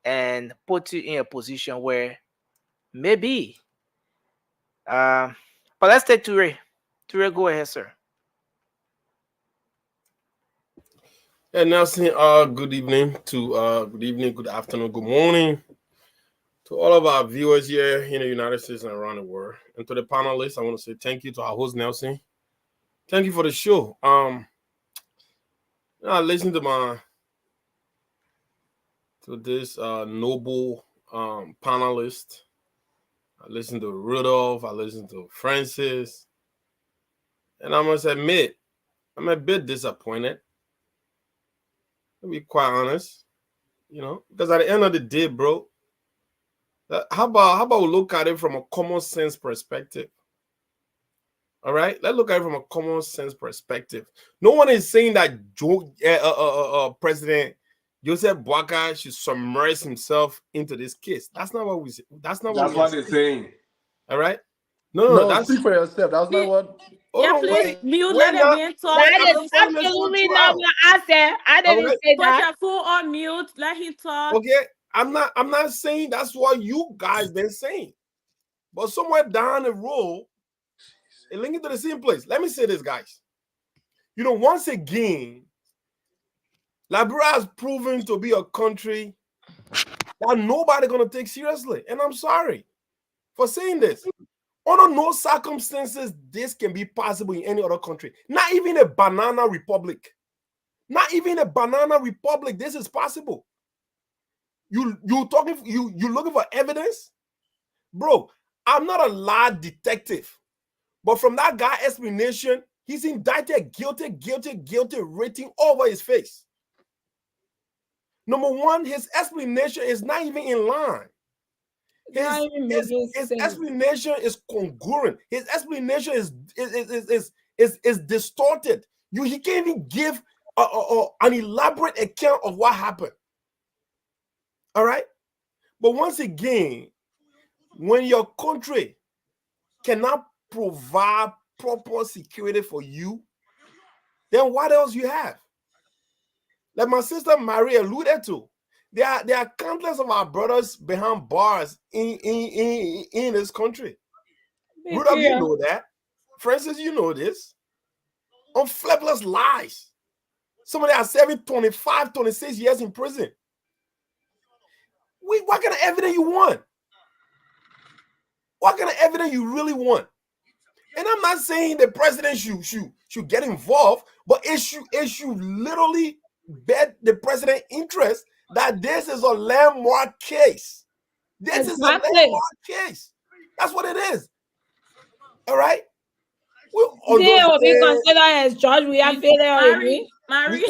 and puts you in a position where maybe. But let's take Ture. Ture, go ahead, sir. Yeah, Nelson, good evening, good afternoon, good morning to all of our viewers here in the United States and around the world. And to the panelists, I want to say thank you to our host, Nelson. Thank you for the show. I listened to this noble panelist. I listened to Rudolph, I listened to Francis, and I must admit, I'm a bit disappointed. To be quite honest, because at the end of the day, bro, how about we look at it from a common sense perspective? All right, let's look at it from a common sense perspective. No one is saying that President Joseph Boakai should submerge himself into this case. That's not what we say. That's not what they're saying. All right. No, that's speak for yourself. That's not what. Yeah, please mute. Let the man talk. That is absolutely not what I said. I didn't say Put that. your phone on mute. Let him talk. Okay, I'm not saying that's what you guys been saying, but somewhere down the road, it linking to the same place. Let me say this, guys. Once again, Liberia has proven to be a country that nobody gonna take seriously, and I'm sorry for saying this. Under no circumstances this can be possible in any other country. Not even a banana republic. Not even a banana republic. This is possible. You looking for evidence? Bro, I'm not a lie detective. But from that guy explanation, he's indicted guilty, written over his face. Number one, his explanation is not even in line. His explanation is congruent. His explanation is distorted. He can't even give an elaborate account of what happened. All right? But once again, when your country cannot provide proper security for you, then what else you have? Like my sister Marie alluded to, there are countless of our brothers behind bars in this country. Rudolph, you know that. Francis, you know this. On flapless lies. Somebody are serving 25, 26 years in prison. What kind of evidence you want? What kind of evidence you really want? And I'm not saying the president should get involved, but it should literally bet the president's interest that this is a landmark case. This is a landmark case. That's what it is. All right? They will be considered as judge. We have failure. Marie,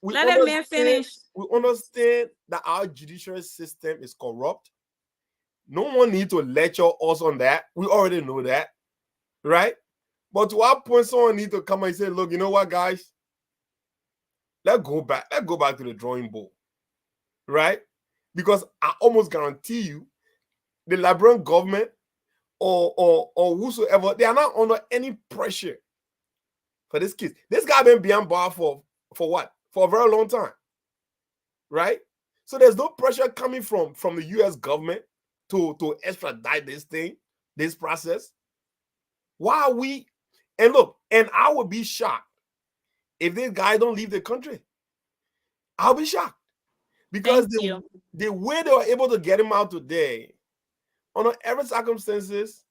let the man finish. We understand that our judicial system is corrupt. No one needs to lecture us on that. We already know that. Right? But to what point someone needs to come and say, look, you know what, guys? Let's go back to the drawing board. Right? because I almost guarantee you the Liberian government or whosoever, they are not under any pressure for this case. This guy been behind bar for what? For a very long time, right? So there's no pressure coming from the U.S. government to extradite this process. Why are we? And look, and I would be shocked if this guy don't leave the country. I'll be shocked because the way they were able to get him out today, under every circumstances,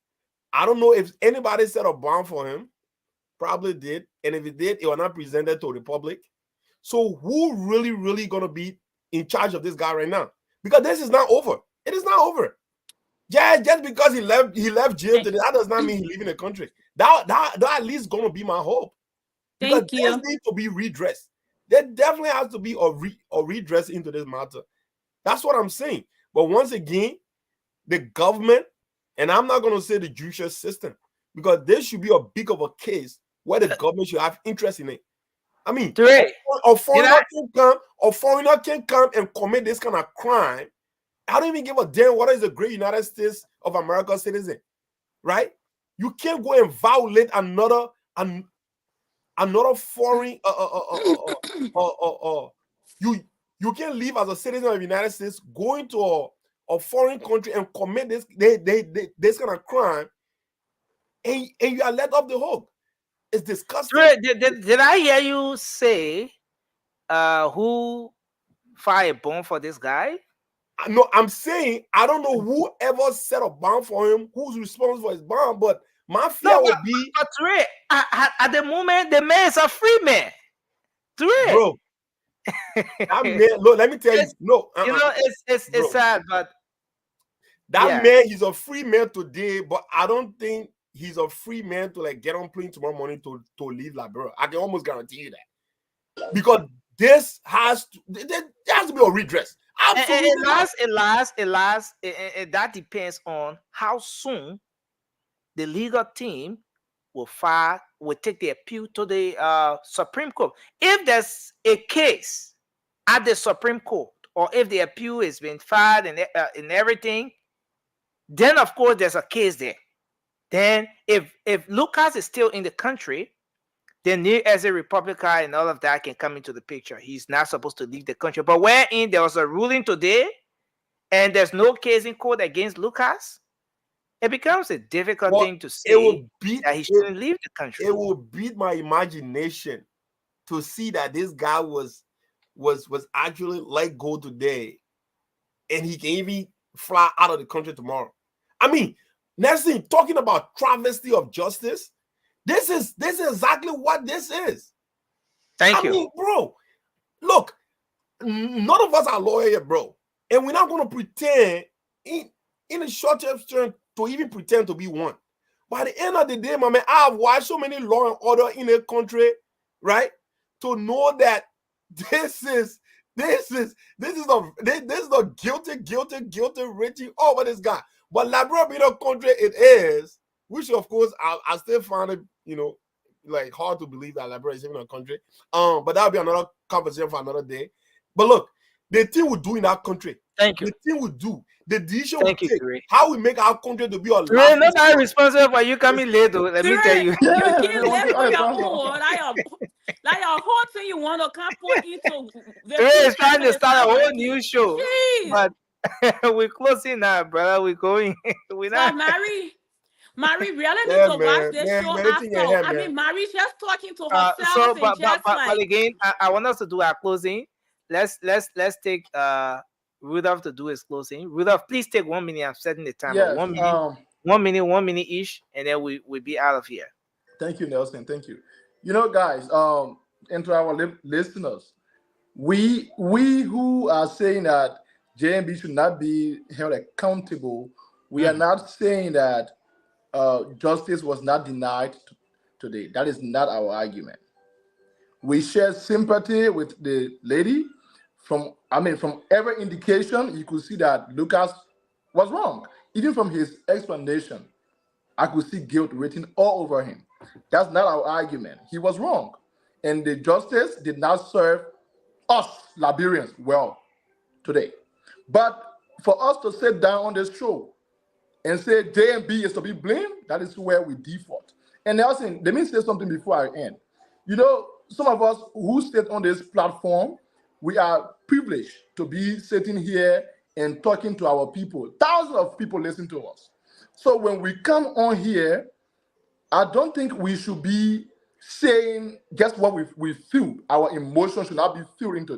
I don't know if anybody set a bond for him. Probably did, and if it did, it was not presented to the public. So who really gonna be in charge of this guy right now? Because this is not over. It is not over. Yeah, just because he left jail today, that does not mean he's leaving the country. That at least gonna be my hope. Because there needs to be redress. There definitely has to be a redress into this matter. That's what I'm saying. But once again, the government, and I'm not gonna say the judicial system, because this should be a big of a case where the government should have interest in it. I mean, a foreigner can come and commit this kind of crime. I don't even give a damn whether he's a great United States of America citizen, right? You can't go and violate another foreign you can't live as a citizen of the United States, go into a foreign country and commit this kind of crime, and you are let off the hook. It's disgusting. Did I hear you say who fired a bomb for this guy? No, I'm saying I don't know who ever set a bomb for him, who's responsible for his bomb, but my fear would be. But at the moment, the man is a free man. Bro, that man, look, let me tell you. No, you know, it's sad, but that man, he's a free man today, but I don't think he's a free man to like get on plane tomorrow morning to leave Liberia. I can almost guarantee you that, because this has to be a redress. Absolutely. That depends on how soon the legal team will take the appeal to the Supreme Court. If there's a case at the Supreme Court, or if the appeal has been filed and everything, then of course there's a case there. Then if Lucas is still in the country, then Neil as a Republican and all of that can come into the picture. He's not supposed to leave the country. But wherein there was a ruling today and there's no case in court against Lucas, it becomes a difficult thing to say that he shouldn't leave the country. It will beat my imagination to see that this guy was actually let go today, and he can even fly out of the country tomorrow. I mean, next thing, talking about travesty of justice, this is exactly what this is. Thank you. I mean, bro, look, none of us are lawyers, bro, and we're not going to pretend in a short term to even pretend to be one. By the end of the day, my man, I've watched so many law and order in a country, right, to know that this is the guilty reaching over this guy. But Liberia being a country it is, which of course I still find it, you know, like hard to believe that Liberia is even a country. But that'll be another conversation for another day. But look, the thing we do in our country, the thing we do, the decision we take, how we make our country to be a We're not responsible for you coming late, though. Let me tell you. Like your whole thing you want to come put into. It's trying to start a whole new show. Jeez. But we're closing now, brother. We're going. We're not. Marie really need to watch this show after. I mean, Marie's just talking to herself. But again, I want us to do our closing. Let's take Rudolph to do his closing. Rudolph, please take 1 minute. I'm setting the timer. Yes, 1 minute, 1 minute each, and then we'll be out of here. Thank you, Nelson. Thank you. You know, guys, and to our listeners, we who are saying that JMB should not be held accountable, we are not saying that justice was not denied today. That is not our argument. We share sympathy with the lady. From every indication, you could see that Lucas was wrong. Even from his explanation, I could see guilt written all over him. That's not our argument. He was wrong. And the justice did not serve us, Liberians, well today. But for us to sit down on this show and say JMB is to be blamed, that is where we default. And Nelson, let me say something before I end. You know, some of us who sit on this platform, we are privileged to be sitting here and talking to our people. Thousands of people listen to us. So when we come on here, I don't think we should be saying just what we feel. Our emotions should not be filled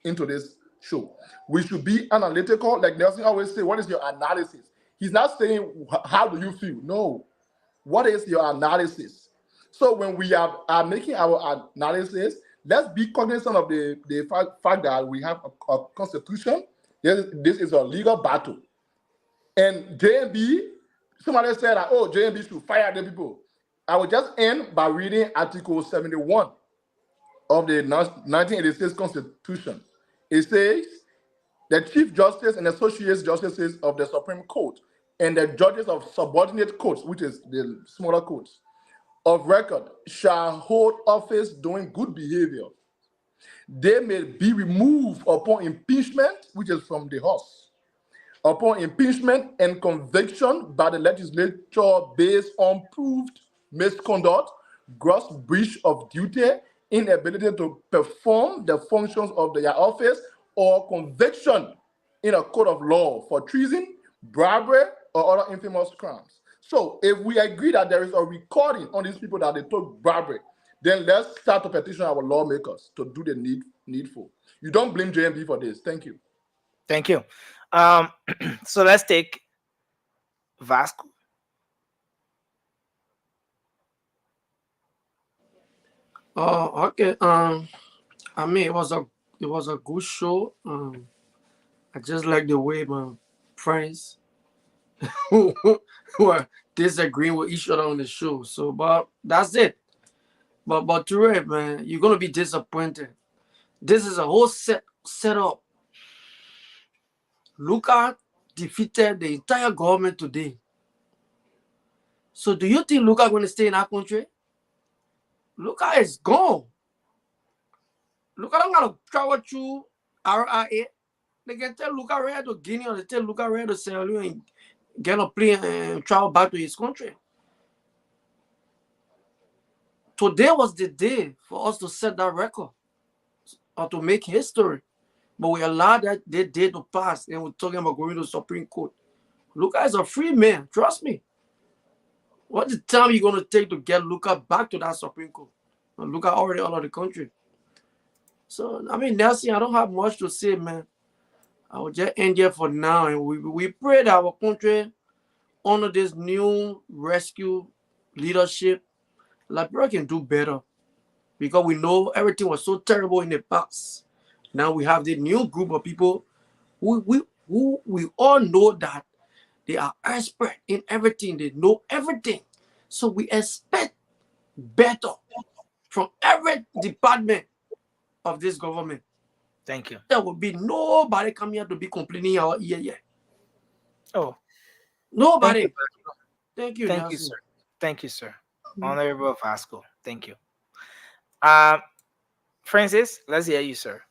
into this show. We should be analytical. Like Nelson always say, what is your analysis? He's not saying, how do you feel? No. What is your analysis? So when we are making our analysis, let's be cognizant of the fact that we have a constitution. This is a legal battle. And JMB, somebody said that, oh, JMB should fire the people. I will just end by reading Article 71 of the 1986 Constitution. It says, the Chief Justice and Associate Justices of the Supreme Court and the judges of subordinate courts, which is the smaller courts, of record shall hold office doing good behavior. They may be removed upon impeachment, which is from the House, upon impeachment and conviction by the legislature based on proved misconduct, gross breach of duty, inability to perform the functions of their office, or conviction in a court of law for treason, bribery, or other infamous crimes. So if we agree that there is a recording on these people that they took bribery, then let's start to petition our lawmakers to do the needful. You don't blame JMB for this. Thank you. Thank you. So let's take Vasco. Oh, okay. I mean, it was a good show. I just like the way my friends who are disagreeing with each other on the show. So, but that's it. But Ture, man, you're gonna be disappointed. This is a whole setup. Luka defeated the entire government today. So, do you think Luka going to stay in our country? Luka is gone. Luka don't gotta travel through RIA. They can tell Luka ready to Guinea, or they tell Luka ready to Sierra Leone and get a plane and travel back to his country. Today was the day for us to set that record or to make history. But we allowed that day to pass, and we're talking about going to the Supreme Court. Luka is a free man, trust me. What's the time you're going to take to get Luka back to that Supreme Court? Luka already out of the country. So, I mean, Nelson, I don't have much to say, man. I will just end here for now. And we pray that our country, under this new rescue leadership, Liberia can do better. Because we know everything was so terrible in the past. Now we have the new group of people who we all know that they are expert in everything. They know everything. So we expect better from every department of this government. Thank you. There will be nobody coming here to be complaining our ear yet. Oh. Nobody. Thank you. Thank Nelson. you, sir. Thank you, sir. Honorable Vasco. Thank you. Francis, let's hear you, sir.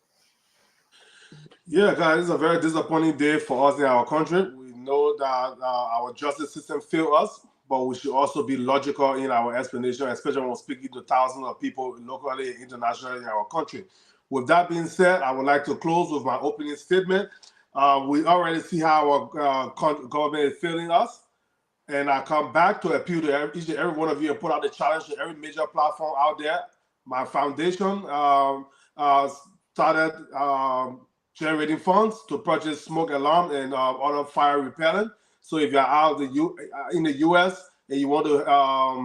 Yeah, guys, it's a very disappointing day for us in our country. We know that our justice system failed us, but we should also be logical in our explanation, especially when we're speaking to thousands of people locally and internationally in our country. With that being said, I would like to close with my opening statement. We already see how our government is failing us. And I come back to appeal to each and every one of you and put out the challenge to every major platform out there. My foundation started generating funds to purchase smoke alarm and other fire repellent. So if you're out in the U.S. and you want to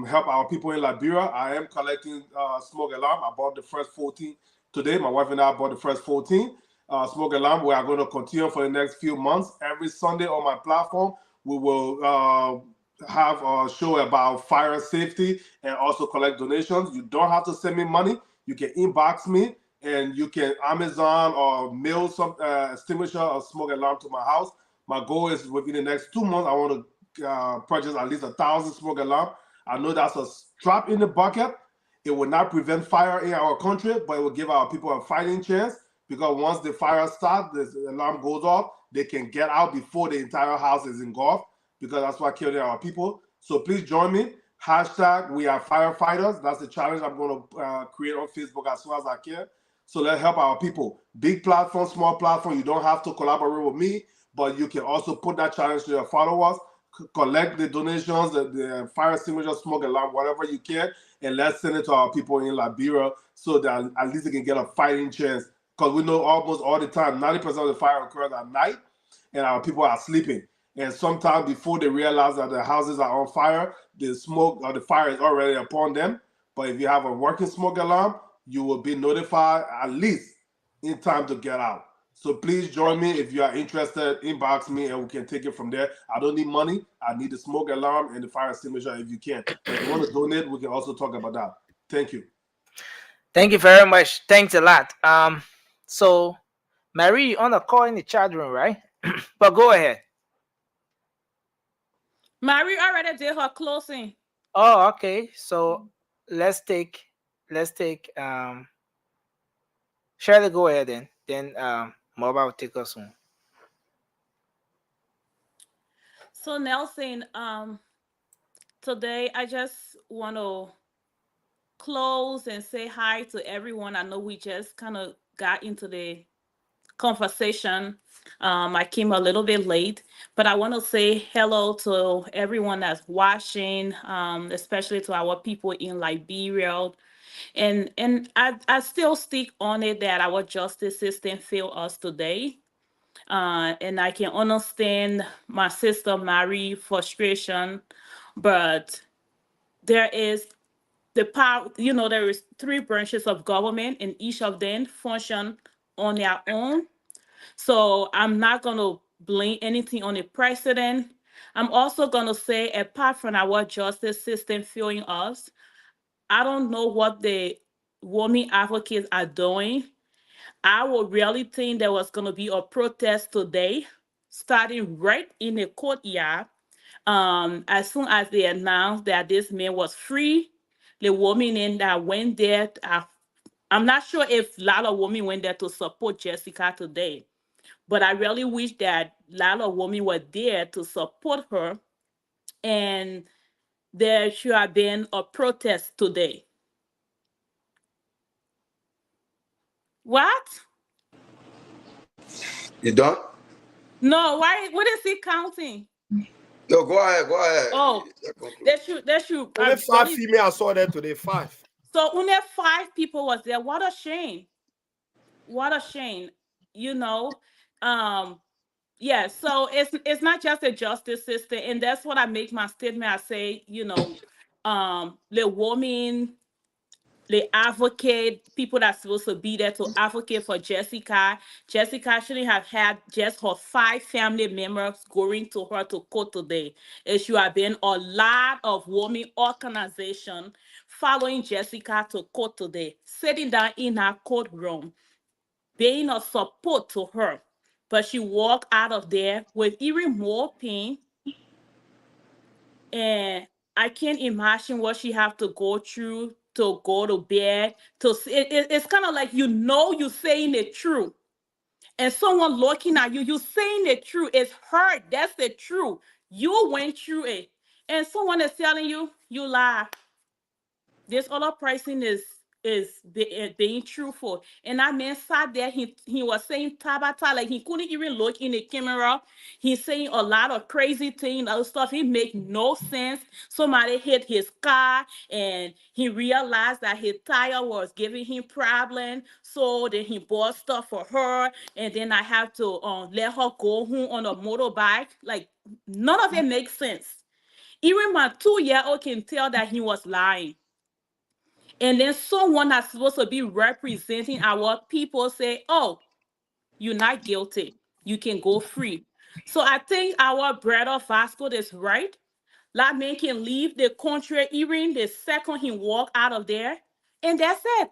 help our people in Liberia, I am collecting smoke alarm. I bought the first 14 today. My wife and I bought the first 14 smoke alarm. We are going to continue for the next few months. Every Sunday on my platform, we will have a show about fire safety and also collect donations. You don't have to send me money. You can inbox me, and you can Amazon or mail some extinguisher or smoke alarm to my house. My goal is within the next 2 months, I want to purchase at least 1,000 smoke alarm. I know that's a drop in the bucket. It will not prevent fire in our country, but it will give our people a fighting chance. because once the fire starts, the alarm goes off, they can get out before the entire house is engulfed, because that's what killed our people. So please join me. Hashtag we are firefighters. That's the challenge I'm going to create on Facebook as soon as I can. So let's help our people. Big platform, small platform. You don't have to collaborate with me, but you can also put that challenge to your followers. Collect the donations, the fire extinguisher, smoke alarm, whatever you can, and let's send it to our people in Liberia so that at least they can get a fighting chance. Because we know almost all the time, 90% of the fire occurs at night, and our people are sleeping. And sometimes before they realize that their houses are on fire, the smoke or the fire is already upon them. But if you have a working smoke alarm, you will be notified at least in time to get out. So please join me. If you are interested, inbox me and we can take it from there. I don't need money. I need the smoke alarm and the fire extinguisher if you can. If you want to donate, we can also talk about that. Thank you. Thank you very much. Thanks a lot. So Marie, on the call in the chat room, right? But go ahead. Marie already did her closing. Oh, okay. So let's take Shirley, go ahead then Mobile will take us home. So Nelson, today I just want to close and say hi to everyone. I know we just kind of got into the conversation. I came a little bit late, but I want to say hello to everyone that's watching, especially to our people in Liberia. And I still stick on it that our justice system failed us today. And I can understand my sister Marie frustration, but there is the power, there is 3 branches of government and each of them function on their own. So I'm not going to blame anything on the president. I'm also going to say, apart from our justice system failing us, I don't know what the women advocates are doing. I would really think there was going to be a protest today, starting right in the courtyard. As soon as they announced that this man was free, the women that went there, I'm not sure if a lot of women went there to support Jessica today, but I really wish that a lot of women were there to support her, and there should have been a protest today. What? You done? No, why? What is he counting? No, go ahead. Oh, they should. Only 5 females I saw there today. 5. So only 5 people was there. What a shame. What a shame. Yeah. So it's not just a justice system, and that's what I make my statement. I say, the woman, the advocate, people that's supposed to be there to advocate for Jessica. Jessica shouldn't have had just her 5 family members going to her to court today. It should have been a lot of women organizations following Jessica to court today, sitting down in her courtroom, being a support to her. But she walked out of there with even more pain. And I can't imagine what she have to go through to go to bed. It's kind of like, you're saying the truth. And someone looking at you're saying the truth. It's hurt. That's the truth. You went through it. And someone is telling you, you lie. This other person is being truthful. And that man sat there, he was saying Tabata, like he couldn't even look in the camera. He's saying a lot of crazy things, other stuff. It make no sense. Somebody hit his car and he realized that his tire was giving him problem. So then he bought stuff for her, and then I have to let her go home on a motorbike. Like, none of it makes sense. Even my 2-year-old can tell that he was lying. And then someone that's supposed to be representing our people say, oh, you're not guilty. You can go free. So I think our brother Vasco is right. That man can leave the country even the second he walk out of there. And that's it.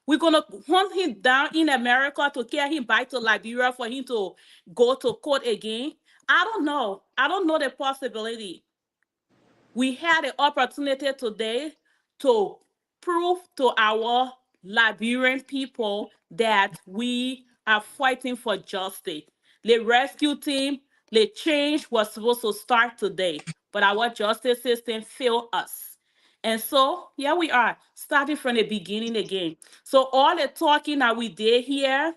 We're going to hunt him down in America to carry him back to Liberia for him to go to court again. I don't know. I don't know the possibility. We had an opportunity today to prove to our Liberian people that we are fighting for justice. The rescue team, the change was supposed to start today, but our justice system failed us. And so here we are, starting from the beginning again. So all the talking that we did here,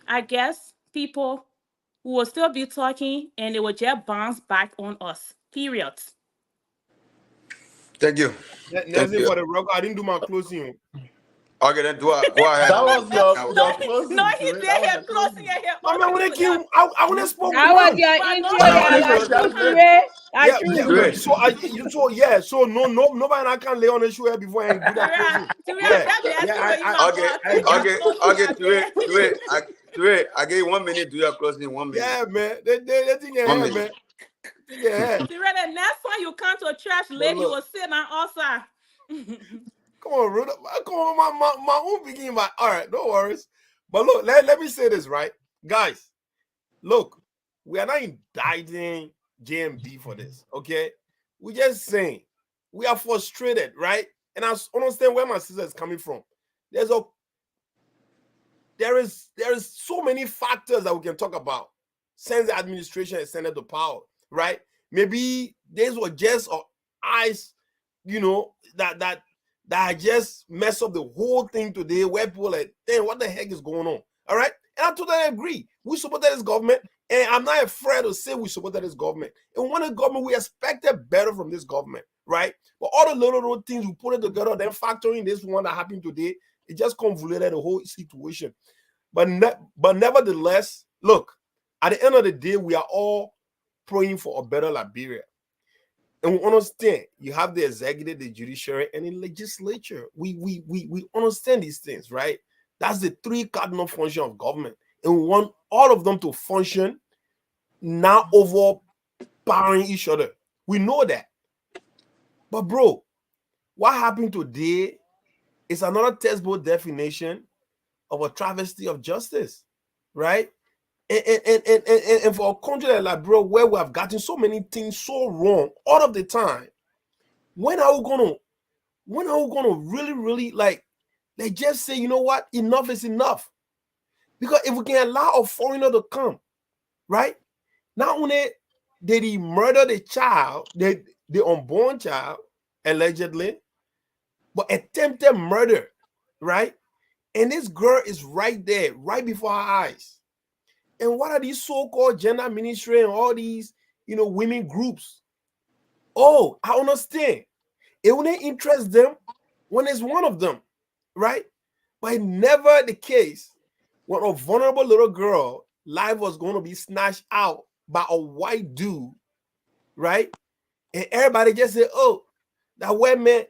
I guess people will still be talking and they will just bounce back on us. Period. Thank you. Thank Nelson, you. for the record, I didn't do my closing. Okay, then go ahead. That was your closing. No, he did his closing here. I want to spoke. That was your intro, So nobody I can lay on the show here before and do that closing. I gave 1 minute to do your closing. 1 minute. Yeah, man. They think man. Yeah. The next time you come to church late, you will sit on outside. Come on, Ruda. Come on, my own beginning. All right, no worries. But look, let me say this, right? Guys, look, we are not indicting JMB for this, okay? We're just saying we are frustrated, right? And I understand where my sister is coming from. There is so many factors that we can talk about since the administration ascended to power, right? Maybe these were just eyes, that just mess up the whole thing today, where people are like, damn, what the heck is going on? All right. And I totally agree. We supported this government, and I'm not afraid to say we supported this government. And we wanted government, we expected better from this government, right? But all the little things we put it together, then factoring this one that happened today, it just convoluted the whole situation. But nevertheless, look, at the end of the day, we are all praying for a better Liberia. And we understand you have the executive, the judiciary, and the legislature. We understand these things, right? That's the three cardinal functions of government. And we want all of them to function, not overpowering each other. We know that. But bro, what happened today is another textbook definition of a travesty of justice, right? And for a country like Liberia, where we have gotten so many things so wrong all of the time, when are we gonna really like they just say, you know what, enough is enough? Because if we can allow a foreigner to come, right? Not only did he murder the child, the unborn child, allegedly, but attempted murder, right? And this girl is right there, right before our eyes. And what are these so-called gender ministry and all these, women groups? Oh, I understand. It wouldn't interest them when it's one of them, right? But never the case when a vulnerable little girl life was going to be snatched out by a white dude, right? And everybody just say, oh, that white man,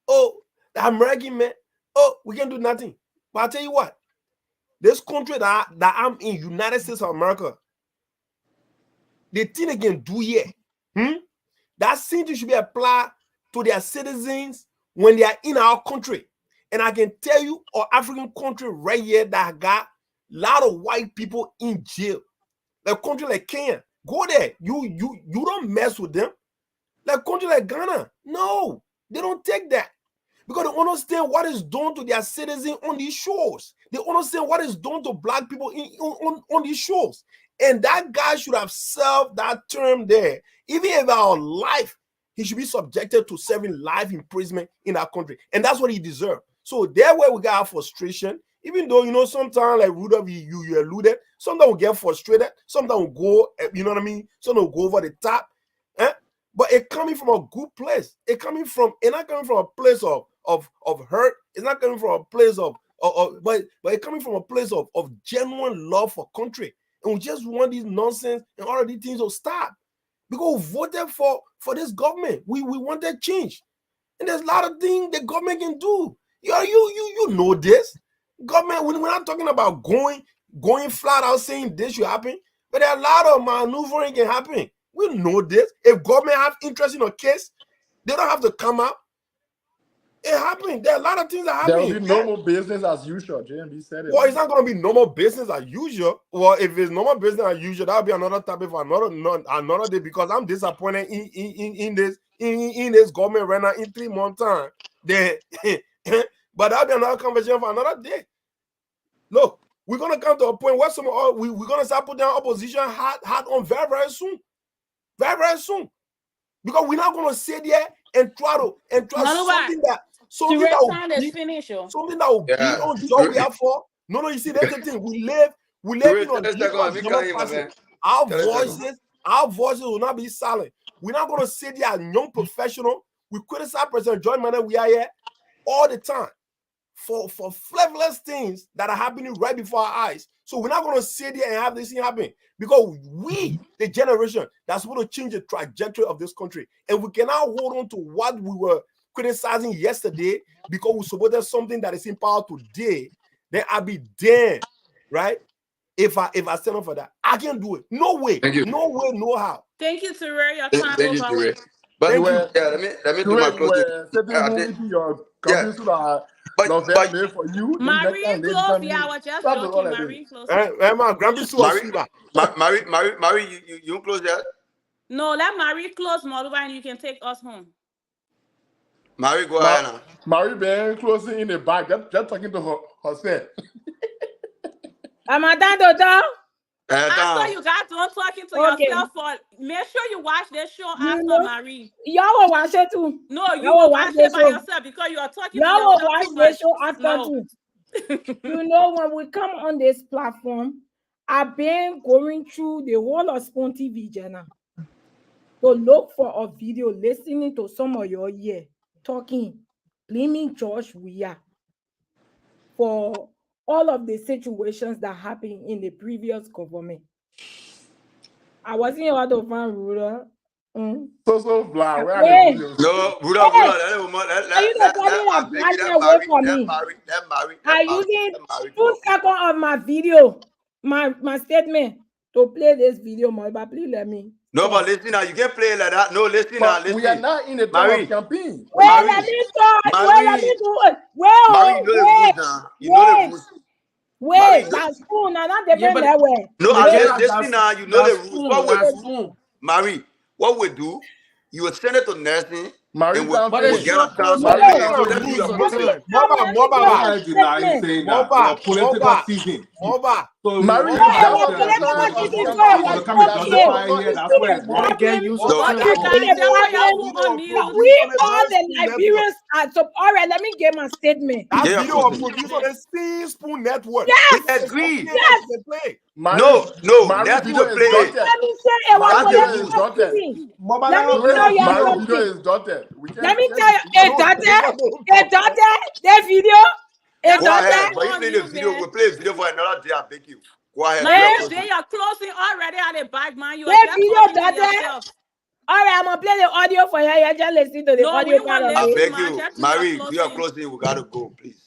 oh, that American man, oh, we can do nothing. But I'll tell you what, this country that I'm in, United States of America, the thing they can do here, that same thing should be applied to their citizens when they are in our country. And I can tell you, our African country right here that got a lot of white people in jail. Like country like Kenya, go there. You don't mess with them. Like country like Ghana, no, they don't take that. Because they understand what is done to their citizens on these shores. They understand what is done to black people on these shores. And that guy should have served that term there. Even if our life, he should be subjected to serving life imprisonment in our country. And that's what he deserved. So there where we got our frustration, even though, sometimes like Rudolph, you alluded, sometimes we get frustrated, sometimes we go, sometimes we go over the top. But it coming from a good place. It's not coming from a place of hurt. It's not coming from a place but it's coming from a place of genuine love for country. And we just want these nonsense and all of these things to stop. Because we voted for this government. We want that change. And there's a lot of things the government can do. You know this. Government, we're not talking about going flat out saying this should happen, but there are a lot of maneuvering can happen. We know this. If government have interest in a case, they don't have to come out. It happened. There are a lot of things that happen. There will be normal business as usual. JMB said it. Well, it's not going to be normal business as usual. Well, if it's normal business as usual, that'll be another topic for another day. Because I'm disappointed in this government right now in 3 months time. But But that'll be another conversation for another day. Look, we're gonna come to a point where we're gonna start putting our opposition hat on very, very soon. Very, very soon. Because we're not gonna sit there and try something that will be on job we have for. No, you see, that's the thing. We live in a democracy. Our voices will not be silent. We're not gonna sit there as young professional. We criticize President John Mahama. We are here all the time for frivolous things that are happening right before our eyes. So we're not gonna sit there and have this thing happen because we, the generation that's going to change the trajectory of this country, and we cannot hold on to what we were criticizing yesterday because we supported something that is in power today. Then I'll be damned, right? If I stand up for that, I can't do it. No way. No way, no how. Thank you, Terry. Your time Thank you, over. Terry. But let me do my closing. But for you. Marie close. Yeah, I was just joking. Marie close. Marie, you close that? No, let Marie close, Moldova, and you can take us home. Marie, go ahead now. Marie been closing in the back, just talking to herself. Am I done, Dodo? After you got done talking to yourself, make sure you watch this show after Marie. Y'all will watch it too. No, you will watch it by yourself because you are talking to yourself. Y'all will watch this show after too. You know, when we come on this platform, I've been going through the whole of Spoon TV channel to look for a video, listening to some of your ear talking, blaming George Weah for all of the situations that happened in the previous government. I wasn't able to find Ruda. So blind. No, Ruda. Are you not telling that away from me? Are you using 2 seconds of my video, my statement to play this video, but please let me. No, but listen now, you can't play it like that. No, listen now, listen. We are not in the time of campaign. Wait, let me talk. Wait, let me do it. Wait, that's Spoon. I'm not depending that way. No, listen now, you know the rules. What we do, Marie, what we do, you will send it to nursing. Marie, we'll get a chance. Political season. Marie, we all the Liberians are so. All right, let me get my statement. That video was produced on the Spoon Network. Yes, we agree. Yes. No, that's the play. Let me say it. Let me tell you, the video. Go ahead. But you play the video, we'll play a video for another day. I beg you. Go ahead. They are closing already at the back, man. You are just all right, I'm gonna play the audio for you. You just listen to the audio. I beg you, Marie, we are closing. We gotta go, please.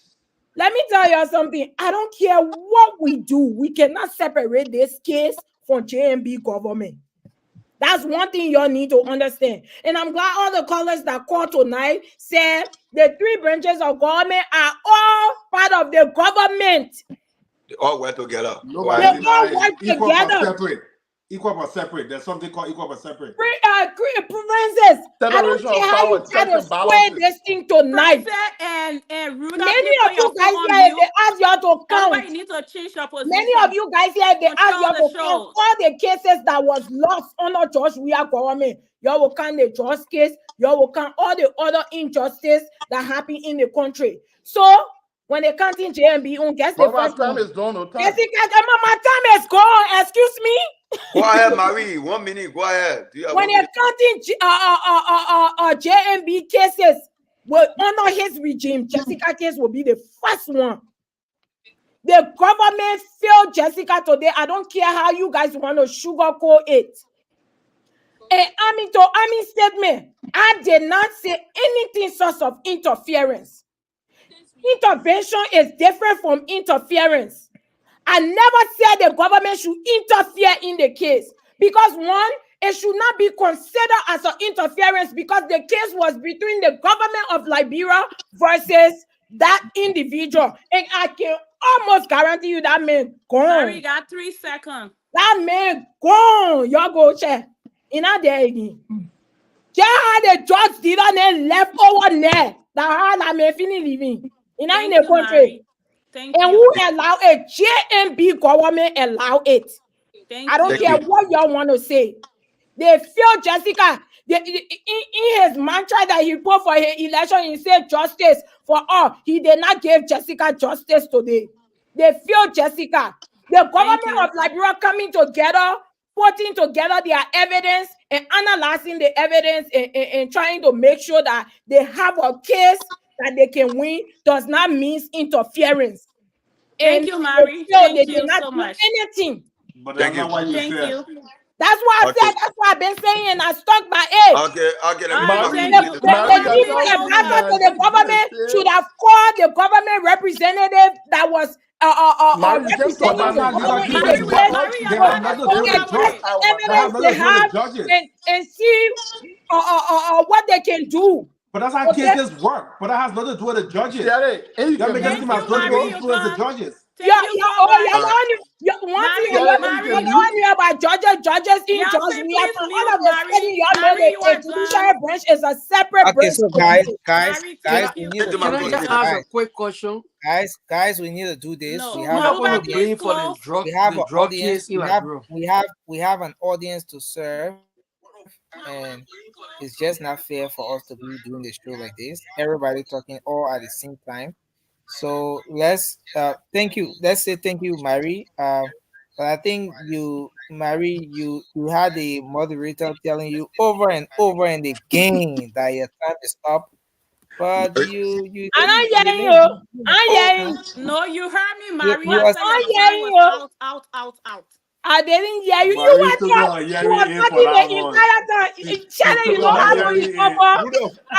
Let me tell you something. I don't care what we do. We cannot separate this case from JMB government. That's one thing y'all need to understand. And I'm glad all the callers that called tonight said the 3 branches of government are all part of the government. They all work together. They all work together. Equal but separate. There's something called equal but separate. Princess, I don't care how you try to square this thing tonight. And Ruda, many of you guys here, they ask y'all to count. You need to change your position. Many of you guys here, they ask y'all to count all the cases that was lost under George Weah government. Y'all will count the George case. Y'all will count all the other injustice that happened in the country. So when they count in JMB, guess the first time is done. My time is gone. Excuse me. Go ahead, Marie. 1 minute. Go ahead. When they're counting JMB cases under his regime, Jessica case will be the first one. The government failed Jessica today. I don't care how you guys want to sugarcoat it. And army to army statement, I did not say anything sort of interference. Intervention is different from interference. I never said the government should interfere in the case because one, it should not be considered as an interference because the case was between the government of Liberia versus that individual. And I can almost guarantee you that man gone. Sorry, you got 3 seconds. That man gone. Y'all go check. In a day again. Yeah, the judge did not left over there. That man finish living. You're not in the country. Thank and you. who allow it? JMB government allow it. I don't care what y'all want to say. They feel Jessica. In his mantra that he put for his election, he said justice for all. He did not give Jessica justice today. They feel Jessica. The government of Liberia coming together, putting together their evidence and analyzing the evidence and trying to make sure that they have a case that they can win does not mean interference. Thank you, Mary. They did not do anything. But that's not what you Thank said. you. That's why I said, that's what I've been saying, and I stuck by it. Okay, The chief advisor to the government should have called the government representative that was representing the government in the evidence they have and see what they can do. But that's how cases work. But that has nothing to do with the judges. That makes it seem as though they influence the judges. You're only about judges in Georgia. All of a sudden, y'all know the judicial branch is a separate branch. So guys, we need to Can I just ask a quick question? Guys, we need to do this. No, we who are going to bring for the drug case in Liberia? We have an audience to serve, and it's just not fair for us to be doing the show like this. Everybody talking all at the same time. So let's thank you. Let's say thank you, Mary. But I think Mary, you had a moderator telling you over and over and again that your time is up. But you I'm not hearing you. I'm hearing. No, you heard me, Mary. I'm hearing you. Out. I didn't hear you. You were talking the entire time. Shannon, you know how to use I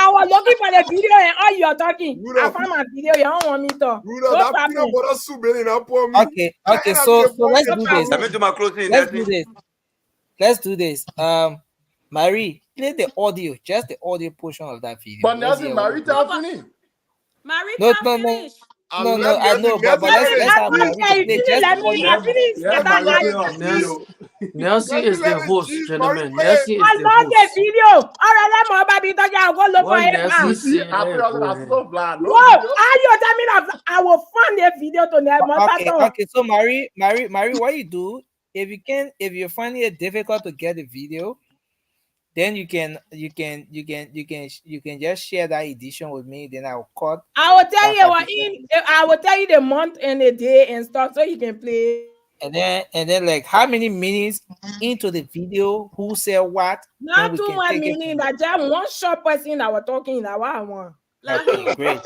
was looking for the video and all you're talking. I found my video. You don't want me to. No problem. Okay. So let's do this. Let me do my closing. Let's do this. Marie, play the audio, just the audio portion of that video. But Nelson, Marie, tell me. Marie, No, I know, but let's have Marie play just the audio. Nelson is the host, gentlemen. Nelson is I the love the host. video. All right, let me about it. I'll go look for it. Whoa, are you telling me that I will find the video to them? Okay. So Marie, what you do if you find it difficult to get the video, then you can just share that edition with me. Then I'll cut. I will tell you I will tell you the month and the day and stuff so you can play. And then like how many minutes into the video, who said what? Not too much meaning that just one short person that we're talking that one. Okay, great.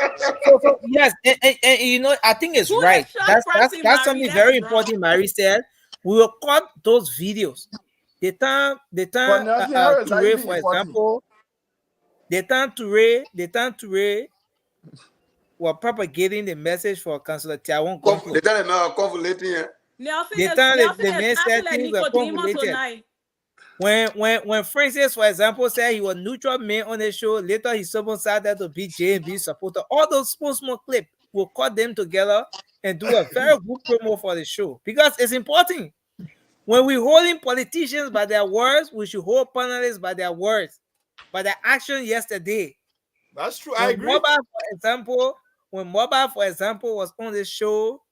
So yes, and you know, I think it's right. That's something very important. Mary said we will cut those videos. The time Touré, for example, the time Touré were propagating the message for Councillor Tiawon. When Francis, for example, said he was neutral man on the show, later he started to be JMB supporter. All those small clips, we'll cut them together and do a very good promo for the show because it's important. When we're holding politicians by their words, we should hold panelists by their words, by their action yesterday. That's true. I agree. When Mobile, for example, was on the show,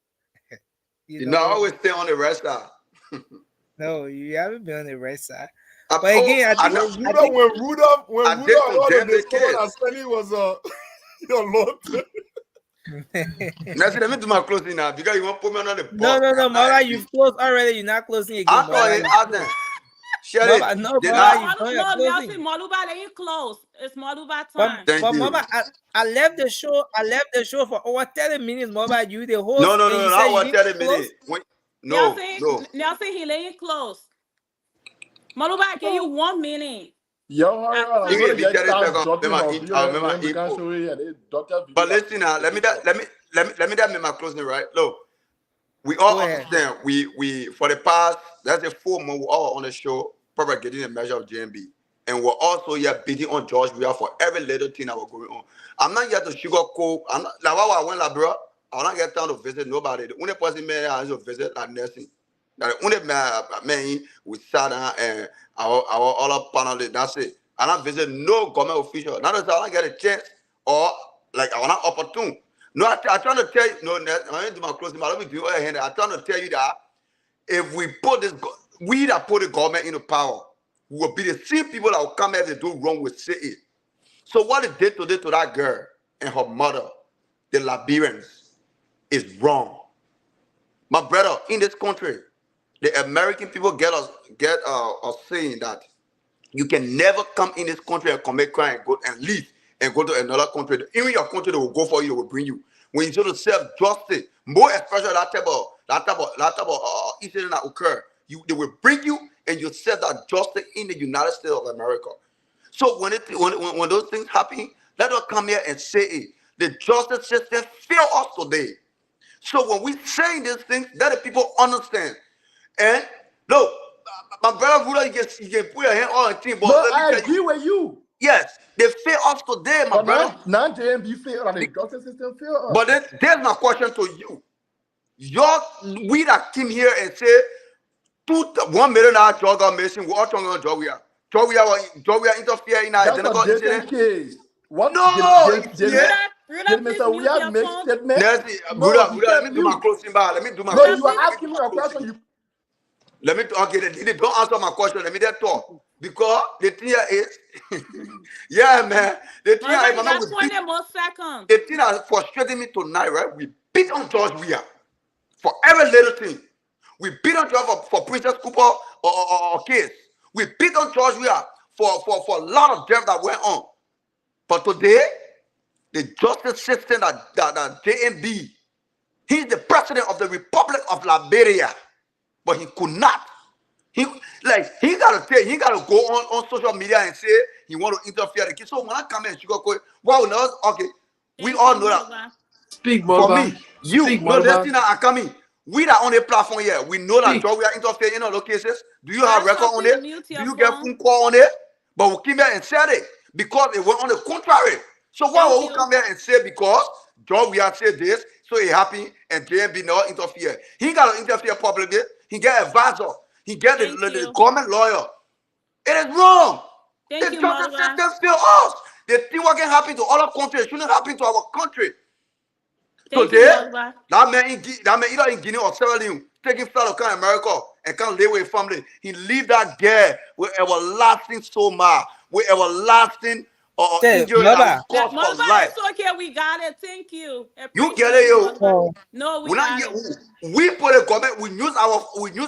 you know, I always stay on the right side. No, you haven't been on the right side. But again, when Rudolph was your Lord. Let me do my closing now because you want to put me on the board. No, Mara, you've closed already. You're not closing again. I'm going out there. Shut it. No, Nelson, Moluba, let you close. It's Moluba time. But Mama, I left the show for over 30 minutes. Mama, you the host. No, not over 30 minutes. No. Nelson, he let you close. Moluba, I give you 1 minute. But listen now, let me make my closing right. Look, we all understand. We for the past, that's a 4 months, we're all on the show, probably getting a measure of JMB. And we're also here bidding on George Weah for every little thing that was going on. I'm not here to sugarcoat. I'm not like why I went Liberia. I will not get time to visit nobody. The only person I have to visit like Nelson. The only man we sat down and our other panelists, that's it. I don't visit no government official. Not that I don't get a chance or like I want not opportune. No, I'm trying to tell you. No, I ain't do my closing. But let me do it hand. I'm trying to tell you that if we put this, we that put the government into power, we will be the same people that will come here and do wrong with say it. So what it did today to that girl and her mother, the Liberians, is wrong. My brother, in this country, the American people get us saying that you can never come in this country and commit crime and go and leave and go to another country. Even your country, they will go for you, they will bring you. When you sort of self-justice, more especially that type of incident that occur, they will bring you and you set that justice in the United States of America. So when those things happen, let us come here and say it. The justice system failed us today. So when we saying these things, let the people understand. And look, my brother Ruda, you can put your hand on the team, but I agree with you. Yes, they fail us today, my brother. Now JMB failed and the justice system failed us. But then there's my question to you. We that came here and say $1 million drug are missing, we all talking about Georgia. Georgia interfere in our identical incident. Case. What? No, did Mr. Weir make statement? Ruda, let me do my closing bar. Let me do my No, you are asking me a question. Let me don't answer my question. Let me just talk. Because the thing is, yeah, man. The thing the thing that frustrating me tonight, right? We beat on George Weah for every little thing. We beat on George for Princess Cooper or case. We beat on George Weah for a lot of death that went on. But today, the justice system that JMB, he's the president of the Republic of Liberia, but he could not. He gotta go on social media and say he want to interfere. So when I come in, she go, well, okay, we all know that. Speak, for me, this thing that are coming. We that on the platform here, we know that George, we are interfering in other cases. Do you have record on it? Do you get phone call on it? But we came here and said it because it went on the contrary. So why will we come here and say because George, we have said this, so it happened and JMB not interfere? He got to interfere publicly. He get advisor. He get the government lawyer. It is wrong. The justice system fail us. The thing what can happen to other countries shouldn't happen to our country. Today, that man either in Guinea or Sierra Leone taking flight to come to America and can't live with his family. He leave that girl with everlasting soma, with everlasting injury that cost for life. It's okay, we got it. Thank you. You get it, yo. No, we got it. We put a government. We use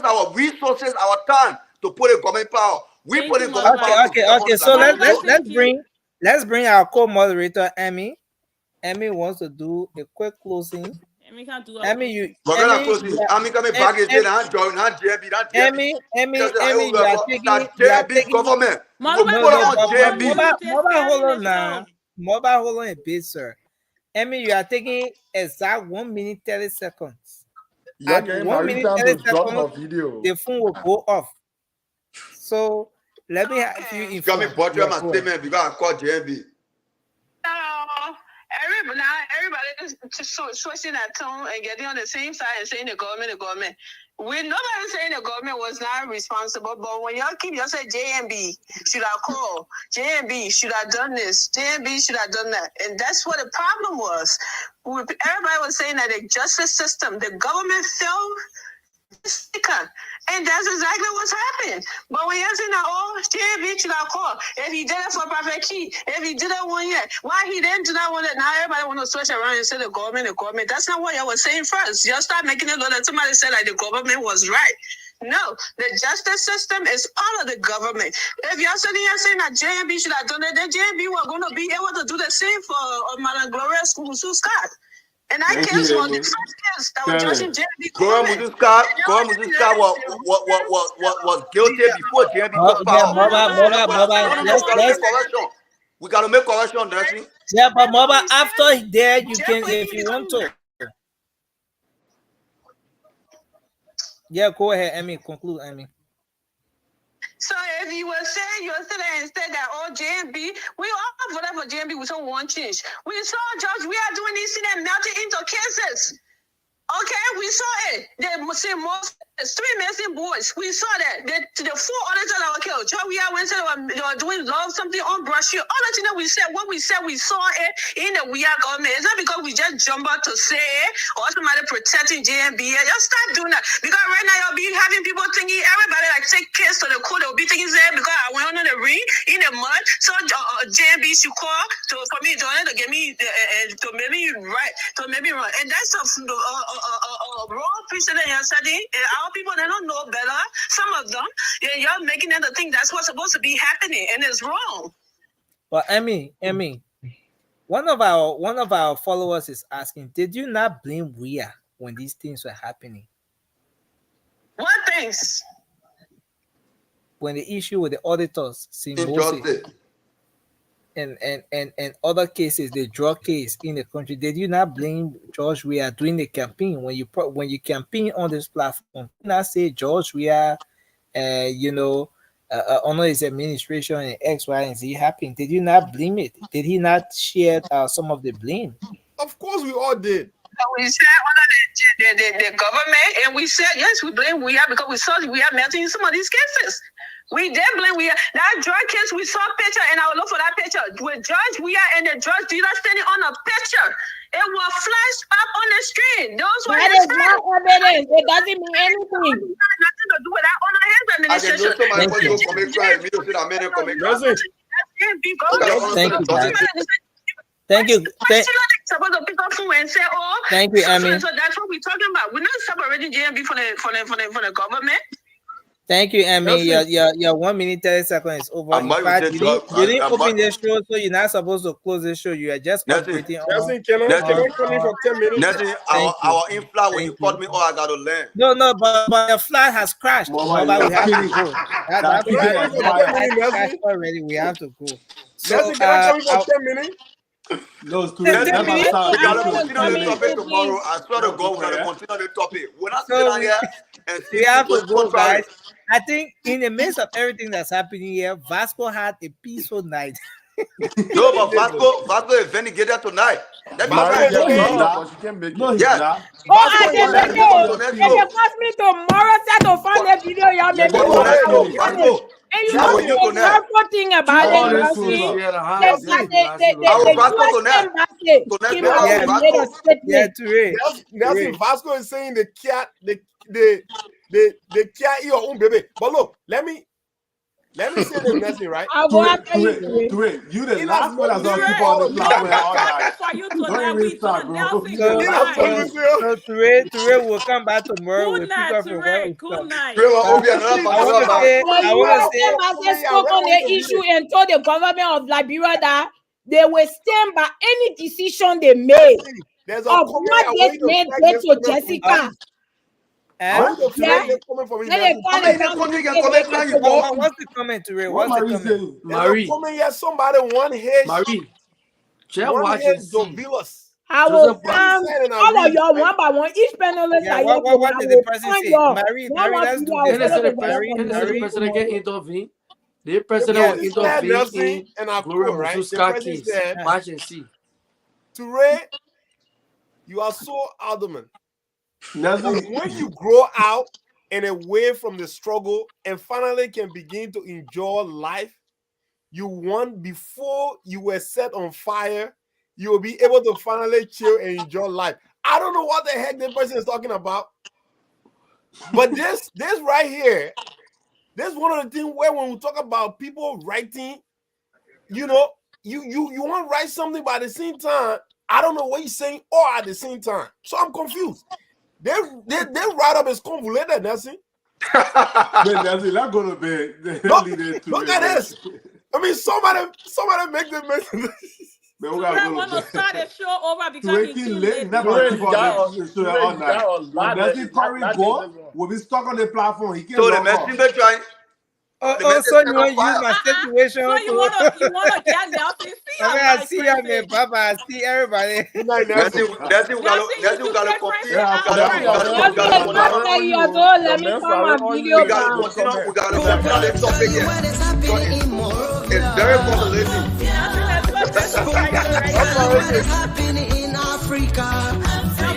our resources, our time to put a government power. We put a government power. Okay. So let's bring our co-moderator Emmy. Emmy wants to do a quick closing. Emmy can't do it. Emmy, Emmy coming back again and join not JB. Emmy, you are taking government. Mobile, hold on a bit, sir. Emmy, you are taking exact 1 minute 30 seconds. At 1 minute 30 seconds, the phone will go off. So let me have you informed. Got me butcher my statement because I called JB. Everybody is switching that tone and getting on the same side and saying the government. Nobody saying the government was not responsible, but when y'all keep say JMB should have called, JMB should have done this, JMB should have done that, and that's what the problem was. Everybody was saying that the justice system, the government failed. And that's exactly what's happened. But when you're saying that, JMB should have called. If he did it for Prophet Key, if he did it 1 year, why he didn't do that one? Now everybody want to switch around and say the government. That's not what y'all was saying first. Y'all start making it look like somebody said like the government was right. No, the justice system is part of the government. If y'all sitting here saying that JMB should have done it, then JMB was going to be able to do the same for Madam Gloria Sue Scott. And that case was the first case that was judging JMB. Gloria Muzuska was guilty before JMB took power. We got to make correction, Nancy. Yeah, but Mama, after there, you can, if you want to. Yeah, go ahead, Emmy. Conclude, Emmy. So if you were saying you were sitting there and said that JMB, we all voted for JMB with some one change. We saw George, we are doing this thing and melting into cases. Okay, we saw it. They say most 3 missing boys. We saw that. The 4 others that were killed. Joey, I went to they were doing love something on brush you. All that you know, we said what we said. We saw it in the we are government. It's not because we just jump out to say it or somebody protecting JMB. Just start doing that because right now you'll be having people thinking everybody like take kids to the court. They'll be thinking because I went on the ring in the mud. So JMB should call for me to get me to maybe right to maybe run. And that's a wrong precedent you're studying. Our people, they don't know better. Some of them, you're making them to think that's what's supposed to be happening, and it's wrong. Well, Emmy, one of our followers is asking, did you not blame Ria when these things were happening? What things? When the issue with the auditors, Moses, and other cases, the drug case in the country, did you not blame George Weah during the campaign when you campaign on this platform? Did not say George Weah, honor his administration and X, Y, and Z happened. Did you not blame it? Did he not share some of the blame? Of course, we all did. We said the government, and we said yes, we blame Weah because we saw Weah melting in some of these cases. We did blame Weah. That drug case, we saw a picture, and I will look for that picture with Judge Weah and the drug dealer standing on a picture. It was flashed up on the screen. Those were that is not evidence. It doesn't mean anything. Nothing to do with that on his administration. Thank you, guys. Thank you. Thank you, Emmy. So that's what we're talking about. We're not separating JMB from the government. Thank you, Emmy. Your 1 minute 30 seconds is over. In fact, you didn't open the show, so you're not supposed to close the show. You are just completing. Can I come in for 10 minutes? Our in-flight, when you called me, I got to learn. No, but your flight has crashed. We have to go. That's already. We have to go. So, can I come in for 10 minutes? No, it's too late. We gotta continue the topic tomorrow. I swear to God, we gotta continue the topic. We're not sitting here and we have to go, guys. I think in the midst of everything that's happening here, Vasco had a peaceful night. No, but Vasco is vindicated tonight. That means yes. Oh, I can make it. If you pass me tomorrow, set to find a video, y'all make it. And you know the wonderful thing about it, Vasco is saying the cat your own baby. But look, let me say the message, right? You the last one that's on people on the platform all night. Don't even start, bro. So Ture will come back tomorrow with people from work. Good night. I want to say, spoke on the issue and told the government of Liberia that they will stand by any decision they made of what they made to Jessica. What's the comment, Ture? What's the comment? Marie, somebody one head. Marie, I will all of y'all one by one. Each panelist. Yeah, what did the president say? Marie, let's do this. The president can intervene. The president will intervene in Gloria Mususka case. Watch and see. Ture, you are so adamant. When you grow out and away from the struggle and finally can begin to enjoy life, you want before you were set on fire, you will be able to finally chill and enjoy life. I don't know what the heck this person is talking about, but this right here, this is one of the things where when we talk about people writing, you know, you want to write something, but at the same time, I don't know what you're saying or at the same time, so I'm confused. They write up is convoluted, Nelson. Nelson, not gonna be. Look at this. I mean, somebody make them message. I want to start a show over because it's too late. Nelson Curry will be stuck on the platform. He can't. So the messenger trying. So you want to use my situation? So you want to get down to see? I see him, Papa. I see everybody. That's it. Let me find my video. We got to topic here. It's very convoluted. Happening in Africa.